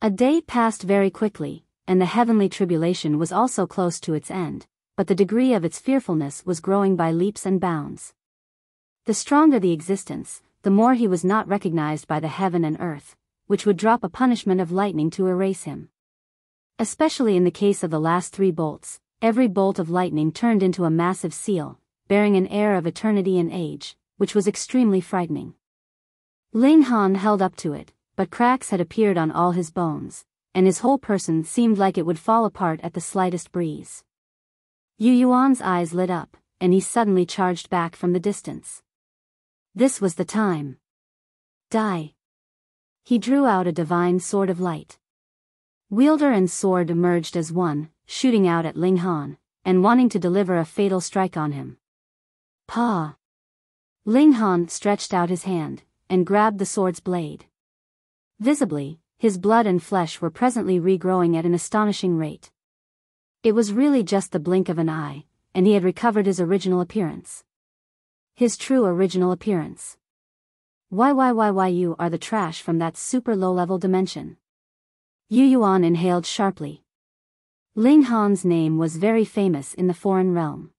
A day passed very quickly, and the heavenly tribulation was also close to its end, but the degree of its fearfulness was growing by leaps and bounds. The stronger the existence, the more he was not recognized by the heaven and earth, which would drop a punishment of lightning to erase him. Especially in the case of the last 3 bolts, every bolt of lightning turned into a massive seal, bearing an air of eternity and age, which was extremely frightening. Ling Han held up to it, but cracks had appeared on all his bones, and his whole person seemed like it would fall apart at the slightest breeze. You Yuan's eyes lit up, and he suddenly charged back from the distance. This was the time. Die. He drew out a divine sword of light. Wielder and sword emerged as one, shooting out at Ling Han, and wanting to deliver a fatal strike on him. Pa! Ling Han stretched out his hand, and grabbed the sword's blade. Visibly, his blood and flesh were presently regrowing at an astonishing rate. It was really just the blink of an eye, and he had recovered his original appearance. His true original appearance. Why you are the trash from that super low-level dimension. You Yuan inhaled sharply. Ling Han's name was very famous in the foreign realm.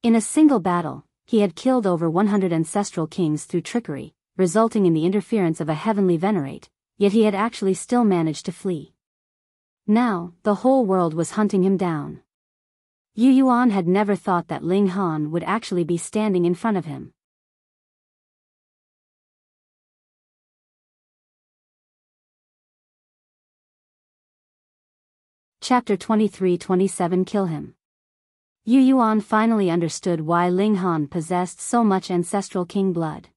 In a single battle, he had killed over 100 ancestral kings through trickery, resulting in the interference of a heavenly venerate, yet he had actually still managed to flee. Now, the whole world was hunting him down. You Yuan had never thought that Ling Han would actually be standing in front of him. Chapter 23-27 Kill him. You Yuan finally understood why Ling Han possessed so much ancestral king blood.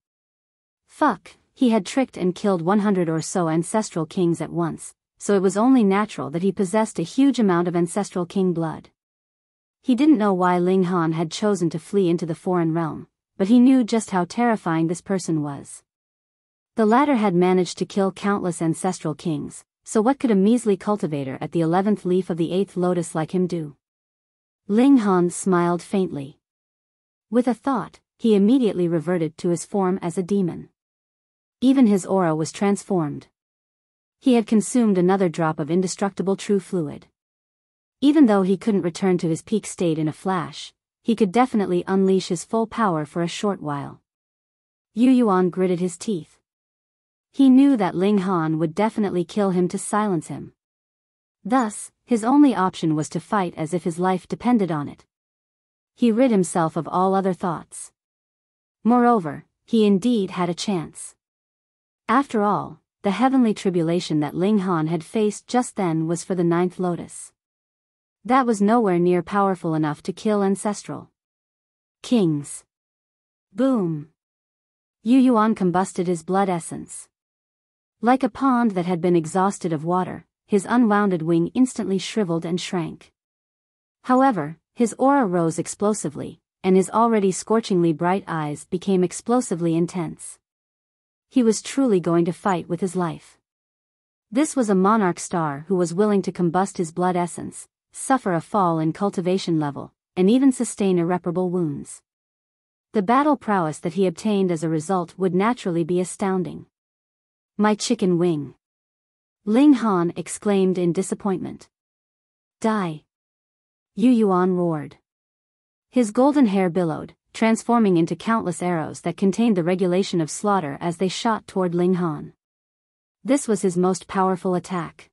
Fuck, he had tricked and killed 100 or so ancestral kings at once, so it was only natural that he possessed a huge amount of ancestral king blood. He didn't know why Ling Han had chosen to flee into the foreign realm, but he knew just how terrifying this person was. The latter had managed to kill countless ancestral kings, so what could a measly cultivator at the 11th leaf of the 8th lotus like him do? Ling Han smiled faintly. With a thought, he immediately reverted to his form as a demon. Even his aura was transformed. He had consumed another drop of indestructible true fluid. Even though he couldn't return to his peak state in a flash, he could definitely unleash his full power for a short while. You Yuan gritted his teeth. He knew that Ling Han would definitely kill him to silence him. Thus, his only option was to fight as if his life depended on it. He rid himself of all other thoughts. Moreover, he indeed had a chance. After all, the heavenly tribulation that Ling Han had faced just then was for the 9th lotus. That was nowhere near powerful enough to kill ancestral kings. Boom! You Yuan combusted his blood essence. Like a pond that had been exhausted of water, his unwounded wing instantly shriveled and shrank. However, his aura rose explosively, and his already scorchingly bright eyes became explosively intense. He was truly going to fight with his life. This was a monarch star who was willing to combust his blood essence, suffer a fall in cultivation level, and even sustain irreparable wounds. The battle prowess that he obtained as a result would naturally be astounding. My chicken wing! Ling Han exclaimed in disappointment. Die! You Yuan roared. His golden hair billowed, transforming into countless arrows that contained the regulation of slaughter as they shot toward Ling Han. This was his most powerful attack.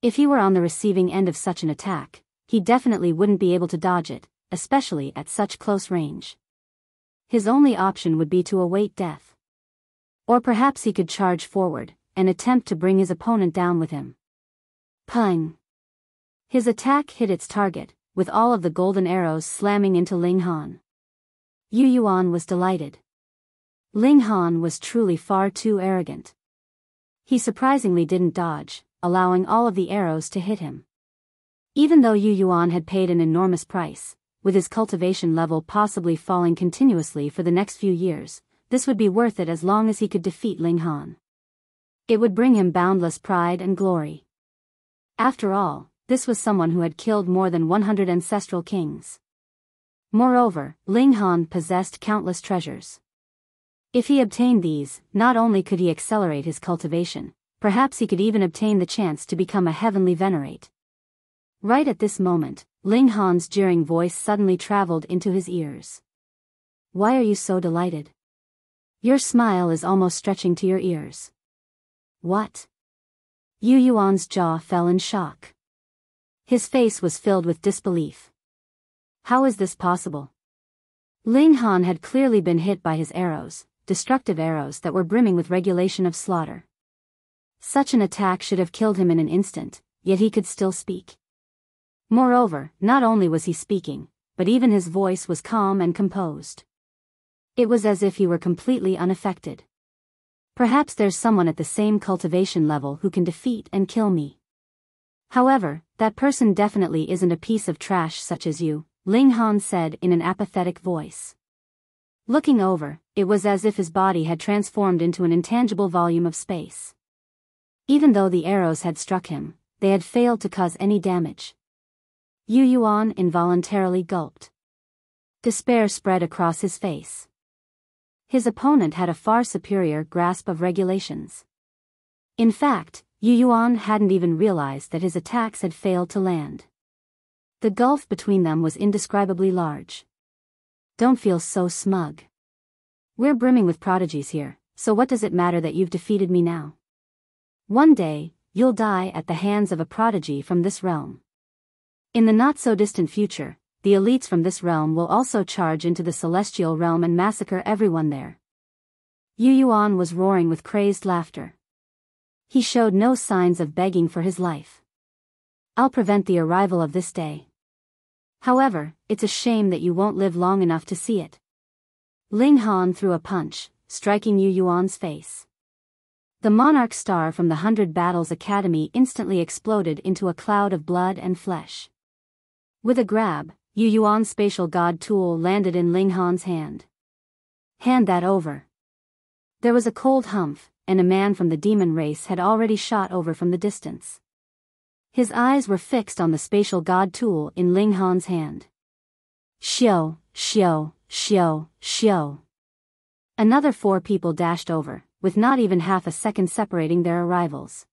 If he were on the receiving end of such an attack, he definitely wouldn't be able to dodge it, especially at such close range. His only option would be to await death. Or perhaps he could charge forward, and attempt to bring his opponent down with him. Pung! His attack hit its target, with all of the golden arrows slamming into Ling Han. You Yuan was delighted. Ling Han was truly far too arrogant. He surprisingly didn't dodge, allowing all of the arrows to hit him. Even though You Yuan had paid an enormous price, with his cultivation level possibly falling continuously for the next few years, this would be worth it as long as he could defeat Ling Han. It would bring him boundless pride and glory. After all, this was someone who had killed more than 100 ancestral kings. Moreover, Ling Han possessed countless treasures. If he obtained these, not only could he accelerate his cultivation, perhaps he could even obtain the chance to become a heavenly venerate. Right at this moment, Ling Han's jeering voice suddenly traveled into his ears. Why are you so delighted? Your smile is almost stretching to your ears. What? You Yuan's jaw fell in shock. His face was filled with disbelief. How is this possible? Ling Han had clearly been hit by his arrows, destructive arrows that were brimming with regulation of slaughter. Such an attack should have killed him in an instant, yet he could still speak. Moreover, not only was he speaking, but even his voice was calm and composed. It was as if he were completely unaffected. Perhaps there's someone at the same cultivation level who can defeat and kill me. However, that person definitely isn't a piece of trash such as you, Ling Han said in an apathetic voice. Looking over, it was as if his body had transformed into an intangible volume of space. Even though the arrows had struck him, they had failed to cause any damage. You Yuan involuntarily gulped. Despair spread across his face. His opponent had a far superior grasp of regulations. In fact, You Yuan hadn't even realized that his attacks had failed to land. The gulf between them was indescribably large. Don't feel so smug. We're brimming with prodigies here, so what does it matter that you've defeated me now? One day, you'll die at the hands of a prodigy from this realm. In the not-so-distant future, the elites from this realm will also charge into the celestial realm and massacre everyone there. You Yuan was roaring with crazed laughter. He showed no signs of begging for his life. I'll prevent the arrival of this day. However, it's a shame that you won't live long enough to see it. Ling Han threw a punch, striking You Yuan's face. The monarch star from the 100 Battles Academy instantly exploded into a cloud of blood and flesh. With a grab, You Yuan's spatial god tool landed in Ling Han's hand. Hand that over. There was a cold humph, and a man from the demon race had already shot over from the distance. His eyes were fixed on the spatial god tool in Ling Han's hand. Xiao, xiao, xiao, xiao. Another 4 people dashed over, with not even half a second separating their arrivals.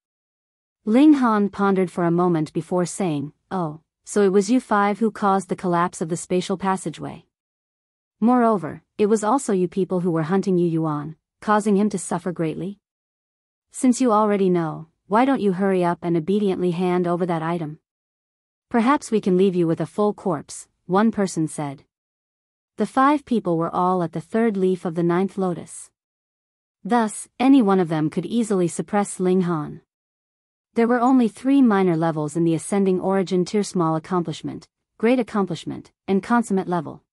Ling Han pondered for a moment before saying, "Oh, so it was you 5 who caused the collapse of the spatial passageway. Moreover, it was also you people who were hunting You Yuan, causing him to suffer greatly? Since you already know, why don't you hurry up and obediently hand over that item? Perhaps we can leave you with a full corpse," one person said. The 5 people were all at the 3rd leaf of the 9th lotus. Thus, any one of them could easily suppress Ling Han. There were only 3 minor levels in the ascending origin tier: small accomplishment, great accomplishment, and consummate level.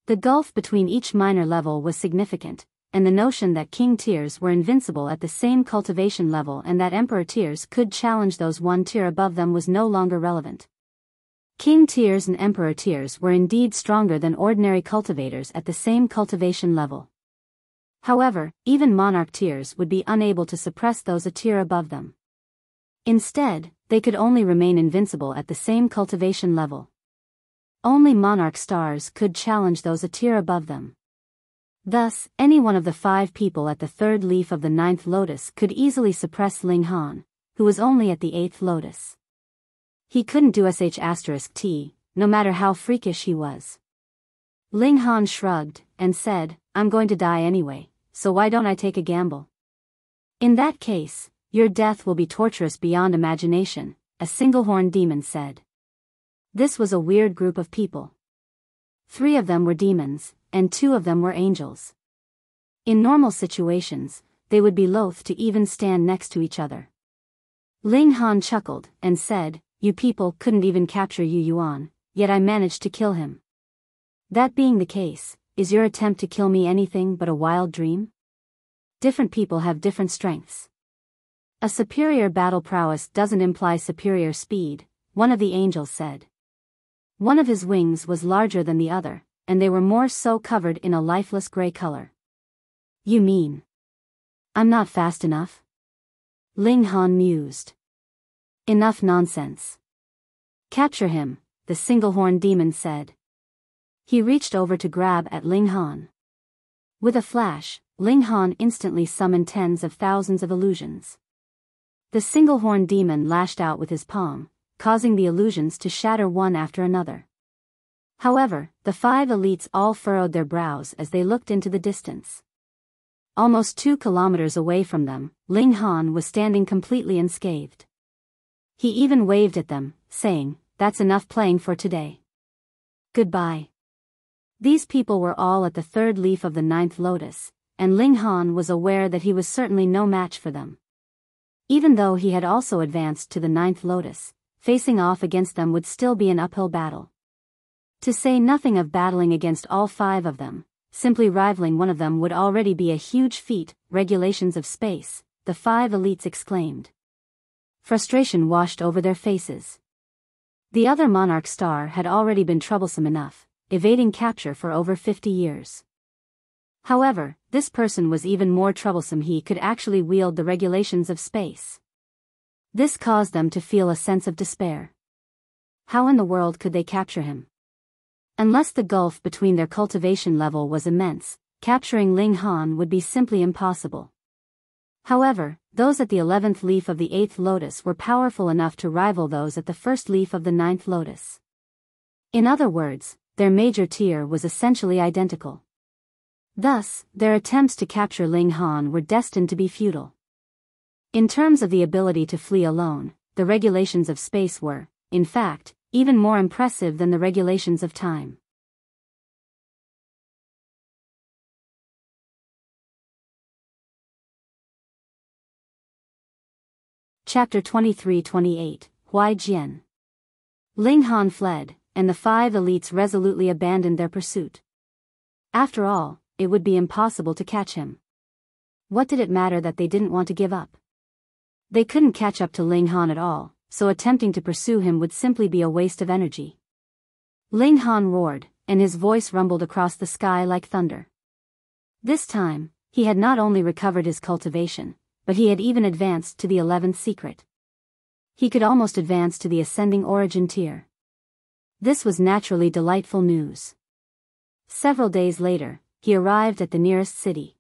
The gulf between each minor level was significant, and the notion that king tiers were invincible at the same cultivation level and that emperor tiers could challenge those 1 tier above them was no longer relevant. King tiers and emperor tiers were indeed stronger than ordinary cultivators at the same cultivation level. However, even monarch tiers would be unable to suppress those a tier above them. Instead, they could only remain invincible at the same cultivation level. Only monarch stars could challenge those a tier above them. Thus, any one of the 5 people at the 3rd leaf of the 9th lotus could easily suppress Ling Han, who was only at the 8th lotus. He couldn't do **T, no matter how freakish he was. Ling Han shrugged, and said, "I'm going to die anyway, so why don't I take a gamble?" "In that case, your death will be torturous beyond imagination," a single-horned demon said. This was a weird group of people. 3 of them were demons, and 2 of them were angels. In normal situations, they would be loath to even stand next to each other. Ling Han chuckled, and said, "You people couldn't even capture You Yuan, yet I managed to kill him. That being the case, is your attempt to kill me anything but a wild dream? Different people have different strengths. A superior battle prowess doesn't imply superior speed," one of the angels said. One of his wings was larger than the other, and they were more so covered in a lifeless gray color. "You mean I'm not fast enough?" Ling Han mused. "Enough nonsense. Capture him," the single-horned demon said. He reached over to grab at Ling Han. With a flash, Ling Han instantly summoned tens of thousands of illusions. The single-horned demon lashed out with his palm, causing the illusions to shatter one after another. However, the 5 elites all furrowed their brows as they looked into the distance. Almost 2 kilometers away from them, Ling Han was standing completely unscathed. He even waved at them, saying, "That's enough playing for today. Goodbye." These people were all at the third leaf of the ninth lotus, and Ling Han was aware that he was certainly no match for them. Even though he had also advanced to the ninth lotus, facing off against them would still be an uphill battle. To say nothing of battling against all 5 of them, simply rivaling one of them would already be a huge feat. Regulations of space, the 5 elites exclaimed. Frustration washed over their faces. The other monarch star had already been troublesome enough, evading capture for over 50 years. However, this person was even more troublesome. He could actually wield the regulations of space. This caused them to feel a sense of despair. How in the world could they capture him? Unless the gulf between their cultivation level was immense, capturing Ling Han would be simply impossible. However, those at the 11th leaf of the 8th lotus were powerful enough to rival those at the first leaf of the 9th lotus. In other words, their major tier was essentially identical. Thus, their attempts to capture Ling Han were destined to be futile. In terms of the ability to flee alone, the regulations of space were, in fact, even more impressive than the regulations of time. Chapter 23-28, Huai Jian. Ling Han fled, and the 5 elites resolutely abandoned their pursuit. After all, it would be impossible to catch him. What did it matter that they didn't want to give up? They couldn't catch up to Ling Han at all, so attempting to pursue him would simply be a waste of energy. Ling Han roared, and his voice rumbled across the sky like thunder. This time, he had not only recovered his cultivation, but he had even advanced to the 11th secret. He could almost advance to the ascending origin tier. This was naturally delightful news. Several days later, he arrived at the nearest city.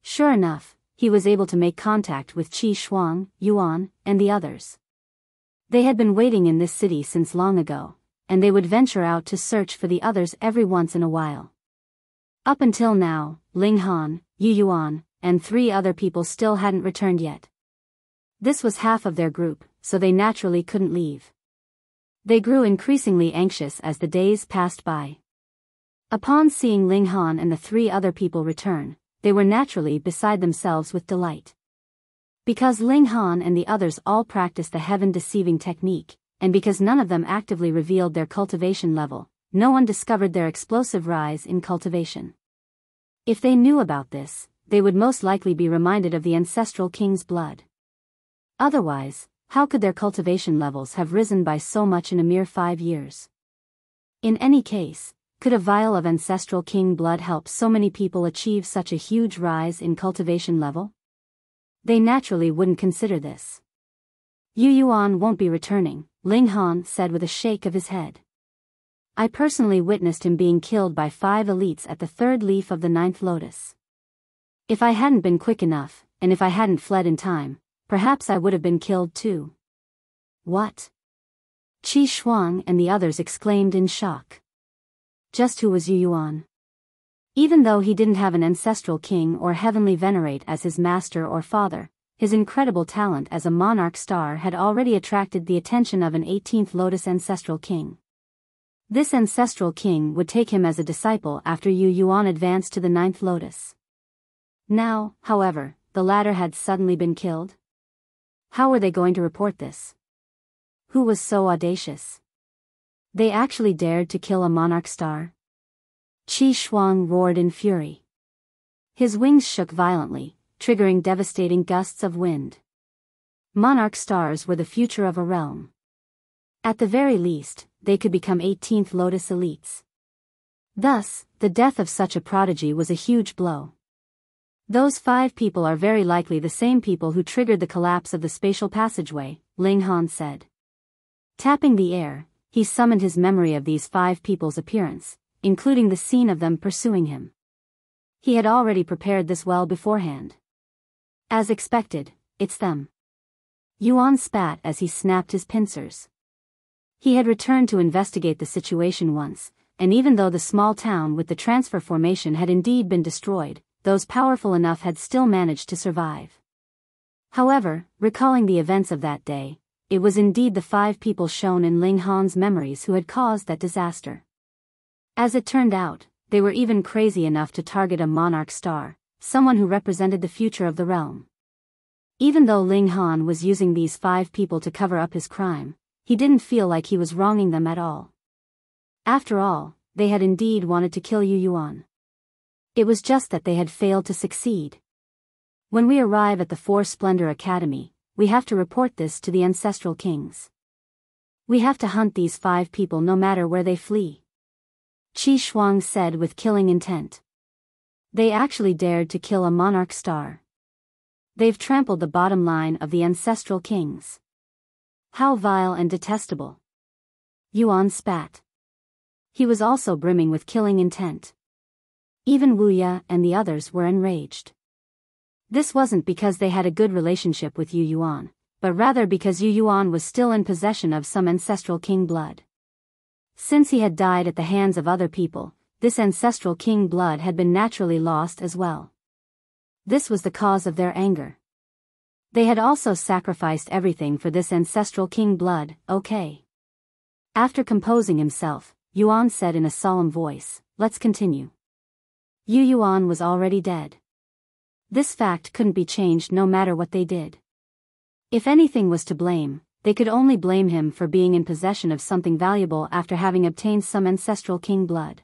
Sure enough, he was able to make contact with Qi Shuang, Yuan, and the others. They had been waiting in this city since long ago, and they would venture out to search for the others every once in a while. Up until now, Ling Han, You Yuan, and 3 other people still hadn't returned yet. This was half of their group, so they naturally couldn't leave. They grew increasingly anxious as the days passed by. Upon seeing Ling Han and the 3 other people return, they were naturally beside themselves with delight. Because Ling Han and the others all practiced the heaven-deceiving technique, and because none of them actively revealed their cultivation level, no one discovered their explosive rise in cultivation. If they knew about this, they would most likely be reminded of the Ancestral King's blood. Otherwise, how could their cultivation levels have risen by so much in a mere 5 years? In any case, could a vial of Ancestral King blood help so many people achieve such a huge rise in cultivation level? They naturally wouldn't consider this. You Yuan won't be returning, Ling Han said with a shake of his head. I personally witnessed him being killed by 5 elites at the 3rd leaf of the 9th lotus. If I hadn't been quick enough, and if I hadn't fled in time, perhaps I would have been killed too. What? Qi Shuang and the others exclaimed in shock. Just who was You Yuan? Even though he didn't have an ancestral king or heavenly venerate as his master or father, his incredible talent as a monarch star had already attracted the attention of an 18th lotus ancestral king. This ancestral king would take him as a disciple after You Yuan advanced to the 9th lotus. Now, however, the latter had suddenly been killed. How were they going to report this? Who was so audacious? They actually dared to kill a monarch star? Qi Shuang roared in fury. His wings shook violently, triggering devastating gusts of wind. Monarch stars were the future of a realm. At the very least, they could become 18th lotus elites. Thus, the death of such a prodigy was a huge blow. Those 5 people are very likely the same people who triggered the collapse of the spatial passageway, Ling Han said. Tapping the air, he summoned his memory of these 5 people's appearance, including the scene of them pursuing him. He had already prepared this well beforehand. As expected, it's them. Yuan spat as he snapped his pincers. He had returned to investigate the situation once, and even though the small town with the transfer formation had indeed been destroyed, those powerful enough had still managed to survive. However, recalling the events of that day, it was indeed the 5 people shown in Ling Han's memories who had caused that disaster. As it turned out, they were even crazy enough to target a monarch star, someone who represented the future of the realm. Even though Ling Han was using these 5 people to cover up his crime, he didn't feel like he was wronging them at all. After all, they had indeed wanted to kill You Yuan. It was just that they had failed to succeed. When we arrive at the 4 Splendor Academy, we have to report this to the Ancestral Kings. We have to hunt these 5 people no matter where they flee. Qi Shuang said with killing intent. They actually dared to kill a monarch star. They've trampled the bottom line of the Ancestral Kings. How vile and detestable. Yuan spat. He was also brimming with killing intent. Even Wuya and the others were enraged. This wasn't because they had a good relationship with You Yuan, but rather because You Yuan was still in possession of some Ancestral King blood. Since he had died at the hands of other people, this Ancestral King blood had been naturally lost as well. This was the cause of their anger. They had also sacrificed everything for this Ancestral King blood, okay. After composing himself, Yuan said in a solemn voice, "Let's continue." You Yuan was already dead. This fact couldn't be changed no matter what they did. If anything was to blame, they could only blame him for being in possession of something valuable after having obtained some Ancestral King blood.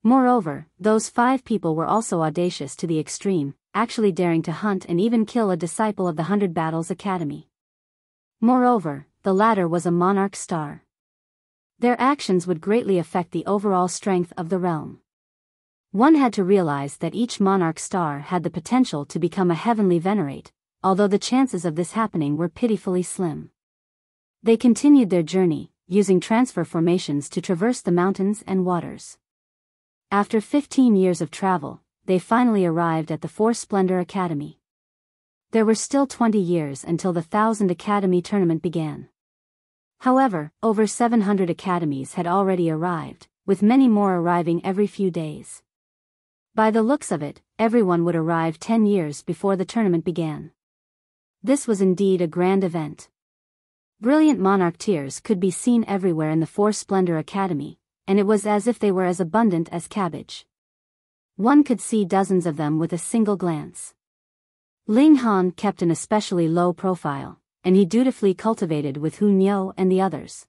Moreover, those 5 people were also audacious to the extreme, actually daring to hunt and even kill a disciple of the 100 Battles Academy. Moreover, the latter was a monarch star. Their actions would greatly affect the overall strength of the realm. One had to realize that each monarch star had the potential to become a heavenly venerate, although the chances of this happening were pitifully slim. They continued their journey, using transfer formations to traverse the mountains and waters. After 15 years of travel, they finally arrived at the 4 Splendor Academy. There were still 20 years until the 1000 Academy tournament began. However, over 700 academies had already arrived, with many more arriving every few days. By the looks of it, everyone would arrive 10 years before the tournament began. This was indeed a grand event. Brilliant monarch tears could be seen everywhere in the 4 Splendor Academy, and it was as if they were as abundant as cabbage. One could see dozens of them with a single glance. Ling Han kept an especially low profile, and he dutifully cultivated with Hu Niu and the others.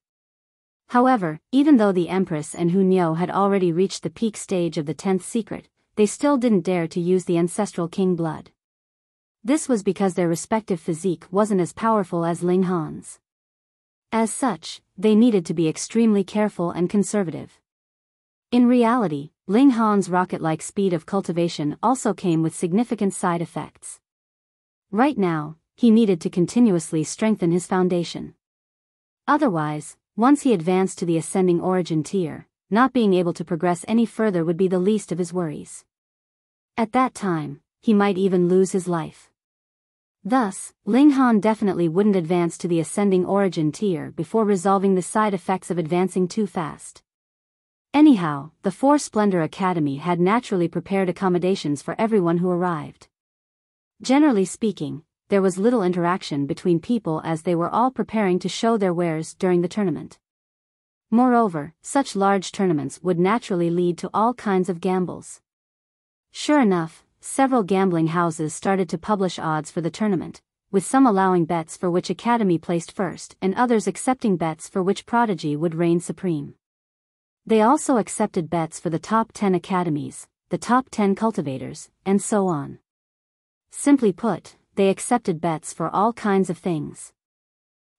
However, even though the Empress and Hu Niu had already reached the peak stage of the 10th secret, they still didn't dare to use the Ancestral King blood. This was because their respective physique wasn't as powerful as Ling Han's. As such, they needed to be extremely careful and conservative. In reality, Ling Han's rocket-like speed of cultivation also came with significant side effects. Right now, he needed to continuously strengthen his foundation. Otherwise, once he advanced to the ascending origin tier, not being able to progress any further would be the least of his worries. At that time, he might even lose his life. Thus, Ling Han definitely wouldn't advance to the ascending origin tier before resolving the side effects of advancing too fast. Anyhow, the 4 Splendor Academy had naturally prepared accommodations for everyone who arrived. Generally speaking, there was little interaction between people as they were all preparing to show their wares during the tournament. Moreover, such large tournaments would naturally lead to all kinds of gambles. Sure enough, several gambling houses started to publish odds for the tournament, with some allowing bets for which academy placed first and others accepting bets for which prodigy would reign supreme. They also accepted bets for the top 10 academies, the top 10 cultivators, and so on. Simply put, they accepted bets for all kinds of things.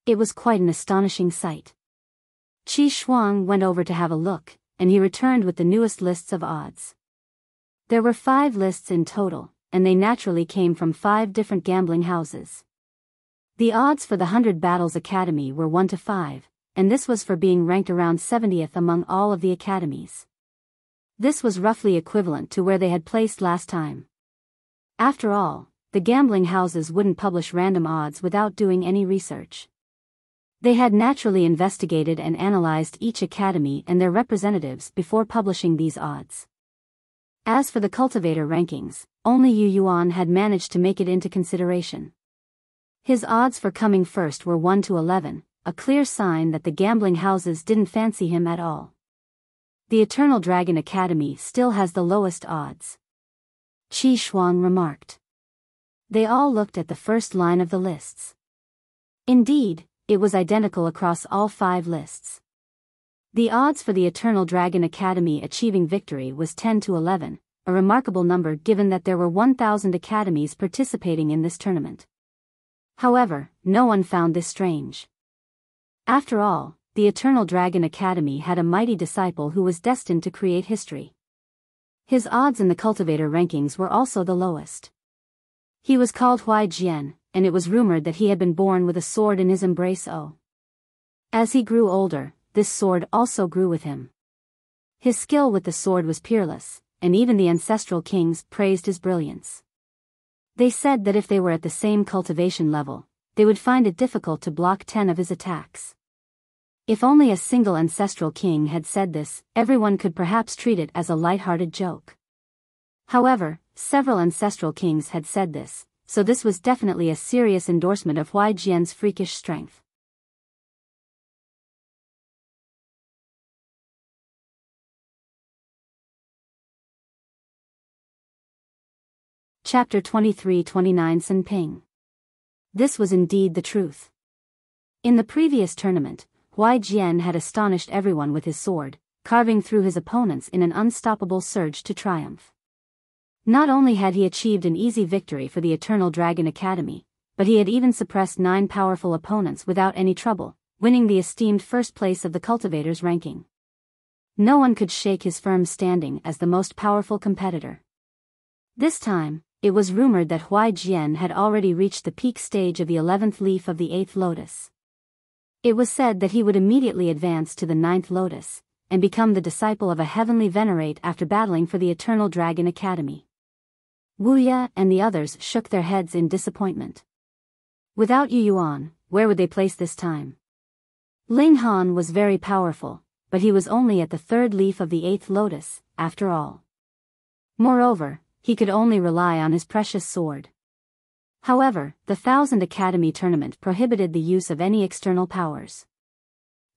It was quite an astonishing sight. Qi Shuang went over to have a look, and he returned with the newest lists of odds. There were 5 lists in total, and they naturally came from 5 different gambling houses. The odds for the 100 Battles Academy were 1 to 5, and this was for being ranked around 70th among all of the academies. This was roughly equivalent to where they had placed last time. After all, the gambling houses wouldn't publish random odds without doing any research. They had naturally investigated and analyzed each academy and their representatives before publishing these odds. As for the cultivator rankings, only You Yuan had managed to make it into consideration. His odds for coming first were 1 to 11, a clear sign that the gambling houses didn't fancy him at all. The Eternal Dragon Academy still has the lowest odds, Qi Shuang remarked. They all looked at the first line of the lists. Indeed, it was identical across all 5 lists. The odds for the Eternal Dragon Academy achieving victory was 10 to 11, a remarkable number given that there were 1,000 academies participating in this tournament. However, no one found this strange. After all, the Eternal Dragon Academy had a mighty disciple who was destined to create history. His odds in the cultivator rankings were also the lowest. He was called Huai Jian, and it was rumored that he had been born with a sword in his embrace. As he grew older, this sword also grew with him. His skill with the sword was peerless, and even the Ancestral Kings praised his brilliance. They said that if they were at the same cultivation level, they would find it difficult to block 10 of his attacks. If only a single Ancestral King had said this, everyone could perhaps treat it as a light-hearted joke. However, several Ancestral Kings had said this, so this was definitely a serious endorsement of Huai Jian's freakish strength. Chapter 23-29 Sen Ping. This was indeed the truth. In the previous tournament, Huai Jian had astonished everyone with his sword, carving through his opponents in an unstoppable surge to triumph. Not only had he achieved an easy victory for the Eternal Dragon Academy, but he had even suppressed 9 powerful opponents without any trouble, winning the esteemed first place of the cultivators' ranking. No one could shake his firm standing as the most powerful competitor. This time, it was rumored that Huai Jian had already reached the peak stage of the 11th leaf of the 8th lotus. It was said that he would immediately advance to the 9th lotus, and become the disciple of a heavenly venerate after battling for the Eternal Dragon Academy. Wuxia and the others shook their heads in disappointment. Without You Yuan, where would they place this time? Ling Han was very powerful, but he was only at the 3rd leaf of the 8th lotus, after all. Moreover, he could only rely on his precious sword. However, the 1000 Academy tournament prohibited the use of any external powers.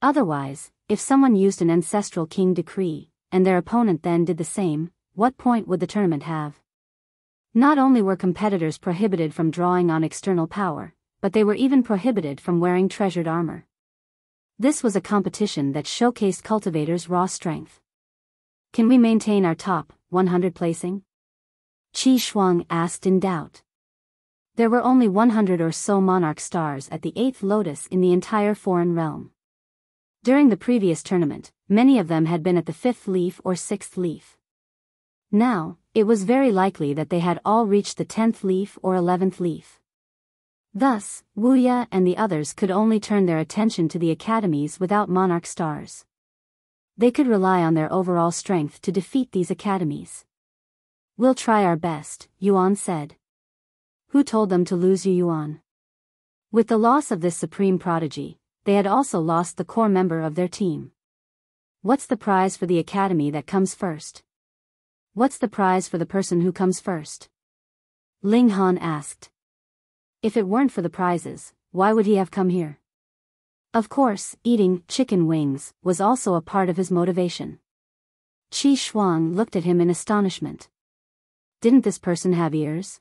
Otherwise, if someone used an Ancestral King decree, and their opponent then did the same, what point would the tournament have? Not only were competitors prohibited from drawing on external power, but they were even prohibited from wearing treasured armor. This was a competition that showcased cultivators' raw strength. Can we maintain our top 100 placing? Qi Shuang asked in doubt. There were only 100 or so monarch stars at the 8th lotus in the entire foreign realm. During the previous tournament, many of them had been at the 5th leaf or 6th leaf. Now, it was very likely that they had all reached the 10th leaf or 11th leaf. Thus, Wuxia and the others could only turn their attention to the academies without monarch stars. They could rely on their overall strength to defeat these academies. We'll try our best, Yuan said. Who told them to lose You Yuan? With the loss of this supreme prodigy, they had also lost the core member of their team. What's the prize for the academy that comes first? What's the prize for the person who comes first? Ling Han asked. If it weren't for the prizes, why would he have come here? Of course, eating chicken wings was also a part of his motivation. Qi Shuang looked at him in astonishment. Didn't this person have ears?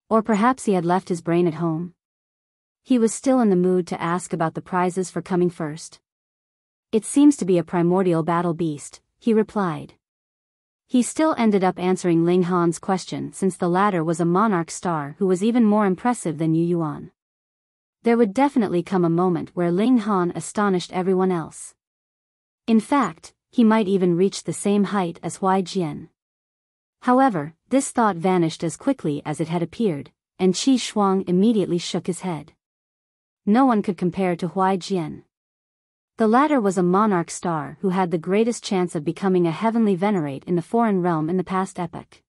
Or perhaps he had left his brain at home? He was still in the mood to ask about the prizes for coming first. It seems to be a primordial battle beast, he replied. He still ended up answering Ling Han's question since the latter was a monarch star who was even more impressive than You Yuan. There would definitely come a moment where Ling Han astonished everyone else. In fact, he might even reach the same height as Huai Jian. However, this thought vanished as quickly as it had appeared, and Qi Shuang immediately shook his head. No one could compare to Huai Jian. The latter was a monarch star who had the greatest chance of becoming a heavenly venerate in the foreign realm in the past epoch.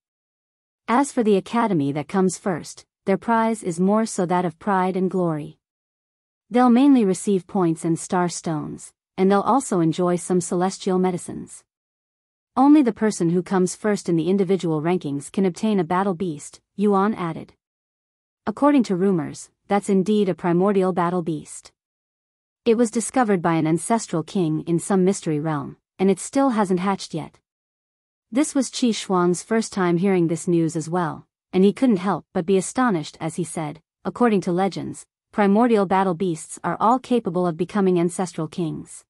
As for the academy that comes first, their prize is more so that of pride and glory. They'll mainly receive points and star stones, and they'll also enjoy some celestial medicines. Only the person who comes first in the individual rankings can obtain a battle beast, Yuan added. According to rumors, that's indeed a primordial battle beast. It was discovered by an ancestral king in some mystery realm, and it still hasn't hatched yet. This was Qi Shuang's first time hearing this news as well, and he couldn't help but be astonished as he said, according to legends, primordial battle beasts are all capable of becoming ancestral kings.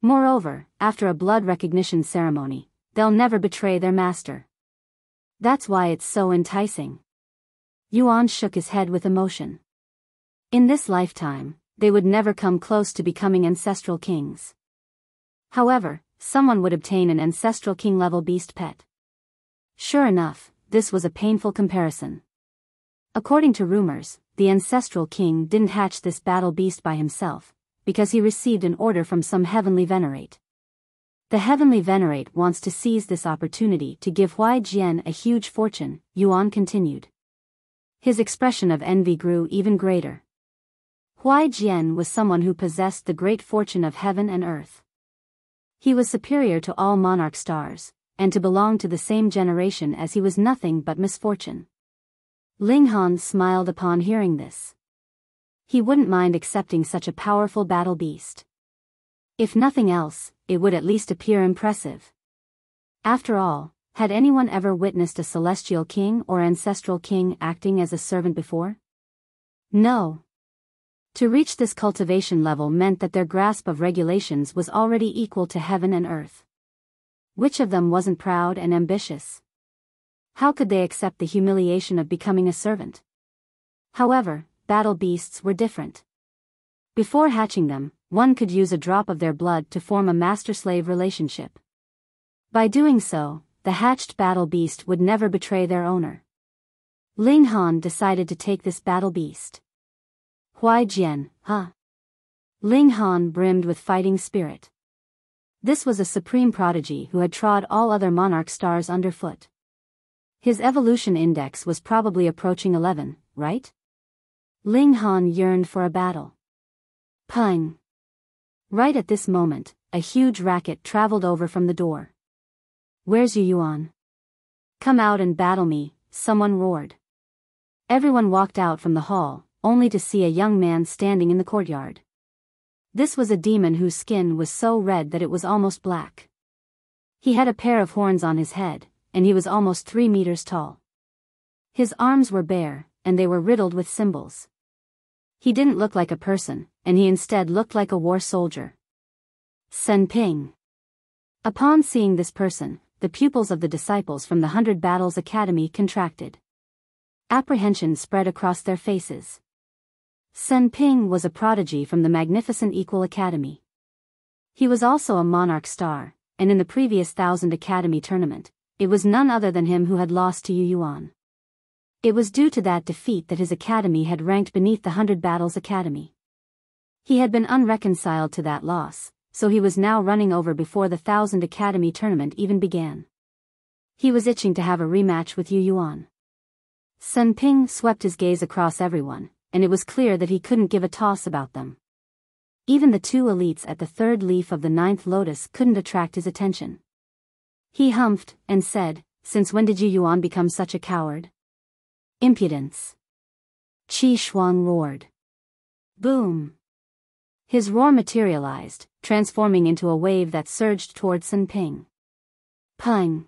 Moreover, after a blood recognition ceremony, they'll never betray their master. That's why it's so enticing. Yuan shook his head with emotion. In this lifetime, they would never come close to becoming ancestral kings. However, someone would obtain an ancestral king-level beast pet. Sure enough, this was a painful comparison. According to rumors, the ancestral king didn't hatch this battle beast by himself, because he received an order from some heavenly venerate. The heavenly venerate wants to seize this opportunity to give Huai Jian a huge fortune, Yuan continued. His expression of envy grew even greater. Huai Jian was someone who possessed the great fortune of heaven and earth. He was superior to all monarch stars, and to belong to the same generation as he was nothing but misfortune. Ling Han smiled upon hearing this. He wouldn't mind accepting such a powerful battle beast. If nothing else, it would at least appear impressive. After all, had anyone ever witnessed a celestial king or ancestral king acting as a servant before? No. To reach this cultivation level meant that their grasp of regulations was already equal to heaven and earth. Which of them wasn't proud and ambitious? How could they accept the humiliation of becoming a servant? However, battle beasts were different. Before hatching them, one could use a drop of their blood to form a master-slave relationship. By doing so, the hatched battle beast would never betray their owner. Ling Han decided to take this battle beast. Huai Jian, huh? Ling Han brimmed with fighting spirit. This was a supreme prodigy who had trod all other monarch stars underfoot. His evolution index was probably approaching 11, right? Ling Han yearned for a battle. Pung! Right at this moment, a huge racket traveled over from the door. Where's You Yuan? Come out and battle me, someone roared. Everyone walked out from the hall, only to see a young man standing in the courtyard. This was a demon whose skin was so red that it was almost black. He had a pair of horns on his head, and he was almost 3 meters tall. His arms were bare, and they were riddled with symbols. He didn't look like a person, and he instead looked like a war soldier. Sen Ping. Upon seeing this person, the pupils of the disciples from the 100 Battles Academy contracted. Apprehension spread across their faces. Sen Ping was a prodigy from the magnificent Equal Academy. He was also a monarch star, and in the previous 1000 Academy tournament, it was none other than him who had lost to You Yuan. It was due to that defeat that his academy had ranked beneath the 100 Battles Academy. He had been unreconciled to that loss, so he was now running over before the 1000 Academy tournament even began. He was itching to have a rematch with You Yuan. Sen Ping swept his gaze across everyone, and it was clear that he couldn't give a toss about them. Even the 2 elites at the 3rd leaf of the 9th lotus couldn't attract his attention. He humphed, and said, "Since when did You Yuan become such a coward?" Impudence. Qi Shuang roared. Boom. His roar materialized, transforming into a wave that surged toward Sen Ping. Pung.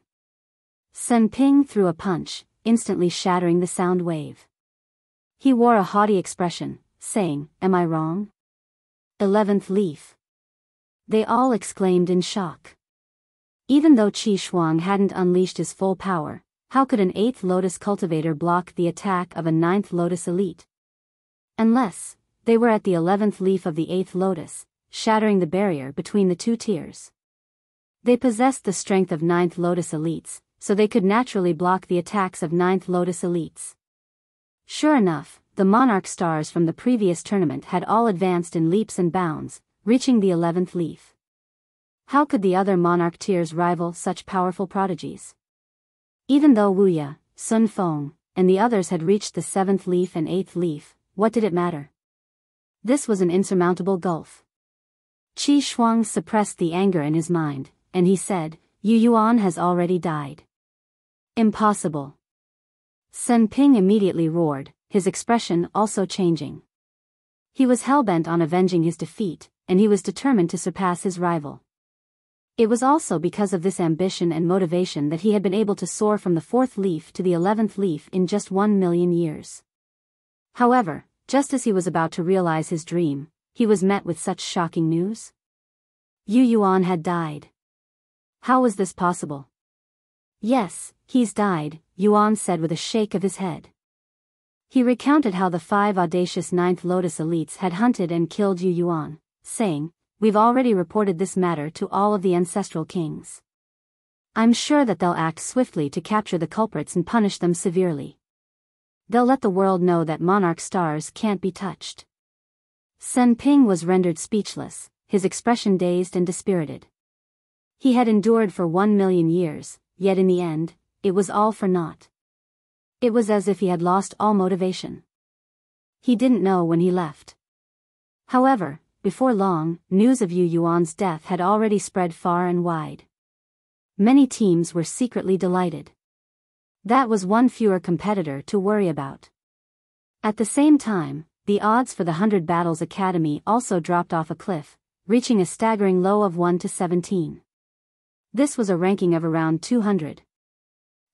Sen Ping threw a punch, instantly shattering the sound wave. He wore a haughty expression, saying, "Am I wrong?" 11th leaf. They all exclaimed in shock. Even though Qi Shuang hadn't unleashed his full power, how could an 8th lotus cultivator block the attack of a 9th lotus elite? Unless they were at the 11th leaf of the 8th lotus, shattering the barrier between the 2 tiers. They possessed the strength of 9th lotus elites, so they could naturally block the attacks of 9th lotus elites. Sure enough, the monarch stars from the previous tournament had all advanced in leaps and bounds, reaching the 11th leaf. How could the other monarch tiers rival such powerful prodigies? Even though Wuya, Sun Feng, and the others had reached the 7th leaf and 8th leaf, what did it matter? This was an insurmountable gulf. Qi Shuang suppressed the anger in his mind, and he said, "You Yuan has already died." Impossible. Sen Ping immediately roared, his expression also changing. He was hell-bent on avenging his defeat, and he was determined to surpass his rival. It was also because of this ambition and motivation that he had been able to soar from the 4th leaf to the 11th leaf in just 1,000,000 years. However, just as he was about to realize his dream, he was met with such shocking news. You Yuan had died. How was this possible? Yes, he's died, Yuan said with a shake of his head. He recounted how the 5 audacious 9th Lotus elites had hunted and killed You Yuan, saying, "We've already reported this matter to all of the Ancestral Kings. I'm sure that they'll act swiftly to capture the culprits and punish them severely. They'll let the world know that monarch stars can't be touched." Sen Ping was rendered speechless, his expression dazed and dispirited. He had endured for 1,000,000 years, yet in the end, it was all for naught. It was as if he had lost all motivation. He didn't know when he left. However, before long, news of You Yuan's death had already spread far and wide. Many teams were secretly delighted. That was one fewer competitor to worry about. At the same time, the odds for the 100 Battles Academy also dropped off a cliff, reaching a staggering low of 1 to 17. This was a ranking of around 200.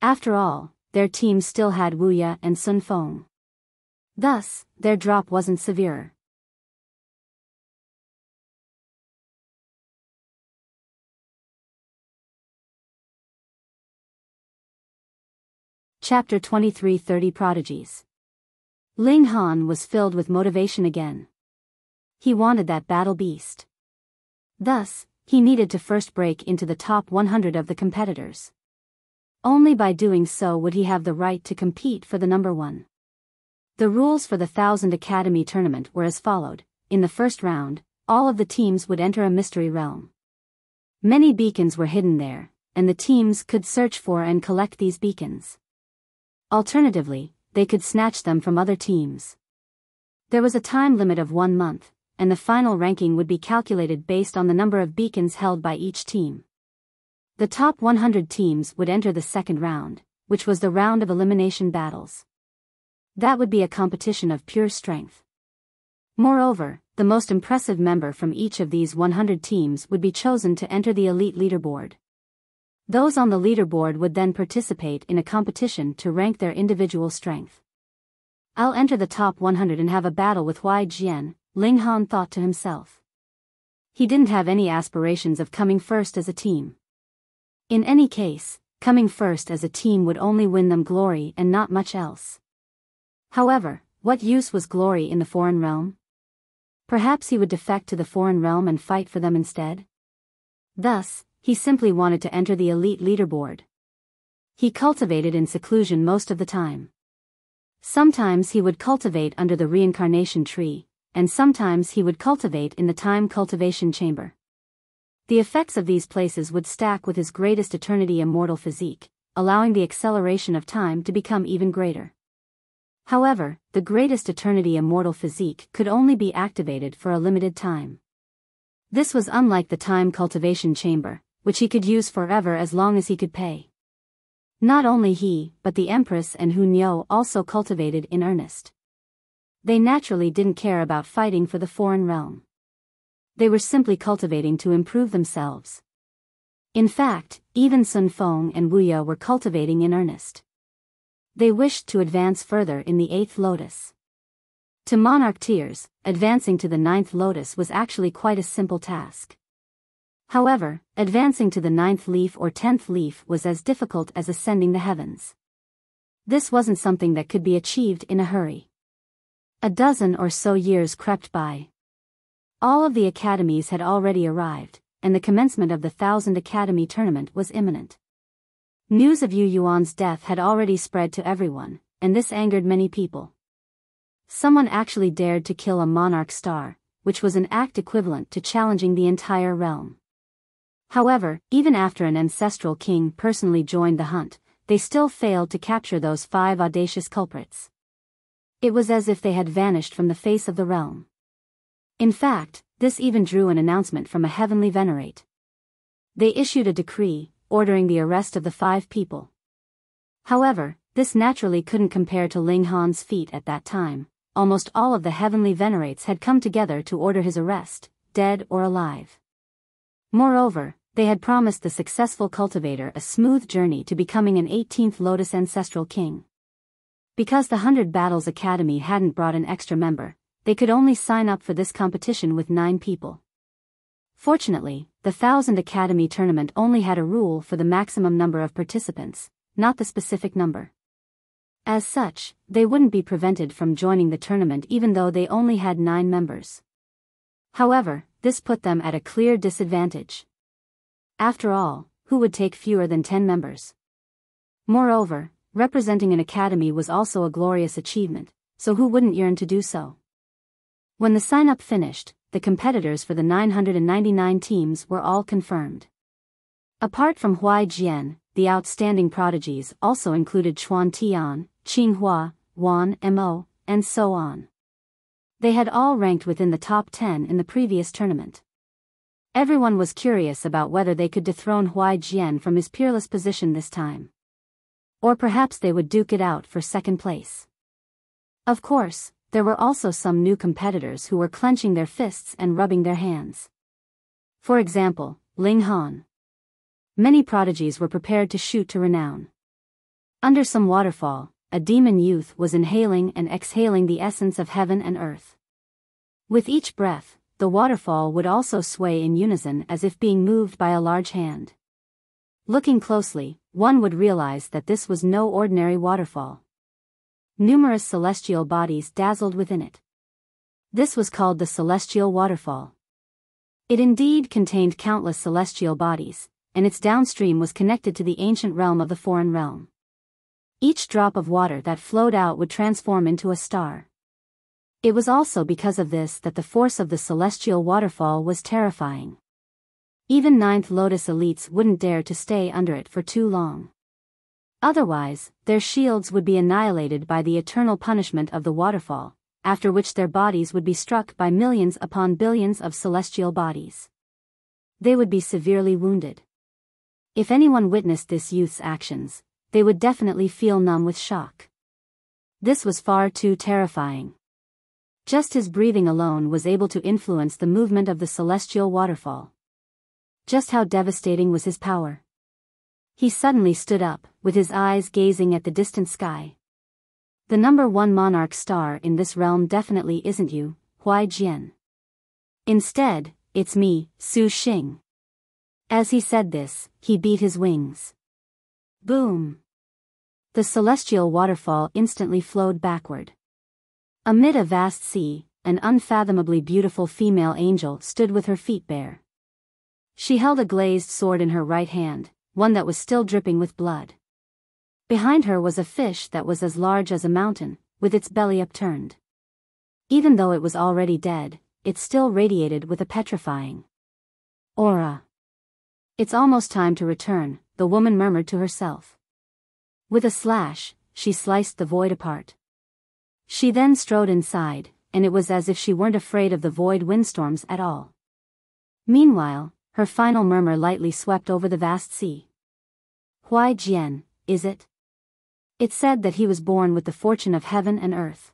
After all, their team still had Wuya and Sun Feng. Thus, their drop wasn't severe. Chapter 23:30 Prodigies. Ling Han was filled with motivation again. He wanted that battle beast. Thus, he needed to first break into the top 100 of the competitors. Only by doing so would he have the right to compete for the number 1. The rules for the 1000 Academy tournament were as followed. In the first round, all of the teams would enter a mystery realm. Many beacons were hidden there, and the teams could search for and collect these beacons. Alternatively, they could snatch them from other teams. There was a time limit of 1 month, and the final ranking would be calculated based on the number of beacons held by each team. The top 100 teams would enter the second round, which was the round of elimination battles. That would be a competition of pure strength. Moreover, the most impressive member from each of these 100 teams would be chosen to enter the elite leaderboard. Those on the leaderboard would then participate in a competition to rank their individual strength. "I'll enter the top 100 and have a battle with Huai Jian," Ling Han thought to himself. He didn't have any aspirations of coming first as a team. In any case, coming first as a team would only win them glory and not much else. However, what use was glory in the foreign realm? Perhaps he would defect to the foreign realm and fight for them instead? Thus, he simply wanted to enter the elite leaderboard. He cultivated in seclusion most of the time. Sometimes he would cultivate under the reincarnation tree, and sometimes he would cultivate in the time cultivation chamber. The effects of these places would stack with his greatest eternity immortal physique, allowing the acceleration of time to become even greater. However, the greatest eternity immortal physique could only be activated for a limited time. This was unlike the time cultivation chamber, which he could use forever as long as he could pay. Not only he, but the Empress and Hunyou also cultivated in earnest. They naturally didn't care about fighting for the foreign realm. They were simply cultivating to improve themselves. In fact, even Sun Feng and Wuya were cultivating in earnest. They wished to advance further in the 8th lotus. To monarch tiers, advancing to the 9th lotus was actually quite a simple task. However, advancing to the 9th leaf or 10th leaf was as difficult as ascending the heavens. This wasn't something that could be achieved in a hurry. A dozen or so years crept by. All of the academies had already arrived, and the commencement of the 1000 Academy tournament was imminent. News of You Yuan's death had already spread to everyone, and this angered many people. Someone actually dared to kill a monarch star, which was an act equivalent to challenging the entire realm. However, even after an ancestral king personally joined the hunt, they still failed to capture those 5 audacious culprits. It was as if they had vanished from the face of the realm. In fact, this even drew an announcement from a heavenly venerate. They issued a decree, ordering the arrest of the 5 people. However, this naturally couldn't compare to Ling Han's feat at that time. Almost all of the heavenly venerates had come together to order his arrest, dead or alive. Moreover, They had promised the successful cultivator a smooth journey to becoming an 18th Lotus Ancestral King. Because the 100 Battles Academy hadn't brought an extra member, they could only sign up for this competition with 9 people. Fortunately, the 1000 Academy tournament only had a rule for the maximum number of participants, not the specific number. As such, they wouldn't be prevented from joining the tournament even though they only had 9 members. However, this put them at a clear disadvantage. After all, who would take fewer than 10 members? Moreover, representing an academy was also a glorious achievement, so who wouldn't yearn to do so? When the sign-up finished, the competitors for the 999 teams were all confirmed. Apart from Huai Jian, the outstanding prodigies also included Chuan Tian, Qinghua, Wan Mo, and so on. They had all ranked within the top 10 in the previous tournament. Everyone was curious about whether they could dethrone Huai Jian from his peerless position this time. Or perhaps they would duke it out for second place. Of course, there were also some new competitors who were clenching their fists and rubbing their hands. For example, Ling Han. Many prodigies were prepared to shoot to renown. Under some waterfall, a demon youth was inhaling and exhaling the essence of heaven and earth. With each breath, the waterfall would also sway in unison as if being moved by a large hand. Looking closely, one would realize that this was no ordinary waterfall. Numerous celestial bodies dazzled within it. This was called the Celestial Waterfall. It indeed contained countless celestial bodies, and its downstream was connected to the ancient realm of the foreign realm. Each drop of water that flowed out would transform into a star. It was also because of this that the force of the celestial waterfall was terrifying. Even 9th Lotus elites wouldn't dare to stay under it for too long. Otherwise, their shields would be annihilated by the eternal punishment of the waterfall, after which their bodies would be struck by millions upon billions of celestial bodies. They would be severely wounded. If anyone witnessed this youth's actions, they would definitely feel numb with shock. This was far too terrifying. Just his breathing alone was able to influence the movement of the celestial waterfall. Just how devastating was his power? He suddenly stood up, with his eyes gazing at the distant sky. The number 1 monarch star in this realm definitely isn't you, Huai Jian. Instead, it's me, Su Xing. As he said this, he beat his wings. Boom! The celestial waterfall instantly flowed backward. Amid a vast sea, an unfathomably beautiful female angel stood with her feet bare. She held a glazed sword in her right hand, one that was still dripping with blood. Behind her was a fish that was as large as a mountain, with its belly upturned. Even though it was already dead, it still radiated with a petrifying aura. It's almost time to return, the woman murmured to herself. With a slash, she sliced the void apart. She then strode inside, and it was as if she weren't afraid of the void windstorms at all. Meanwhile, her final murmur lightly swept over the vast sea. Huai Jian, is it? It said that he was born with the fortune of heaven and earth.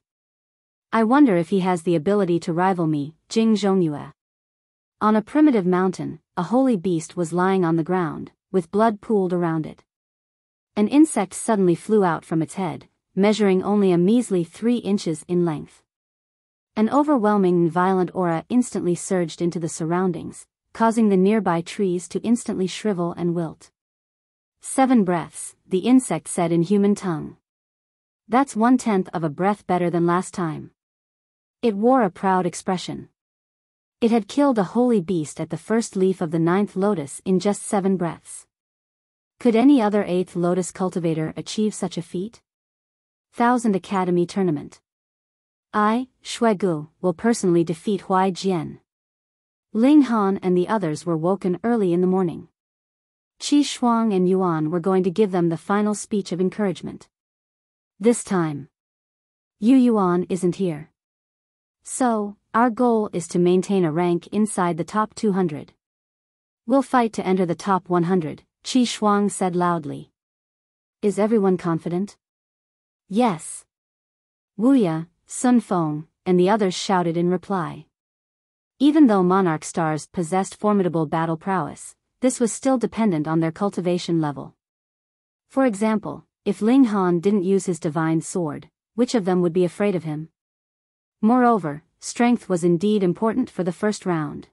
I wonder if he has the ability to rival me, Jing Zhongyue. On a primitive mountain, a holy beast was lying on the ground, with blood pooled around it. An insect suddenly flew out from its head, measuring only a measly 3 inches in length. An overwhelming and violent aura instantly surged into the surroundings, causing the nearby trees to instantly shrivel and wilt. 7 breaths, the insect said in human tongue. That's 1/10 of a breath better than last time. It wore a proud expression. It had killed a holy beast at the first leaf of the 9th lotus in just 7 breaths. Could any other 8th lotus cultivator achieve such a feat? 1000 Academy Tournament. I, Shuegu, will personally defeat Huai Jian. Ling Han and the others were woken early in the morning. Qi Shuang and Yuan were going to give them the final speech of encouragement. This time, You Yuan isn't here. So, our goal is to maintain a rank inside the top 200. We'll fight to enter the top 100, Qi Shuang said loudly. Is everyone confident? Yes. Wuya, Sun Feng, and the others shouted in reply. Even though monarch stars possessed formidable battle prowess, this was still dependent on their cultivation level. For example, if Ling Han didn't use his divine sword, which of them would be afraid of him? Moreover, strength was indeed important for the first round.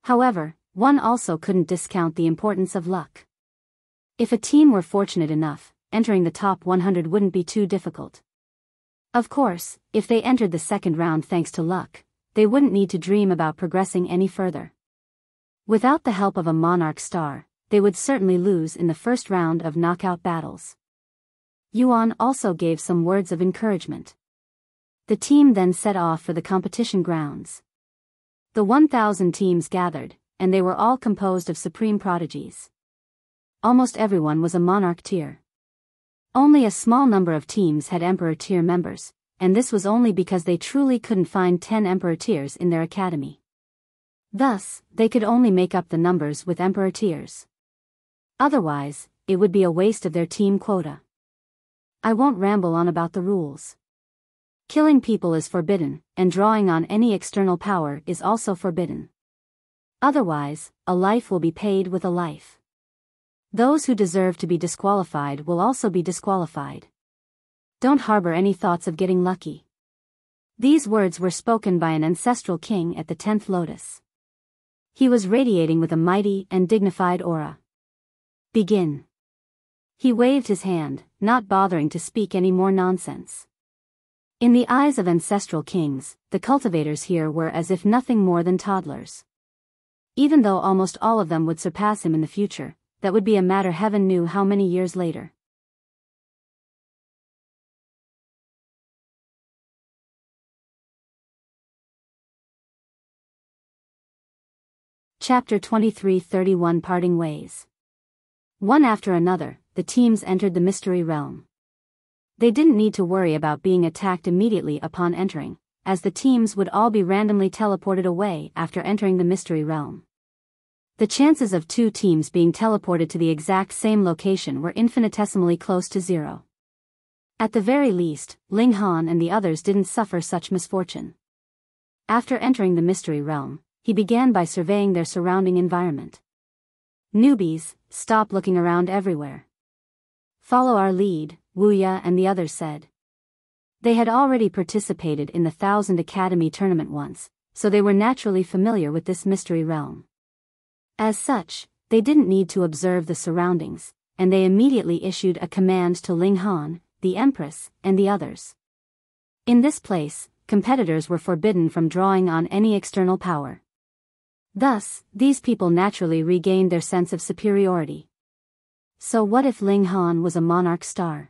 However, one also couldn't discount the importance of luck. If a team were fortunate enough, entering the top 100 wouldn't be too difficult. Of course, if they entered the second round thanks to luck, they wouldn't need to dream about progressing any further. Without the help of a monarch star, they would certainly lose in the first round of knockout battles. Yuan also gave some words of encouragement. The team then set off for the competition grounds. The 1,000 teams gathered, and they were all composed of supreme prodigies. Almost everyone was a monarch tier. Only a small number of teams had emperor tier members, and this was only because they truly couldn't find 10 emperor tiers in their academy. Thus, they could only make up the numbers with emperor tiers. Otherwise, it would be a waste of their team quota. I won't ramble on about the rules. Killing people is forbidden, and drawing on any external power is also forbidden. Otherwise, a life will be paid with a life. Those who deserve to be disqualified will also be disqualified. Don't harbor any thoughts of getting lucky. These words were spoken by an ancestral king at the 10th lotus. He was radiating with a mighty and dignified aura. Begin. He waved his hand, not bothering to speak any more nonsense. In the eyes of ancestral kings, the cultivators here were as if nothing more than toddlers. Even though almost all of them would surpass him in the future, that would be a matter heaven knew how many years later. Chapter 23:31 Parting Ways. One after another, the teams entered the mystery realm. They didn't need to worry about being attacked immediately upon entering, as the teams would all be randomly teleported away after entering the mystery realm. The chances of two teams being teleported to the exact same location were infinitesimally close to zero. At the very least, Ling Han and the others didn't suffer such misfortune. After entering the mystery realm, he began by surveying their surrounding environment. Newbies, stop looking around everywhere. Follow our lead, Wuxia and the others said. They had already participated in the 1000 Academy tournament once, so they were naturally familiar with this mystery realm. As such, they didn't need to observe the surroundings, and they immediately issued a command to Ling Han, the Empress, and the others. In this place, competitors were forbidden from drawing on any external power. Thus, these people naturally regained their sense of superiority. So what if Ling Han was a monarch star?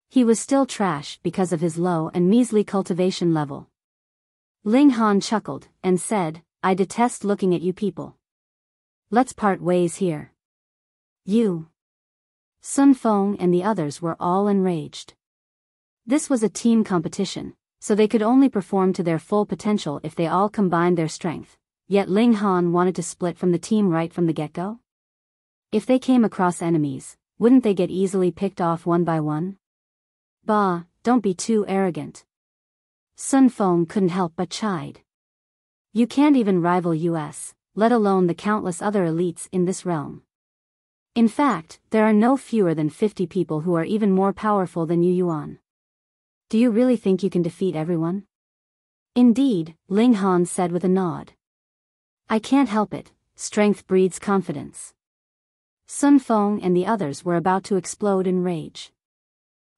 He was still trash because of his low and measly cultivation level. Ling Han chuckled and said, I detest looking at you people. Let's part ways here. You. Sun Feng and the others were all enraged. This was a team competition, so they could only perform to their full potential if they all combined their strength, yet Ling Han wanted to split from the team right from the get-go? If they came across enemies, wouldn't they get easily picked off one by one? Bah, don't be too arrogant. Sun Feng couldn't help but chide. You can't even rival us, let alone the countless other elites in this realm. In fact, there are no fewer than 50 people who are even more powerful than You Yuan. Do you really think you can defeat everyone? Indeed, Ling Han said with a nod. I can't help it, strength breeds confidence. Sun Feng and the others were about to explode in rage.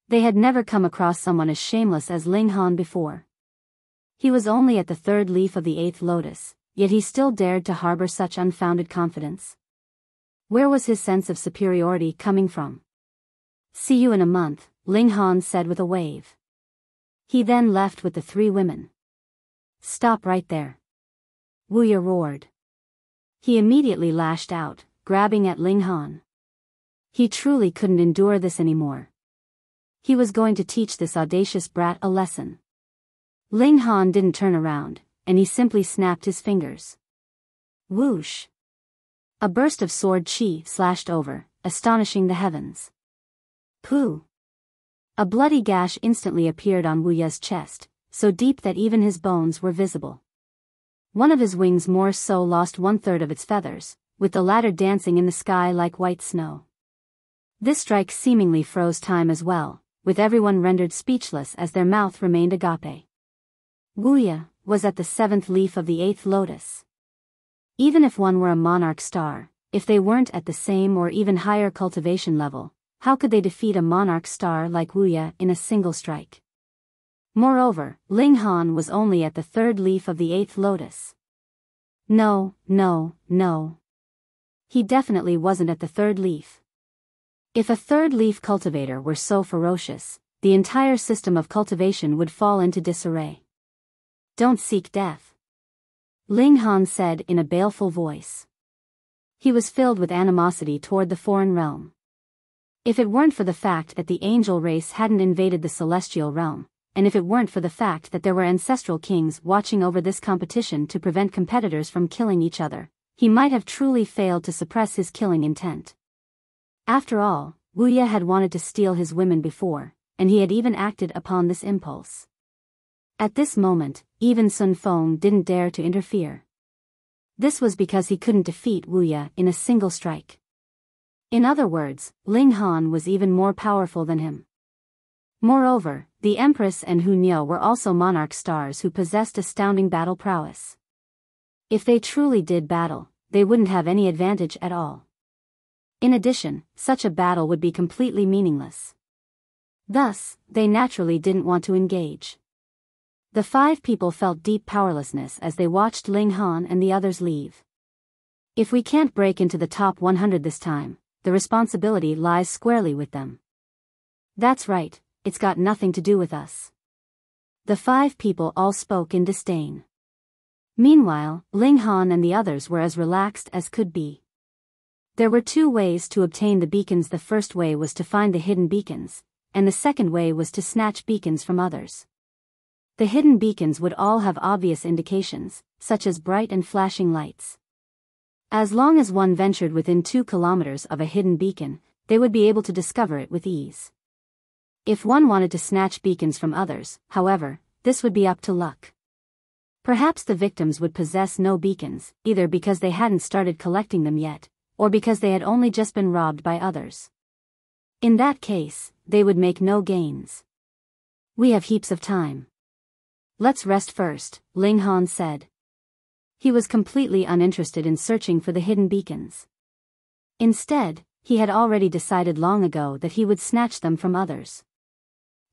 They had never come across someone as shameless as Ling Han before. He was only at the 3rd leaf of the 8th lotus, yet he still dared to harbor such unfounded confidence. Where was his sense of superiority coming from? See you in a month, Ling Han said with a wave. He then left with the 3 women. Stop right there. Wuxia roared. He immediately lashed out, grabbing at Ling Han. He truly couldn't endure this anymore. He was going to teach this audacious brat a lesson. Ling Han didn't turn around, and he simply snapped his fingers. Whoosh! A burst of sword chi slashed over, astonishing the heavens. Pooh! A bloody gash instantly appeared on Wuxia's chest, so deep that even his bones were visible. One of his wings more so lost 1/3 of its feathers, with the latter dancing in the sky like white snow. This strike seemingly froze time as well, with everyone rendered speechless as their mouth remained agape. Wuya was at the 7th leaf of the 8th lotus. Even if one were a monarch star, if they weren't at the same or even higher cultivation level, how could they defeat a monarch star like Wuya in a single strike? Moreover, Ling Han was only at the 3rd leaf of the 8th lotus. No. He definitely wasn't at the 3rd leaf. If a 3rd leaf cultivator were so ferocious, the entire system of cultivation would fall into disarray. Don't seek death, Ling Han said in a baleful voice. He was filled with animosity toward the foreign realm. If it weren't for the fact that the angel race hadn't invaded the celestial realm, and if it weren't for the fact that there were ancestral kings watching over this competition to prevent competitors from killing each other, he might have truly failed to suppress his killing intent. After all, Wuya had wanted to steal his women before, and he had even acted upon this impulse. At this moment, even Sun Feng didn't dare to interfere. This was because he couldn't defeat Wuya in a single strike. In other words, Ling Han was even more powerful than him. Moreover, the Empress and Hu Niu were also monarch stars who possessed astounding battle prowess. If they truly did battle, they wouldn't have any advantage at all. In addition, such a battle would be completely meaningless. Thus, they naturally didn't want to engage. The 5 people felt deep powerlessness as they watched Ling Han and the others leave. If we can't break into the top 100 this time, the responsibility lies squarely with them. That's right, it's got nothing to do with us. The 5 people all spoke in disdain. Meanwhile, Ling Han and the others were as relaxed as could be. There were 2 ways to obtain the beacons. The first way was to find the hidden beacons, and the second way was to snatch beacons from others. The hidden beacons would all have obvious indications, such as bright and flashing lights. As long as one ventured within 2 kilometers of a hidden beacon, they would be able to discover it with ease. If one wanted to snatch beacons from others, however, this would be up to luck. Perhaps the victims would possess no beacons, either because they hadn't started collecting them yet, or because they had only just been robbed by others. In that case, they would make no gains. We have heaps of time. Let's rest first, Ling Han said. He was completely uninterested in searching for the hidden beacons. Instead, he had already decided long ago that he would snatch them from others.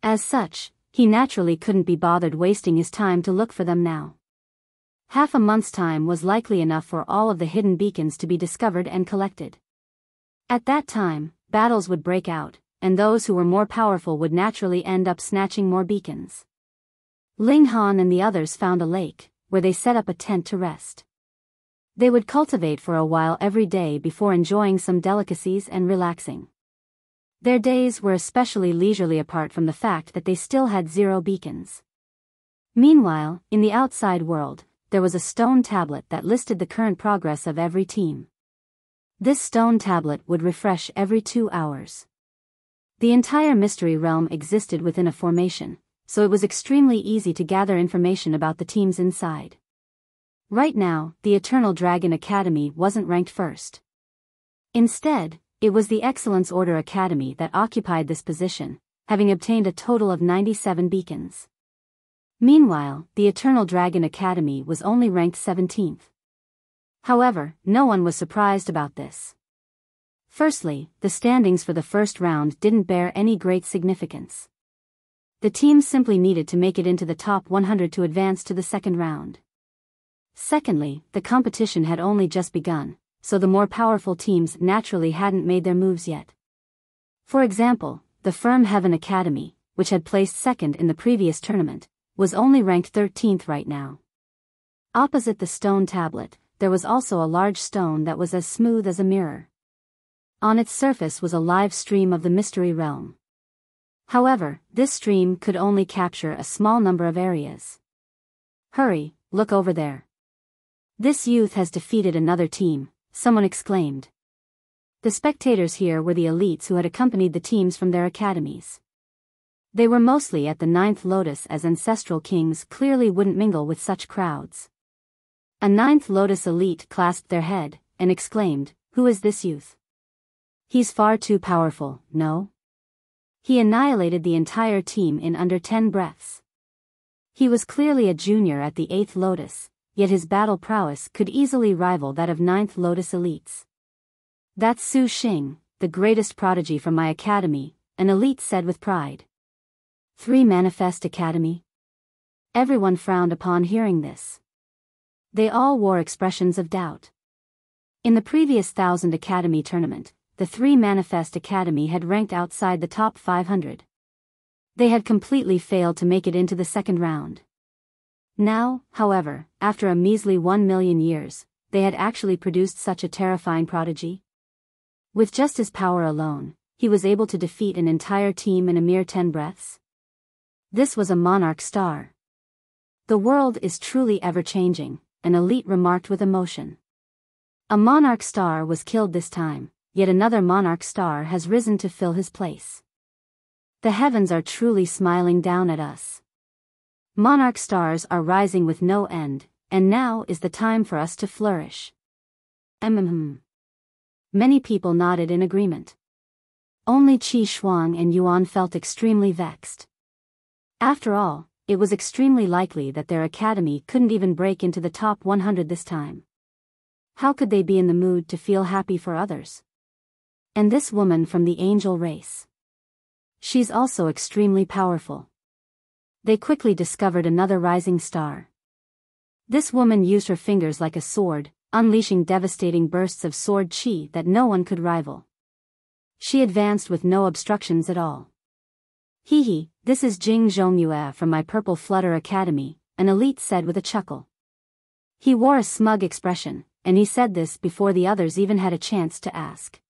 As such, he naturally couldn't be bothered wasting his time to look for them now. Half a month's time was likely enough for all of the hidden beacons to be discovered and collected. At that time, battles would break out, and those who were more powerful would naturally end up snatching more beacons. Ling Han and the others found a lake, where they set up a tent to rest. They would cultivate for a while every day before enjoying some delicacies and relaxing. Their days were especially leisurely apart from the fact that they still had 0 beacons. Meanwhile, in the outside world, there was a stone tablet that listed the current progress of every team. This stone tablet would refresh every 2 hours. The entire mystery realm existed within a formation, so it was extremely easy to gather information about the teams inside. Right now, the Eternal Dragon Academy wasn't ranked first. Instead, it was the Excellence Order Academy that occupied this position, having obtained a total of 97 beacons. Meanwhile, the Eternal Dragon Academy was only ranked 17th. However, no one was surprised about this. Firstly, the standings for the first round didn't bear any great significance. The teams simply needed to make it into the top 100 to advance to the second round. Secondly, the competition had only just begun, so the more powerful teams naturally hadn't made their moves yet. For example, the Firm Heaven Academy, which had placed second in the previous tournament, was only ranked 13th right now. Opposite the stone tablet, there was also a large stone that was as smooth as a mirror. On its surface was a live stream of the mystery realm. However, this stream could only capture a small number of areas. Hurry, look over there. This youth has defeated another team, someone exclaimed. The spectators here were the elites who had accompanied the teams from their academies. They were mostly at the 9th lotus, as ancestral kings clearly wouldn't mingle with such crowds. A 9th lotus elite clasped their head, and exclaimed, "Who is this youth? He's far too powerful, no?" He annihilated the entire team in under 10 breaths. He was clearly a junior at the 8th Lotus, yet his battle prowess could easily rival that of 9th Lotus elites. "That's Su Xing, the greatest prodigy from my academy," an elite said with pride. 3 Manifest Academy? Everyone frowned upon hearing this. They all wore expressions of doubt. In the previous 1000 Academy tournament, the 3 Manifest Academy had ranked outside the top 500. They had completely failed to make it into the second round. Now, however, after a measly 1 million years, they had actually produced such a terrifying prodigy. With just his power alone, he was able to defeat an entire team in a mere 10 breaths. This was a monarch star. "The world is truly ever-changing," an elite remarked with emotion. "A monarch star was killed this time, yet another monarch star has risen to fill his place. The heavens are truly smiling down at us. Monarch stars are rising with no end, and now is the time for us to flourish." Many people nodded in agreement. Only Qi Shuang and Yuan felt extremely vexed. After all, it was extremely likely that their academy couldn't even break into the top 100 this time. How could they be in the mood to feel happy for others? And this woman from the angel race. She's also extremely powerful. They quickly discovered another rising star. This woman used her fingers like a sword, unleashing devastating bursts of sword qi that no one could rival. She advanced with no obstructions at all. "Hee, this is Jing Zhongyue from my Purple Flutter Academy," an elite said with a chuckle. He wore a smug expression, and he said this before the others even had a chance to ask.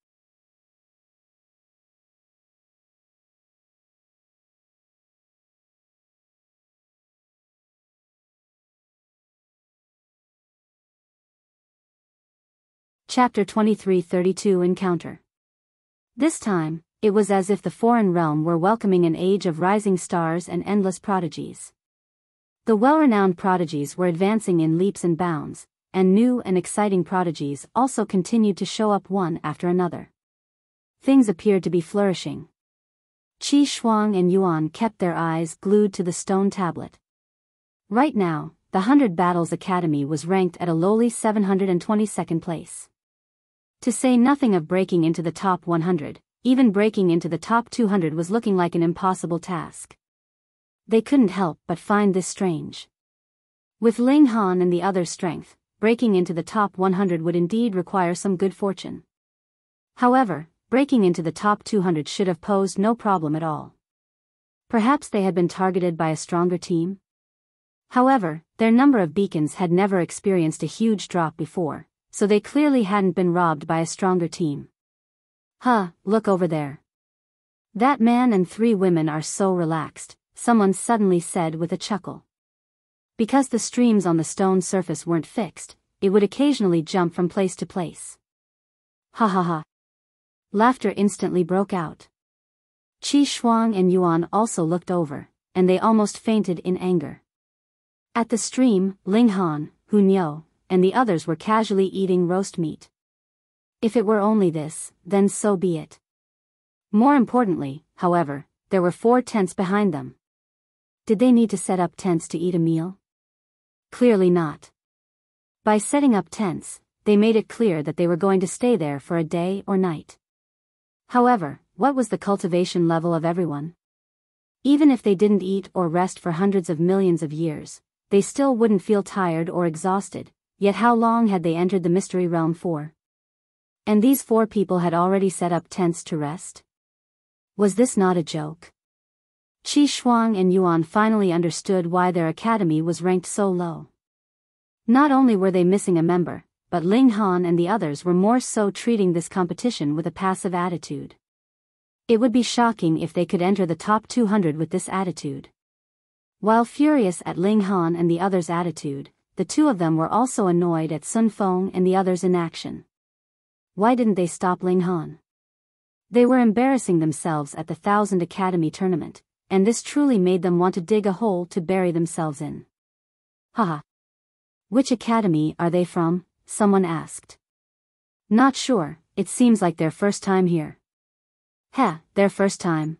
Chapter 23-32 Encounter. This time, it was as if the foreign realm were welcoming an age of rising stars and endless prodigies. The well-renowned prodigies were advancing in leaps and bounds, and new and exciting prodigies also continued to show up one after another. Things appeared to be flourishing. Qi Shuang and Yuan kept their eyes glued to the stone tablet. Right now, the 100 Battles Academy was ranked at a lowly 722nd place. To say nothing of breaking into the top 100, even breaking into the top 200 was looking like an impossible task. They couldn't help but find this strange. With Ling Han and the others' strength, breaking into the top 100 would indeed require some good fortune. However, breaking into the top 200 should have posed no problem at all. Perhaps they had been targeted by a stronger team? However, their number of beacons had never experienced a huge drop before, so they clearly hadn't been robbed by a stronger team. Look over there. That man and 3 women are so relaxed, someone suddenly said with a chuckle. Because the streams on the stone surface weren't fixed, it would occasionally jump from place to place. Ha. Laughter instantly broke out. Qi Shuang and Yuan also looked over, and they almost fainted in anger. At the stream, Ling Han, Hunyou, and the others were casually eating roast meat. If it were only this, then so be it. More importantly, however, there were 4 tents behind them. Did they need to set up tents to eat a meal? Clearly not. By setting up tents, they made it clear that they were going to stay there for a day or night. However, what was the cultivation level of everyone? Even if they didn't eat or rest for hundreds of millions of years, they still wouldn't feel tired or exhausted, yet how long had they entered the mystery realm for? And these 4 people had already set up tents to rest? Was this not a joke? Qi Shuang and Yuan finally understood why their academy was ranked so low. Not only were they missing a member, but Ling Han and the others were more so treating this competition with a passive attitude. It would be shocking if they could enter the top 200 with this attitude. While furious at Ling Han and the others' attitude, the 2 of them were also annoyed at Sun Feng and the others' inaction. Why didn't they stop Ling Han? They were embarrassing themselves at the 1000 Academy tournament, and this truly made them want to dig a hole to bury themselves in. Haha. Which academy are they from? Someone asked. Not sure, it seems like their first time here. Heh, their first time.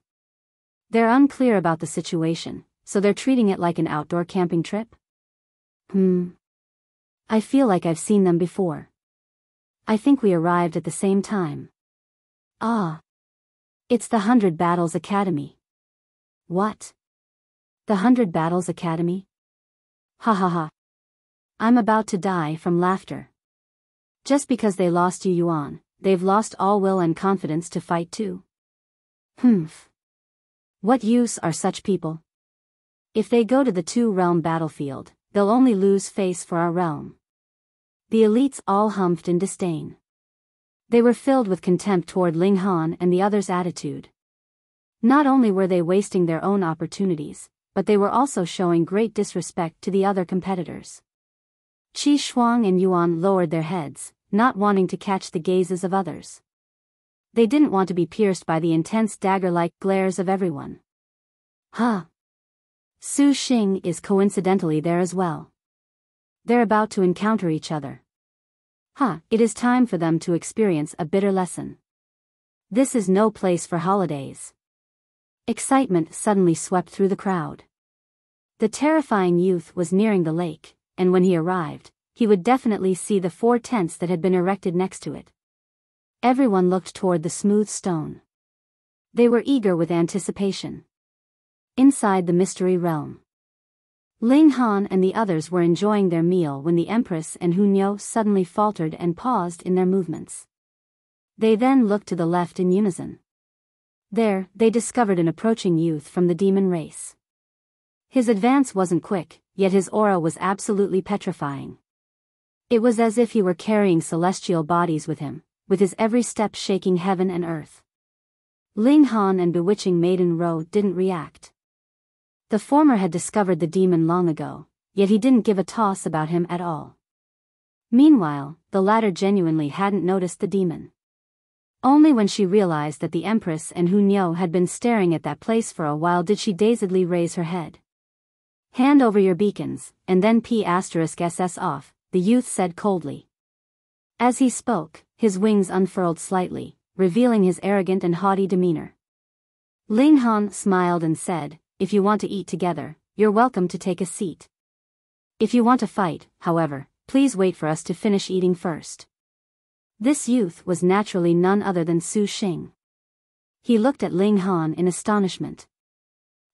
They're unclear about the situation, so they're treating it like an outdoor camping trip? I feel like I've seen them before. I think we arrived at the same time. Ah. It's the 100 Battles Academy. What? The 100 Battles Academy? Ha ha ha. I'm about to die from laughter. Just because they lost You Yuan, they've lost all will and confidence to fight too. What use are such people? If they go to the two-realm battlefield, they'll only lose face for our realm. The elites all humphed in disdain. They were filled with contempt toward Ling Han and the others' attitude. Not only were they wasting their own opportunities, but they were also showing great disrespect to the other competitors. Qi Shuang and Yuan lowered their heads, not wanting to catch the gazes of others. They didn't want to be pierced by the intense dagger-like glares of everyone. Su Xing is coincidentally there as well. They're about to encounter each other. It is time for them to experience a bitter lesson. This is no place for holidays. Excitement suddenly swept through the crowd. The terrifying youth was nearing the lake, and when he arrived, he would definitely see the 4 tents that had been erected next to it. Everyone looked toward the smooth stone. They were eager with anticipation. Inside the mystery realm, Ling Han and the others were enjoying their meal when the Empress and Hunyao suddenly faltered and paused in their movements. They then looked to the left in unison. There, they discovered an approaching youth from the demon race. His advance wasn't quick, yet his aura was absolutely petrifying. It was as if he were carrying celestial bodies with him, with his every step shaking heaven and earth. Ling Han and bewitching Maiden Ro didn't react. The former had discovered the demon long ago, yet he didn't give a toss about him at all. Meanwhile, the latter genuinely hadn't noticed the demon. Only when she realized that the Empress and Hunyao had been staring at that place for a while did she dazedly raise her head. Hand over your beacons, and then P*SS off, the youth said coldly. As he spoke, his wings unfurled slightly, revealing his arrogant and haughty demeanor. Ling Han smiled and said, "If you want to eat together, you're welcome to take a seat. If you want to fight, however, please wait for us to finish eating first." This youth was naturally none other than Su Xing. He looked at Ling Han in astonishment.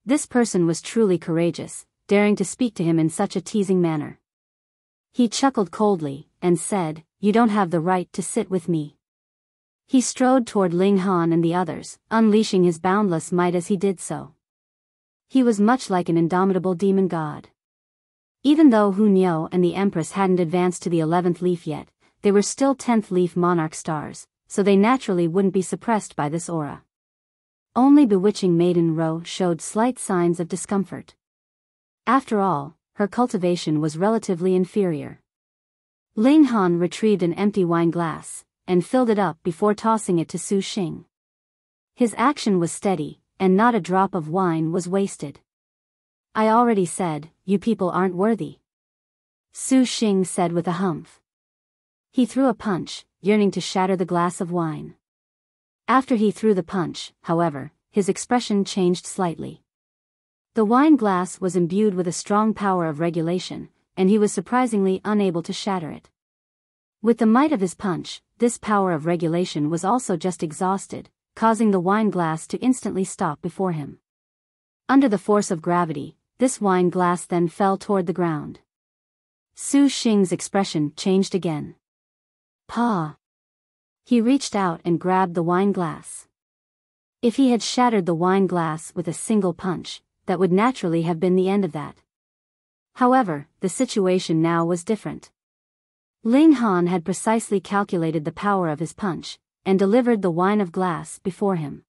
This person was truly courageous, daring to speak to him in such a teasing manner. He chuckled coldly, and said, "You don't have the right to sit with me." He strode toward Ling Han and the others, unleashing his boundless might as he did so. He was much like an indomitable demon god. Even though Hunyao and the Empress hadn't advanced to the 11th leaf yet, they were still 10th leaf monarch stars, so they naturally wouldn't be suppressed by this aura. Only bewitching Maiden Ro showed slight signs of discomfort. After all, her cultivation was relatively inferior. Ling Han retrieved an empty wine glass, and filled it up before tossing it to Su Xing. His action was steady, and not a drop of wine was wasted. "I already said, you people aren't worthy," Su Xing said with a humph. He threw a punch, yearning to shatter the glass of wine. After he threw the punch, however, his expression changed slightly. The wine glass was imbued with a strong power of regulation, and he was surprisingly unable to shatter it. With the might of his punch, this power of regulation was also just exhausted, causing the wine glass to instantly stop before him. Under the force of gravity, this wine glass then fell toward the ground. Su Xing's expression changed again. "Pa!" He reached out and grabbed the wine glass. If he had shattered the wine glass with a single punch, that would naturally have been the end of that. However, the situation now was different. Ling Han had precisely calculated the power of his punch, and delivered the wine of glass before him.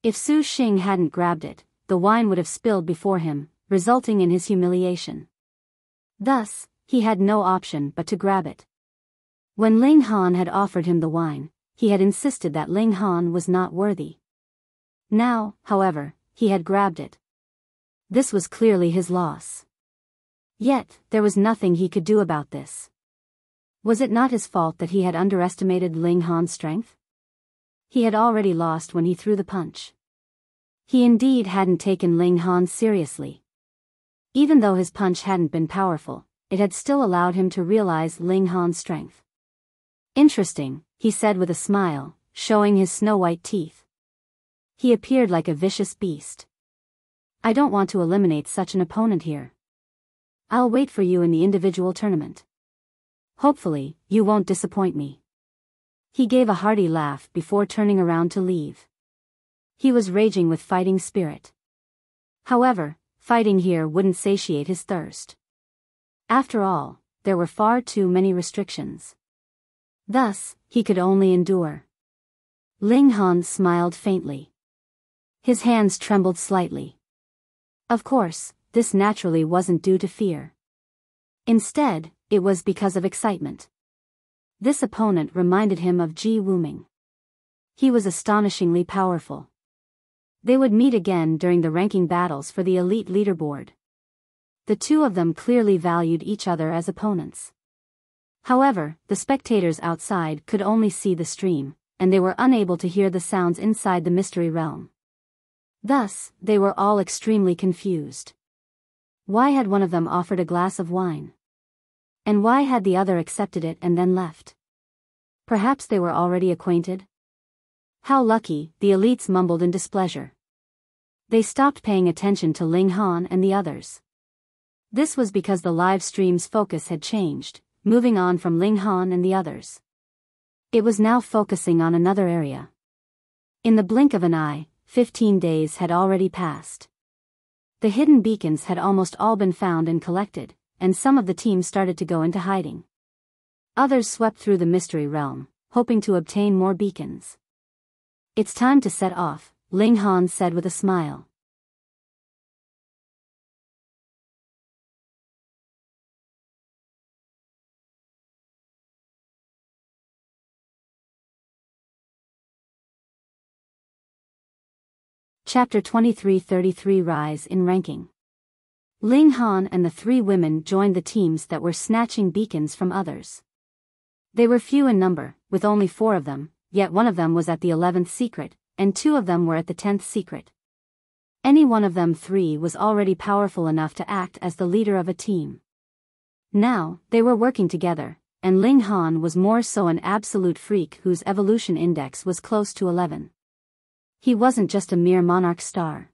If Su Xing hadn't grabbed it, the wine would have spilled before him, resulting in his humiliation. Thus, he had no option but to grab it. When Ling Han had offered him the wine, he had insisted that Ling Han was not worthy. Now, however, he had grabbed it. This was clearly his loss. Yet, there was nothing he could do about this. Was it not his fault that he had underestimated Ling Han's strength? He had already lost when he threw the punch. He indeed hadn't taken Ling Han seriously. Even though his punch hadn't been powerful, it had still allowed him to realize Ling Han's strength. Interesting, he said with a smile, showing his snow-white teeth. He appeared like a vicious beast. I don't want to eliminate such an opponent here. I'll wait for you in the individual tournament. Hopefully, you won't disappoint me. He gave a hearty laugh before turning around to leave. He was raging with fighting spirit. However, fighting here wouldn't satiate his thirst. After all, there were far too many restrictions. Thus, he could only endure. Ling Han smiled faintly. His hands trembled slightly. Of course, this naturally wasn't due to fear. Instead, it was because of excitement. This opponent reminded him of Ji Wuming. He was astonishingly powerful. They would meet again during the ranking battles for the elite leaderboard. The two of them clearly valued each other as opponents. However, the spectators outside could only see the stream, and they were unable to hear the sounds inside the mystery realm. Thus, they were all extremely confused. Why had one of them offered a glass of wine? And why had the other accepted it and then left? Perhaps they were already acquainted? How lucky, the elites mumbled in displeasure. They stopped paying attention to Ling Han and the others. This was because the live stream's focus had changed, moving on from Ling Han and the others. It was now focusing on another area. In the blink of an eye, 15 days had already passed. The hidden beacons had almost all been found and collected, and some of the team started to go into hiding. Others swept through the mystery realm, hoping to obtain more beacons. It's time to set off, Ling Han said with a smile. Chapter 23:33 Rise in Ranking. Ling Han and the three women joined the teams that were snatching beacons from others. They were few in number, with only 4 of them, yet one of them was at the 11th secret, and 2 of them were at the 10th secret. Any one of them 3 was already powerful enough to act as the leader of a team. Now, they were working together, and Ling Han was more so an absolute freak whose evolution index was close to 11. He wasn't just a mere monarch star.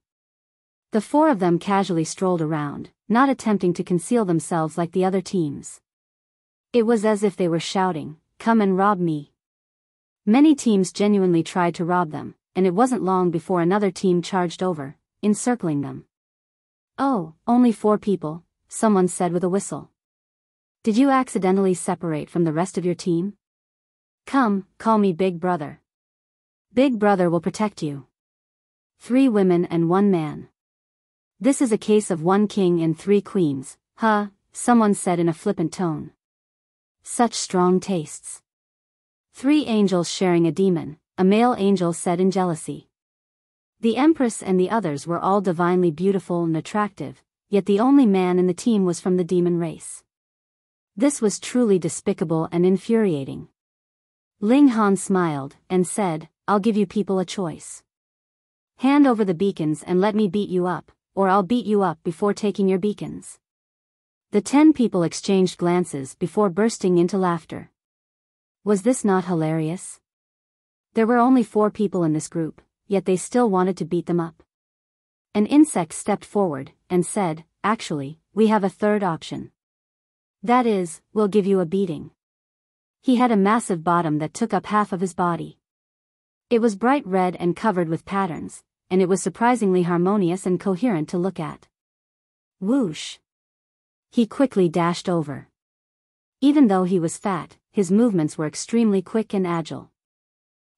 The 4 of them casually strolled around, not attempting to conceal themselves like the other teams. It was as if they were shouting, "Come and rob me." Many teams genuinely tried to rob them, and it wasn't long before another team charged over, encircling them. "Oh, only 4 people," someone said with a whistle. "Did you accidentally separate from the rest of your team? Come, call me Big Brother. Big Brother will protect you." 3 women and 1 man. "This is a case of 1 king and 3 queens, huh?" someone said in a flippant tone. "Such strong tastes." 3 angels sharing a demon, a male angel said in jealousy. The Empress and the others were all divinely beautiful and attractive, yet the only man in the team was from the demon race. This was truly despicable and infuriating. Ling Han smiled, and said, "I'll give you people a choice. Hand over the beacons and let me beat you up, or I'll beat you up before taking your beacons." The 10 people exchanged glances before bursting into laughter. Was this not hilarious? There were only 4 people in this group, yet they still wanted to beat them up. An insect stepped forward, and said, "Actually, we have a third option. That is, we'll give you a beating." He had a massive bottom that took up half of his body. It was bright red and covered with patterns, and it was surprisingly harmonious and coherent to look at. Whoosh! He quickly dashed over. Even though he was fat, his movements were extremely quick and agile.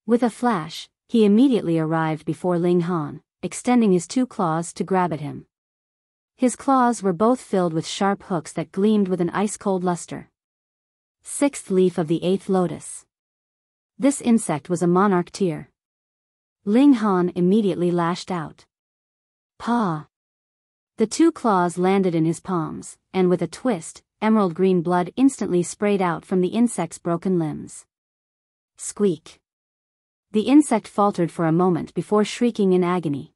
With a flash, he immediately arrived before Ling Han, extending his 2 claws to grab at him. His claws were both filled with sharp hooks that gleamed with an ice-cold luster. 6th leaf of the 8th lotus. This insect was a monarch tier. Ling Han immediately lashed out. Paw! The 2 claws landed in his palms, and with a twist, emerald green blood instantly sprayed out from the insect's broken limbs. Squeak. The insect faltered for a moment before shrieking in agony.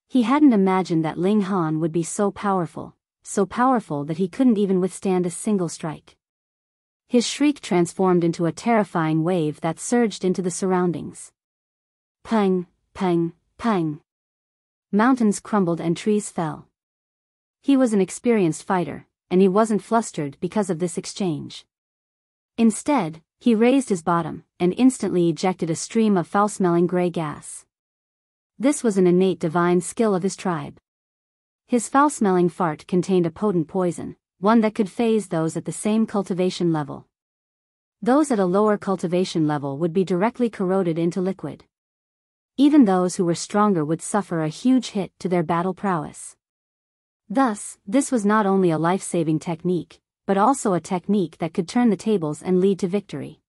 He hadn't imagined that Ling Han would be so powerful that he couldn't even withstand a single strike. His shriek transformed into a terrifying wave that surged into the surroundings. Pang, pang, pang. Mountains crumbled and trees fell. He was an experienced fighter, and he wasn't flustered because of this exchange. Instead, he raised his bottom and instantly ejected a stream of foul-smelling gray gas. This was an innate divine skill of his tribe. His foul-smelling fart contained a potent poison, one that could phase those at the same cultivation level. Those at a lower cultivation level would be directly corroded into liquid. Even those who were stronger would suffer a huge hit to their battle prowess. Thus, this was not only a life-saving technique, but also a technique that could turn the tables and lead to victory.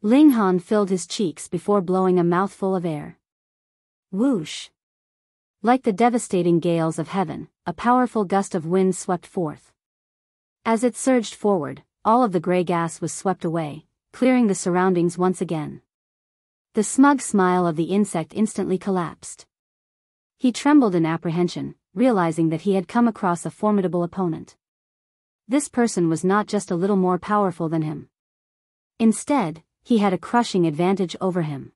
Ling Han filled his cheeks before blowing a mouthful of air. Whoosh! Like the devastating gales of heaven, a powerful gust of wind swept forth. As it surged forward, all of the gray gas was swept away, clearing the surroundings once again. The smug smile of the insect instantly collapsed. He trembled in apprehension, realizing that he had come across a formidable opponent. This person was not just a little more powerful than him. Instead, he had a crushing advantage over him.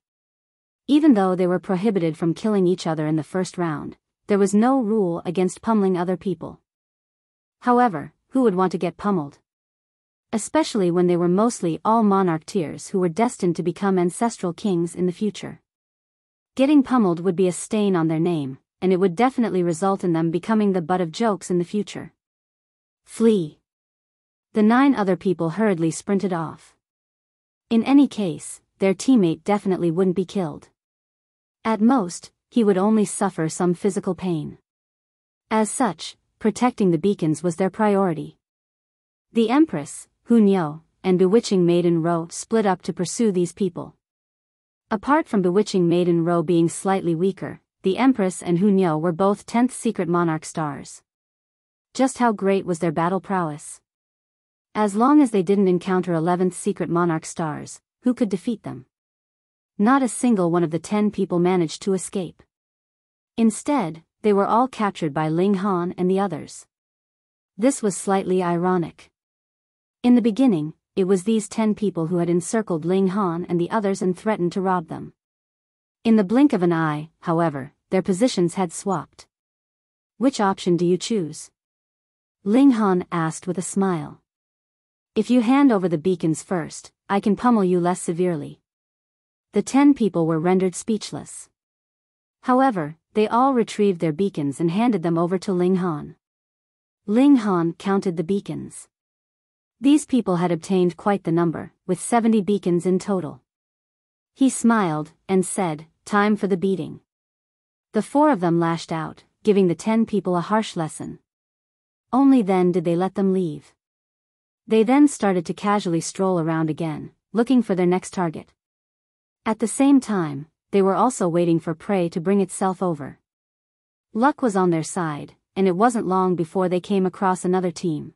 Even though they were prohibited from killing each other in the first round, there was no rule against pummeling other people. However, who would want to get pummeled? Especially when they were mostly all monarch tiers who were destined to become ancestral kings in the future. Getting pummeled would be a stain on their name, and it would definitely result in them becoming the butt of jokes in the future. Flee! The 9 other people hurriedly sprinted off. In any case, their teammate definitely wouldn't be killed. At most, he would only suffer some physical pain. As such, protecting the beacons was their priority. The Empress, Huai, and Bewitching Maiden Ro split up to pursue these people. Apart from Bewitching Maiden Ro being slightly weaker, the Empress and Huai were both 10th Secret Monarch stars. Just how great was their battle prowess? As long as they didn't encounter 11th Secret Monarch stars, who could defeat them? Not a single one of the 10 people managed to escape. Instead, they were all captured by Ling Han and the others. This was slightly ironic. In the beginning, it was these 10 people who had encircled Ling Han and the others and threatened to rob them. In the blink of an eye, however, their positions had swapped. Which option do you choose? Ling Han asked with a smile. If you hand over the beacons first, I can pummel you less severely. The 10 people were rendered speechless. However, they all retrieved their beacons and handed them over to Ling Han. Ling Han counted the beacons. These people had obtained quite the number, with 70 beacons in total. He smiled, and said, "Time for the beating." The 4 of them lashed out, giving the 10 people a harsh lesson. Only then did they let them leave. They then started to casually stroll around again, looking for their next target. At the same time, they were also waiting for prey to bring itself over. Luck was on their side, and it wasn't long before they came across another team.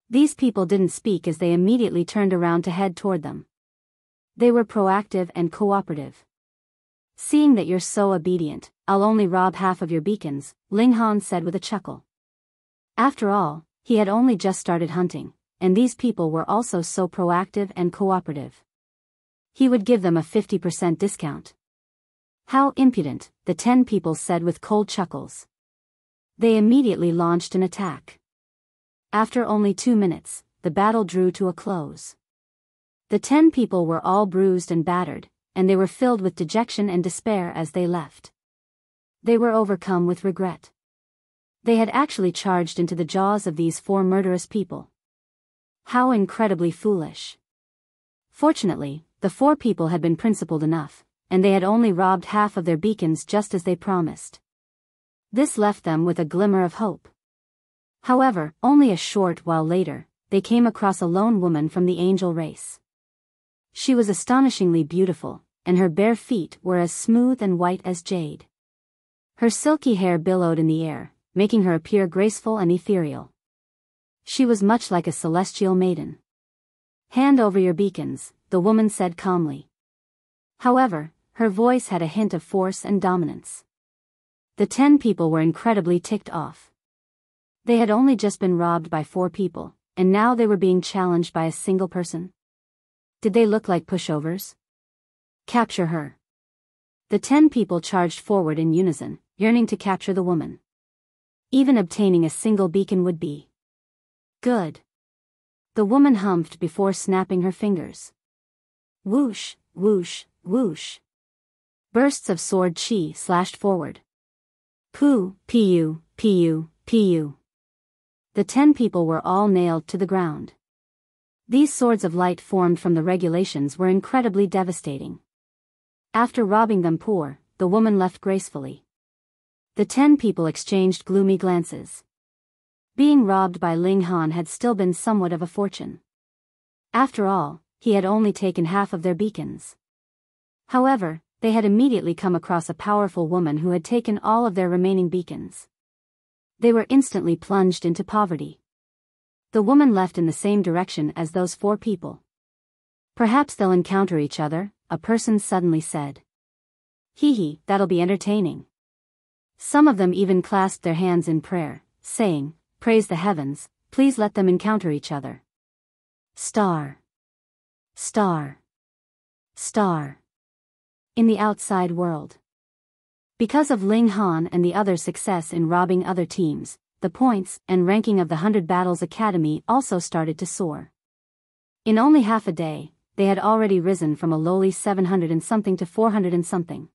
These people didn't speak as they immediately turned around to head toward them. They were proactive and cooperative. Seeing that you're so obedient, I'll only rob half of your beacons, Ling Han said with a chuckle. After all, he had only just started hunting, and these people were also so proactive and cooperative. He would give them a 50% discount. How impudent, the 10 people said with cold chuckles. They immediately launched an attack. After only 2 minutes, the battle drew to a close. The 10 people were all bruised and battered, and they were filled with dejection and despair as they left. They were overcome with regret. They had actually charged into the jaws of these 4 murderous people. How incredibly foolish. Fortunately, the 4 people had been principled enough, and they had only robbed half of their beacons just as they promised. This left them with a glimmer of hope. However, only a short while later, they came across a lone woman from the angel race. She was astonishingly beautiful, and her bare feet were as smooth and white as jade. Her silky hair billowed in the air, making her appear graceful and ethereal. She was much like a celestial maiden. "Hand over your beacons," the woman said calmly. However, her voice had a hint of force and dominance. The 10 people were incredibly ticked off. They had only just been robbed by 4 people, and now they were being challenged by a single person. Did they look like pushovers? "Capture her." The 10 people charged forward in unison, yearning to capture the woman. Even obtaining a single beacon would be good. The woman humphed before snapping her fingers. Whoosh, whoosh, whoosh. Bursts of sword chi slashed forward. Pu, pu, pu, pu. The 10 people were all nailed to the ground. These swords of light formed from the regulations were incredibly devastating. After robbing them poor, the woman left gracefully. The 10 people exchanged gloomy glances. Being robbed by Ling Han had still been somewhat of a fortune. After all, he had only taken half of their beacons. However, they had immediately come across a powerful woman who had taken all of their remaining beacons. They were instantly plunged into poverty. The woman left in the same direction as those 4 people. "Perhaps they'll encounter each other," a person suddenly said. "Hee, that'll be entertaining." Some of them even clasped their hands in prayer, saying, "Praise the heavens, please let them encounter each other." Star. Star. Star. In the outside world. Because of Ling Han and the other's success in robbing other teams, the points and ranking of the 100 Battles Academy also started to soar. In only half a day, they had already risen from a lowly 700 and something to 400 and something.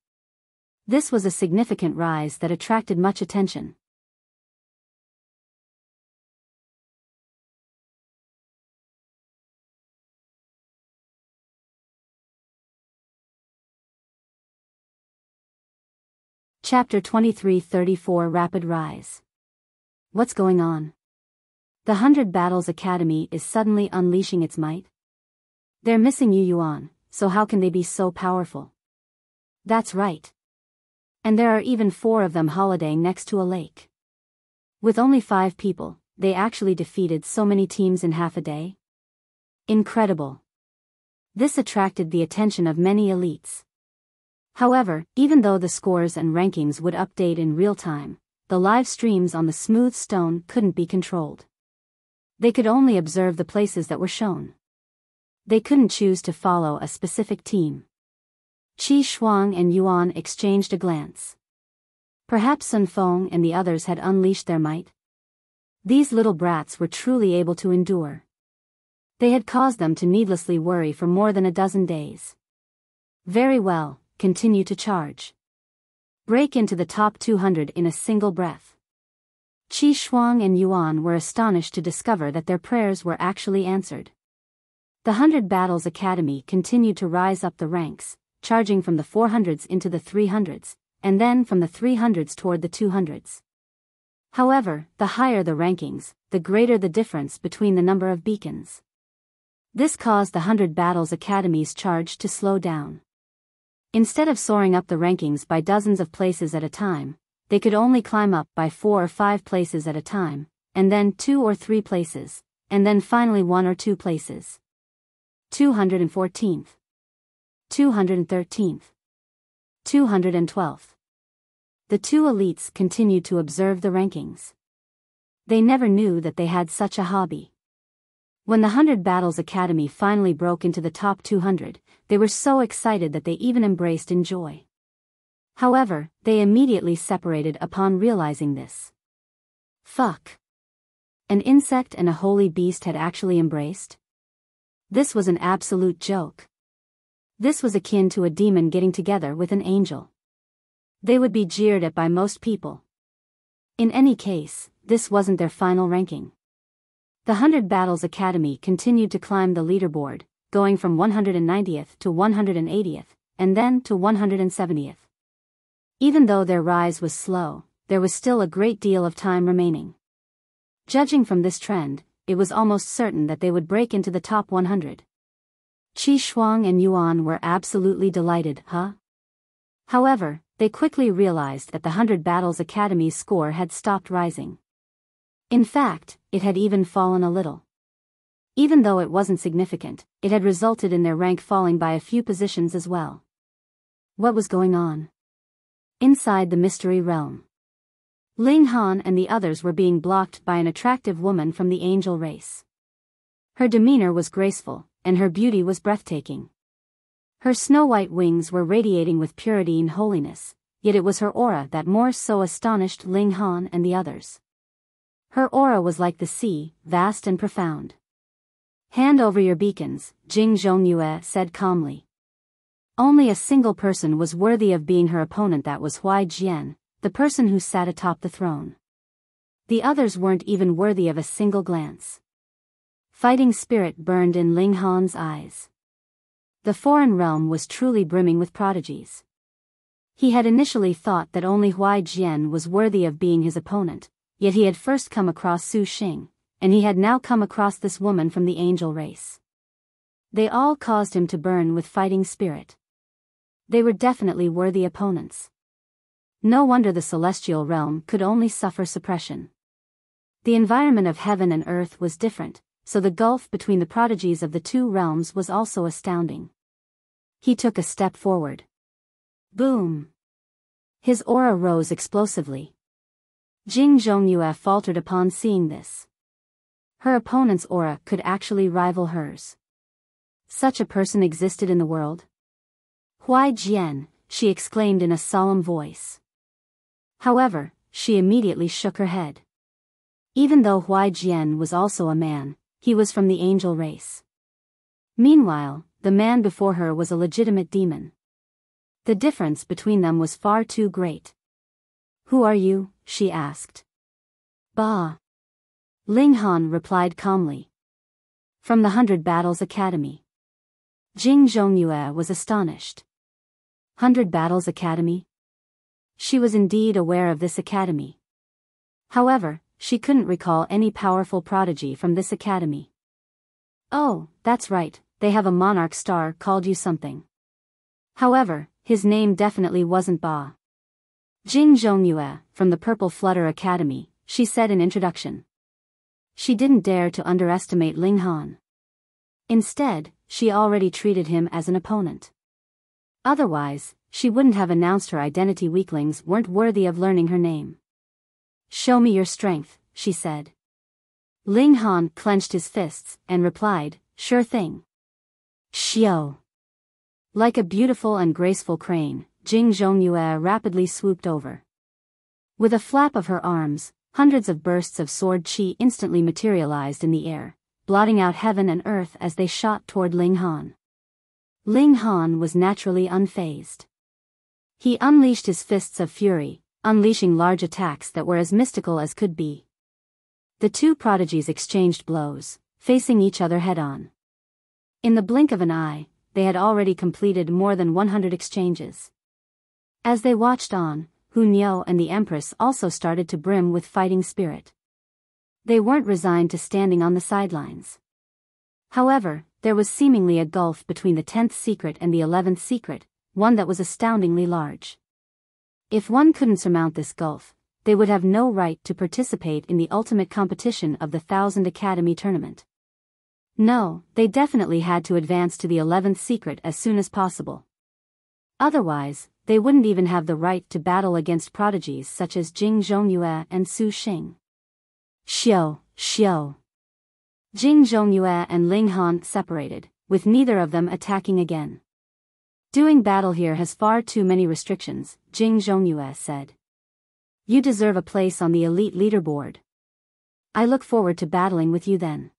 This was a significant rise that attracted much attention. Chapter 23-34 Rapid Rise. What's going on? The 100 Battles Academy is suddenly unleashing its might? They're missing You Yuan, so how can they be so powerful? That's right. And there are even 4 of them holidaying next to a lake. With only 5 people, they actually defeated so many teams in half a day? Incredible. This attracted the attention of many elites. However, even though the scores and rankings would update in real time, the live streams on the smooth stone couldn't be controlled. They could only observe the places that were shown. They couldn't choose to follow a specific team. Qi Shuang and Yuan exchanged a glance. Perhaps Sun Feng and the others had unleashed their might. These little brats were truly able to endure. They had caused them to needlessly worry for more than a dozen days. Very well. Continue to charge. Break into the top 200 in a single breath. Qi Shuang and Yuan were astonished to discover that their prayers were actually answered. The 100 Battles Academy continued to rise up the ranks, charging from the 400s into the 300s, and then from the 300s toward the 200s. However, the higher the rankings, the greater the difference between the number of beacons. This caused the 100 Battles Academy's charge to slow down. Instead of soaring up the rankings by dozens of places at a time, they could only climb up by 4 or 5 places at a time, and then 2 or 3 places, and then finally 1 or 2 places. 214th. 213th. 212th. The 2 elites continued to observe the rankings. They never knew that they had such a hobby. When the 100 Battles Academy finally broke into the top 200, they were so excited that they even embraced in joy. However, they immediately separated upon realizing this. Fuck. An insect and a holy beast had actually embraced? This was an absolute joke. This was akin to a demon getting together with an angel. They would be jeered at by most people. In any case, this wasn't their final ranking. The 100 Battles Academy continued to climb the leaderboard, going from 190th to 180th, and then to 170th. Even though their rise was slow, there was still a great deal of time remaining. Judging from this trend, it was almost certain that they would break into the top 100. Qi Shuang and Yuan were absolutely delighted, However, they quickly realized that the 100 Battles Academy's score had stopped rising. In fact, it had even fallen a little. Even though it wasn't significant, it had resulted in their rank falling by a few positions as well. What was going on? Inside the mystery realm, Ling Han and the others were being blocked by an attractive woman from the angel race. Her demeanor was graceful, and her beauty was breathtaking. Her snow-white wings were radiating with purity and holiness, yet it was her aura that more so astonished Ling Han and the others. Her aura was like the sea, vast and profound. "Hand over your beacons," Jing Zhongyue said calmly. Only a single person was worthy of being her opponent, that was Huai Jian, the person who sat atop the throne. The others weren't even worthy of a single glance. Fighting spirit burned in Ling Han's eyes. The foreign realm was truly brimming with prodigies. He had initially thought that only Huai Jian was worthy of being his opponent, yet he had first come across Su Xing, and he had now come across this woman from the angel race. They all caused him to burn with fighting spirit. They were definitely worthy opponents. No wonder the celestial realm could only suffer suppression. The environment of heaven and earth was different, so the gulf between the prodigies of the two realms was also astounding. He took a step forward. Boom! His aura rose explosively. Jing Zhongyue faltered upon seeing this. Her opponent's aura could actually rival hers. Such a person existed in the world? Huai Jian, she exclaimed in a solemn voice. However, she immediately shook her head. Even though Huai Jian was also a man, he was from the angel race. Meanwhile, the man before her was a legitimate demon. The difference between them was far too great. "Who are you?" she asked. "Ba." Ling Han replied calmly. "From the 100 Battles Academy." Jing Zhongyue was astonished. 100 Battles Academy? She was indeed aware of this academy. However, she couldn't recall any powerful prodigy from this academy. "Oh, that's right, they have a monarch star called you something. However, his name definitely wasn't Ba." Jing Zhongyue, from the Purple Flutter Academy, she said in introduction. She didn't dare to underestimate Ling Han. Instead, she already treated him as an opponent. Otherwise, she wouldn't have announced her identity. Weaklings weren't worthy of learning her name. "Show me your strength," she said. Ling Han clenched his fists and replied, "Sure thing." Xiao. Like a beautiful and graceful crane, Jing Zhongyue rapidly swooped over. With a flap of her arms, hundreds of bursts of sword qi instantly materialized in the air, blotting out heaven and earth as they shot toward Ling Han. Ling Han was naturally unfazed. He unleashed his fists of fury, unleashing large attacks that were as mystical as could be. The two prodigies exchanged blows, facing each other head-on. In the blink of an eye, they had already completed more than 100 exchanges. As they watched on, Huai and the Empress also started to brim with fighting spirit. They weren't resigned to standing on the sidelines. However, there was seemingly a gulf between the 10th secret and the 11th secret, one that was astoundingly large. If one couldn't surmount this gulf, they would have no right to participate in the ultimate competition of the 1000 Academy tournament. No, they definitely had to advance to the 11th secret as soon as possible. Otherwise, they wouldn't even have the right to battle against prodigies such as Jing Zhongyue and Su Xing. Xiao. Jing Zhongyue and Ling Han separated, with neither of them attacking again. "Doing battle here has far too many restrictions," Jing Zhongyue said. "You deserve a place on the elite leaderboard. I look forward to battling with you then."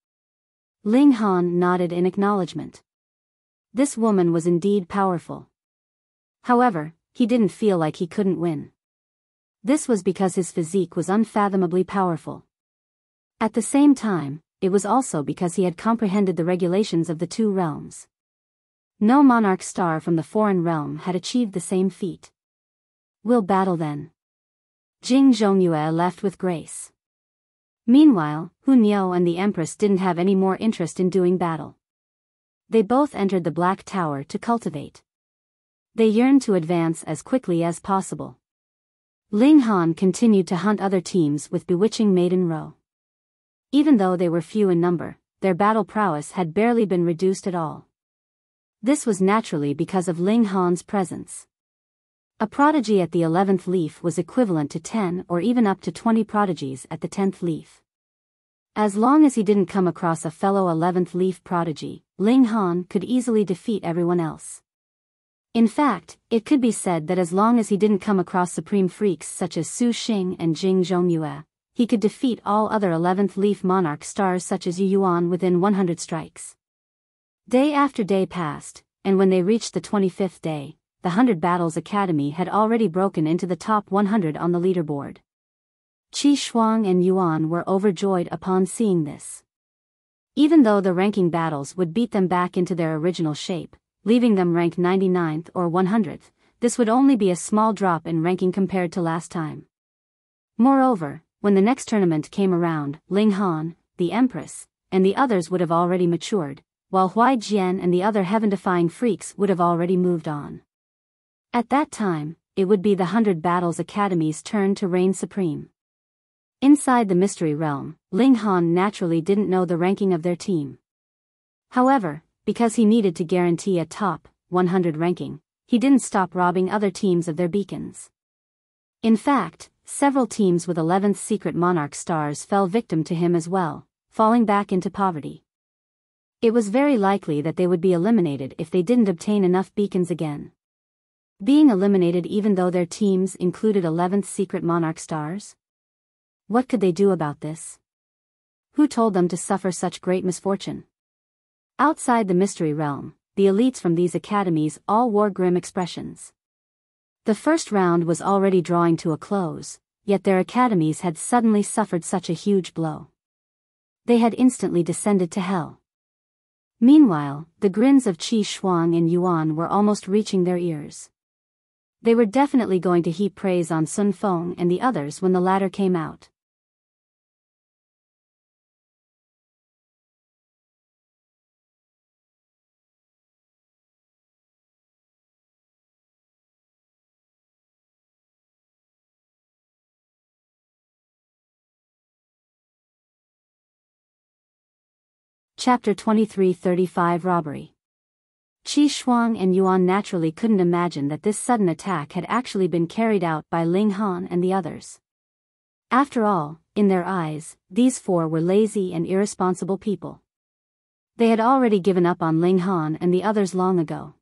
Ling Han nodded in acknowledgement. This woman was indeed powerful. However, he didn't feel like he couldn't win. This was because his physique was unfathomably powerful. At the same time, it was also because he had comprehended the regulations of the two realms. No monarch star from the foreign realm had achieved the same feat. "We'll battle then." Jing Zhongyue left with grace. Meanwhile, Huai and the Empress didn't have any more interest in doing battle. They both entered the Black Tower to cultivate. They yearned to advance as quickly as possible. Ling Han continued to hunt other teams with bewitching maiden row. Even though they were few in number, their battle prowess had barely been reduced at all. This was naturally because of Ling Han's presence. A prodigy at the 11th leaf was equivalent to 10 or even up to 20 prodigies at the 10th leaf. As long as he didn't come across a fellow 11th leaf prodigy, Ling Han could easily defeat everyone else. In fact, it could be said that as long as he didn't come across supreme freaks such as Su Xing and Jing Zhongyue, he could defeat all other 11th leaf monarch stars such as You Yuan within 100 strikes. Day after day passed, and when they reached the 25th day, the 100 Battles Academy had already broken into the top 100 on the leaderboard. Qi Shuang and Yuan were overjoyed upon seeing this. Even though the ranking battles would beat them back into their original shape, leaving them ranked 99th or 100th, this would only be a small drop in ranking compared to last time. Moreover, when the next tournament came around, Ling Han, the Empress, and the others would have already matured, while Huai Jian and the other heaven-defying freaks would have already moved on. At that time, it would be the 100 Battles Academy's turn to reign supreme. Inside the Mystery Realm, Ling Han naturally didn't know the ranking of their team. However, because he needed to guarantee a top 100 ranking, he didn't stop robbing other teams of their beacons. In fact, several teams with 11th Secret Monarch stars fell victim to him as well, falling back into poverty. It was very likely that they would be eliminated if they didn't obtain enough beacons again. Being eliminated even though their teams included 11th Secret Monarch stars? What could they do about this? Who told them to suffer such great misfortune? Outside the Mystery Realm, the elites from these academies all wore grim expressions. The first round was already drawing to a close, yet their academies had suddenly suffered such a huge blow. They had instantly descended to hell. Meanwhile, the grins of Qi Shuang and Yuan were almost reaching their ears. They were definitely going to heap praise on Sun Feng and the others when the latter came out. Chapter 23:35 Robbery. Qi Shuang and Yuan naturally couldn't imagine that this sudden attack had actually been carried out by Ling Han and the others. After all, in their eyes, these four were lazy and irresponsible people. They had already given up on Ling Han and the others long ago.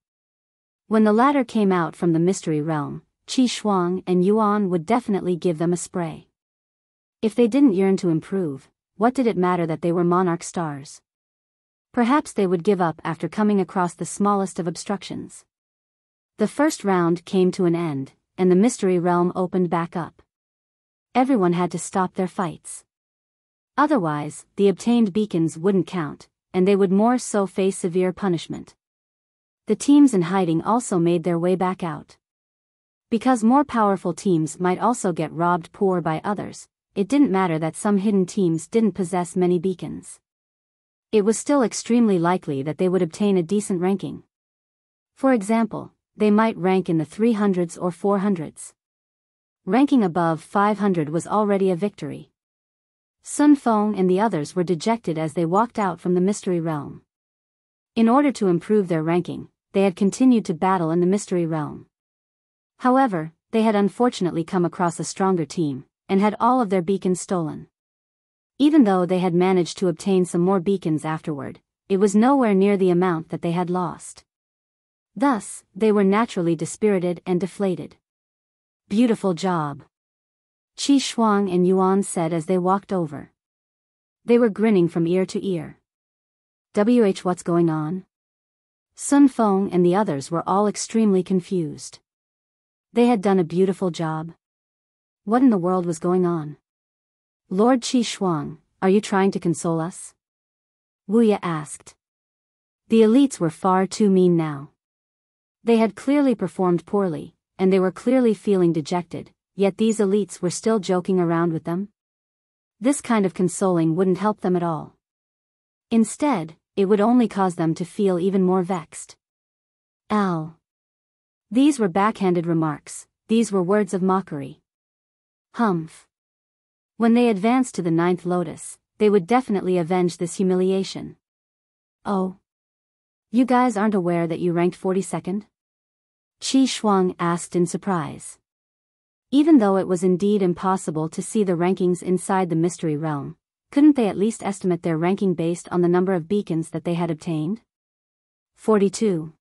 When the latter came out from the Mystery Realm, Qi Shuang and Yuan would definitely give them a spray. If they didn't yearn to improve, what did it matter that they were monarch stars? Perhaps they would give up after coming across the smallest of obstructions. The first round came to an end, and the Mystery Realm opened back up. Everyone had to stop their fights. Otherwise, the obtained beacons wouldn't count, and they would more so face severe punishment. The teams in hiding also made their way back out. Because more powerful teams might also get robbed poor by others, it didn't matter that some hidden teams didn't possess many beacons. It was still extremely likely that they would obtain a decent ranking. For example, they might rank in the 300s or 400s. Ranking above 500 was already a victory. Sun Feng and the others were dejected as they walked out from the Mystery Realm. In order to improve their ranking, they had continued to battle in the Mystery Realm. However, they had unfortunately come across a stronger team, and had all of their beacons stolen. Even though they had managed to obtain some more beacons afterward, it was nowhere near the amount that they had lost. Thus, they were naturally dispirited and deflated. Beautiful job, Qi Shuang and Yuan said as they walked over. They were grinning from ear to ear. What's going on? Sun Feng and the others were all extremely confused. They had done a beautiful job. What in the world was going on? Lord Qi Shuang, are you trying to console us? Wuya asked. The elites were far too mean now. They had clearly performed poorly, and they were clearly feeling dejected, yet these elites were still joking around with them. This kind of consoling wouldn't help them at all. Instead, it would only cause them to feel even more vexed. Ow. These were backhanded remarks, these were words of mockery. Humph. When they advanced to the 9th lotus, they would definitely avenge this humiliation. Oh. You guys aren't aware that you ranked 42nd? Qi Shuang asked in surprise. Even though it was indeed impossible to see the rankings inside the mystery realm, couldn't they at least estimate their ranking based on the number of beacons that they had obtained? 42.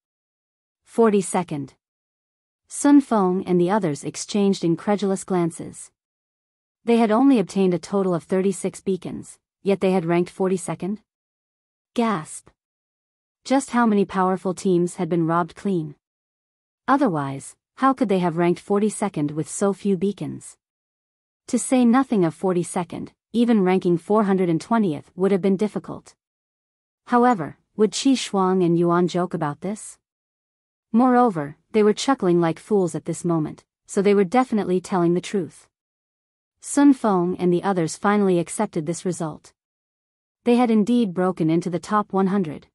42nd. Sun Feng and the others exchanged incredulous glances. They had only obtained a total of 36 beacons, yet they had ranked 42nd? Gasp. Just how many powerful teams had been robbed clean? Otherwise, how could they have ranked 42nd with so few beacons? To say nothing of 42nd, even ranking 420th would have been difficult. However, would Qi Shuang and Yuan joke about this? Moreover, they were chuckling like fools at this moment, so they were definitely telling the truth. Sun Feng and the others finally accepted this result. They had indeed broken into the top 100.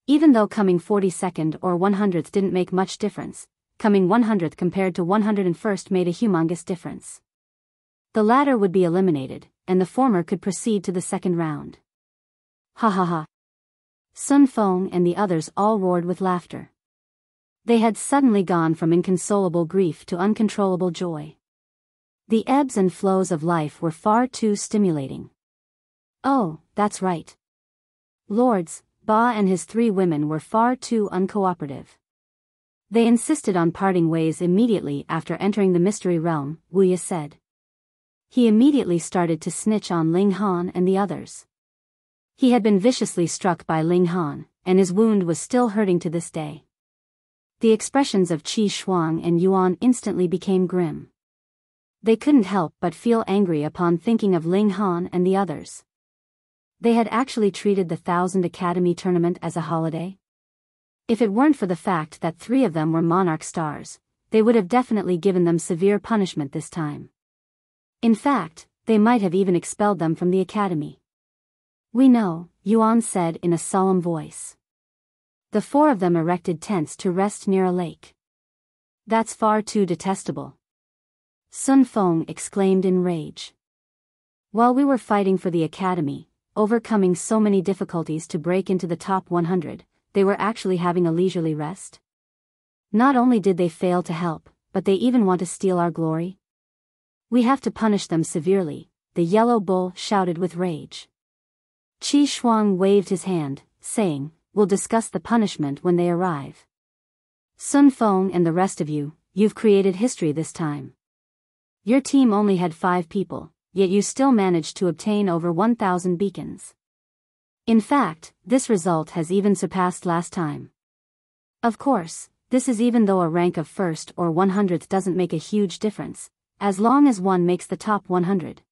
Even though coming 42nd or 100th didn't make much difference, coming 100th compared to 101st made a humongous difference. The latter would be eliminated, and the former could proceed to the second round. Ha ha ha. Sun Feng and the others all roared with laughter. They had suddenly gone from inconsolable grief to uncontrollable joy. The ebbs and flows of life were far too stimulating. Oh, that's right. Lords, Ba and his 3 women were far too uncooperative. They insisted on parting ways immediately after entering the mystery realm, Wuya said. He immediately started to snitch on Ling Han and the others. He had been viciously struck by Ling Han, and his wound was still hurting to this day. The expressions of Qi Shuang and Yuan instantly became grim. They couldn't help but feel angry upon thinking of Ling Han and the others. They had actually treated the 1000 Academy tournament as a holiday. If it weren't for the fact that 3 of them were monarch stars, they would have definitely given them severe punishment this time. In fact, they might have even expelled them from the academy. We know, Yuan said in a solemn voice. The 4 of them erected tents to rest near a lake. That's far too detestable. Sun Feng exclaimed in rage. While we were fighting for the academy, overcoming so many difficulties to break into the top 100, they were actually having a leisurely rest? Not only did they fail to help, but they even want to steal our glory? We have to punish them severely, the yellow bull shouted with rage. Qi Shuang waved his hand, saying, We'll discuss the punishment when they arrive. Sun Feng and the rest of you, you've created history this time. Your team only had 5 people, yet you still managed to obtain over 1,000 beacons. In fact, this result has even surpassed last time. Of course, this is even though a rank of 1st or 100th doesn't make a huge difference, as long as one makes the top 100.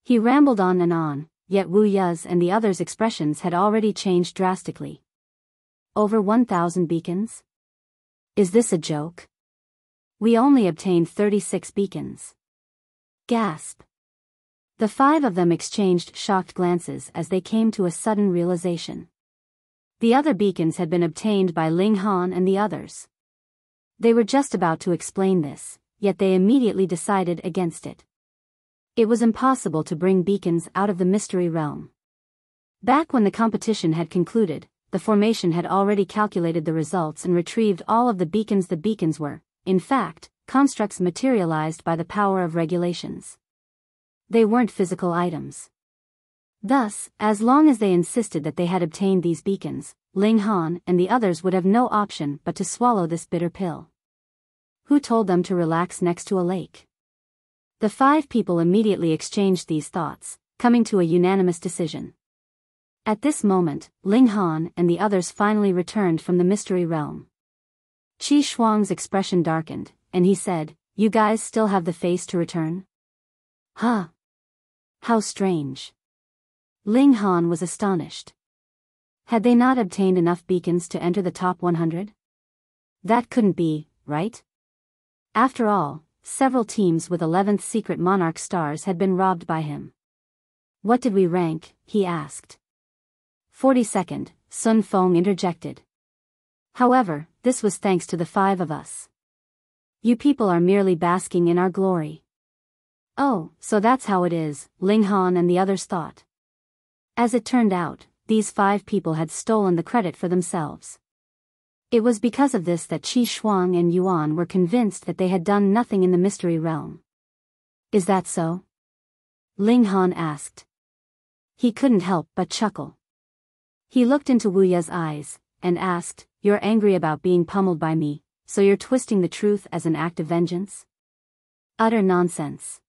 He rambled on and on, yet Wu Yu's and the others' expressions had already changed drastically. Over 1,000 beacons? Is this a joke? We only obtained 36 beacons. Gasp. The 5 of them exchanged shocked glances as they came to a sudden realization. The other beacons had been obtained by Ling Han and the others. They were just about to explain this, yet they immediately decided against it. It was impossible to bring beacons out of the mystery realm. Back when the competition had concluded, the formation had already calculated the results and retrieved all of the beacons. The beacons were, in fact, constructs materialized by the power of regulations. They weren't physical items. Thus, as long as they insisted that they had obtained these beacons, Ling Han and the others would have no option but to swallow this bitter pill. Who told them to relax next to a lake? The 5 people immediately exchanged these thoughts, coming to a unanimous decision. At this moment, Ling Han and the others finally returned from the mystery realm. Qi Shuang's expression darkened, and he said, You guys still have the face to return? Huh? How strange. Ling Han was astonished. Had they not obtained enough beacons to enter the top 100? That couldn't be, right? After all, several teams with 11th secret monarch stars had been robbed by him. What did we rank? He asked. 42nd, Sun Feng interjected. However, this was thanks to the 5 of us. You people are merely basking in our glory. Oh, so that's how it is, Ling Han and the others thought. As it turned out, these 5 people had stolen the credit for themselves. It was because of this that Qi Shuang and Yuan were convinced that they had done nothing in the mystery realm. Is that so? Ling Han asked. He couldn't help but chuckle. He looked into Wu Ya's eyes, and asked, "You're angry about being pummeled by me, so you're twisting the truth as an act of vengeance?" Utter nonsense.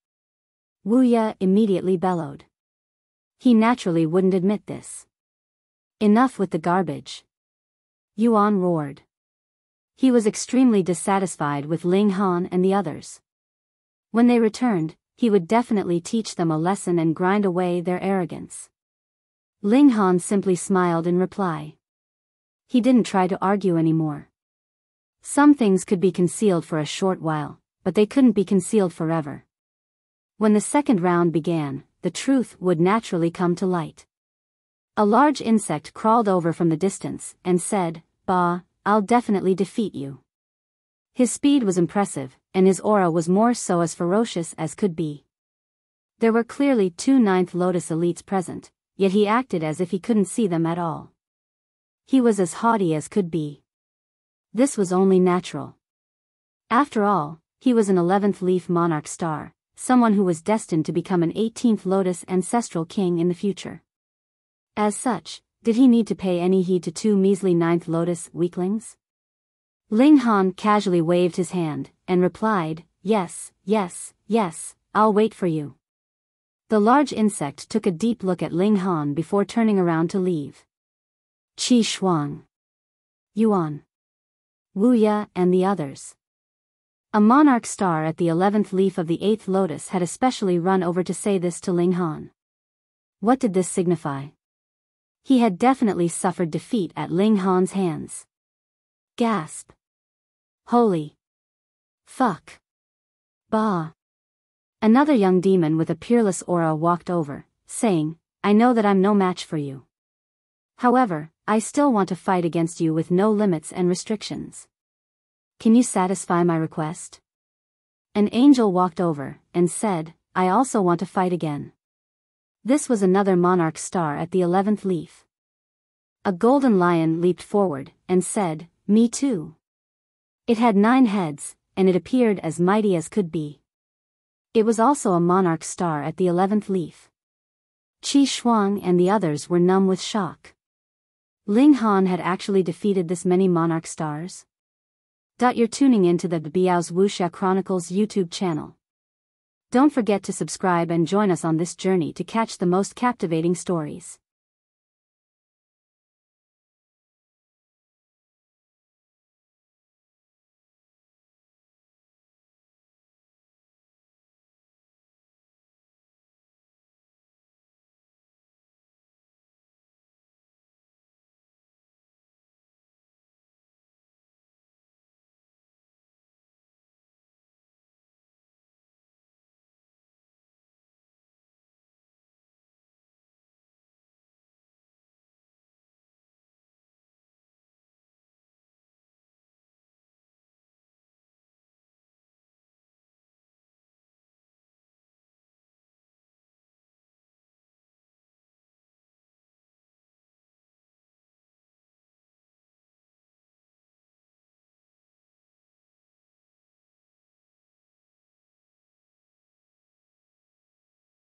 Wu Ya immediately bellowed. He naturally wouldn't admit this. Enough with the garbage. Yuan roared. He was extremely dissatisfied with Ling Han and the others. When they returned, he would definitely teach them a lesson and grind away their arrogance. Ling Han simply smiled in reply. He didn't try to argue anymore. Some things could be concealed for a short while, but they couldn't be concealed forever. When the second round began, the truth would naturally come to light. A large insect crawled over from the distance and said, "Bah, I'll definitely defeat you." His speed was impressive, and his aura was more so as ferocious as could be. There were clearly 2 Ninth Lotus elites present, yet he acted as if he couldn't see them at all. He was as haughty as could be. This was only natural. After all, he was an 11th leaf monarch star, someone who was destined to become an 18th Lotus Ancestral King in the future. As such, did he need to pay any heed to 2 measly 9th Lotus weaklings? Ling Han casually waved his hand, and replied, "Yes, yes, yes, I'll wait for you." The large insect took a deep look at Ling Han before turning around to leave. Qi Shuang, Yuan, Wu Ya and the others. A monarch star at the 11th leaf of the 8th lotus had especially run over to say this to Ling Han. What did this signify? He had definitely suffered defeat at Ling Han's hands. Gasp. Holy. Fuck. Bah. Another young demon with a peerless aura walked over, saying, "I know that I'm no match for you. However, I still want to fight against you with no limits and restrictions. Can you satisfy my request?" An angel walked over, and said, "I also want to fight again." This was another monarch star at the 11th leaf. A golden lion leaped forward, and said, "Me too." It had 9 heads, and it appeared as mighty as could be. It was also a monarch star at the 11th leaf. Qi Shuang and the others were numb with shock. Ling Han had actually defeated this many monarch stars? You're tuning into the Biyao's Wuxia Chronicles YouTube channel. Don't forget to subscribe and join us on this journey to catch the most captivating stories.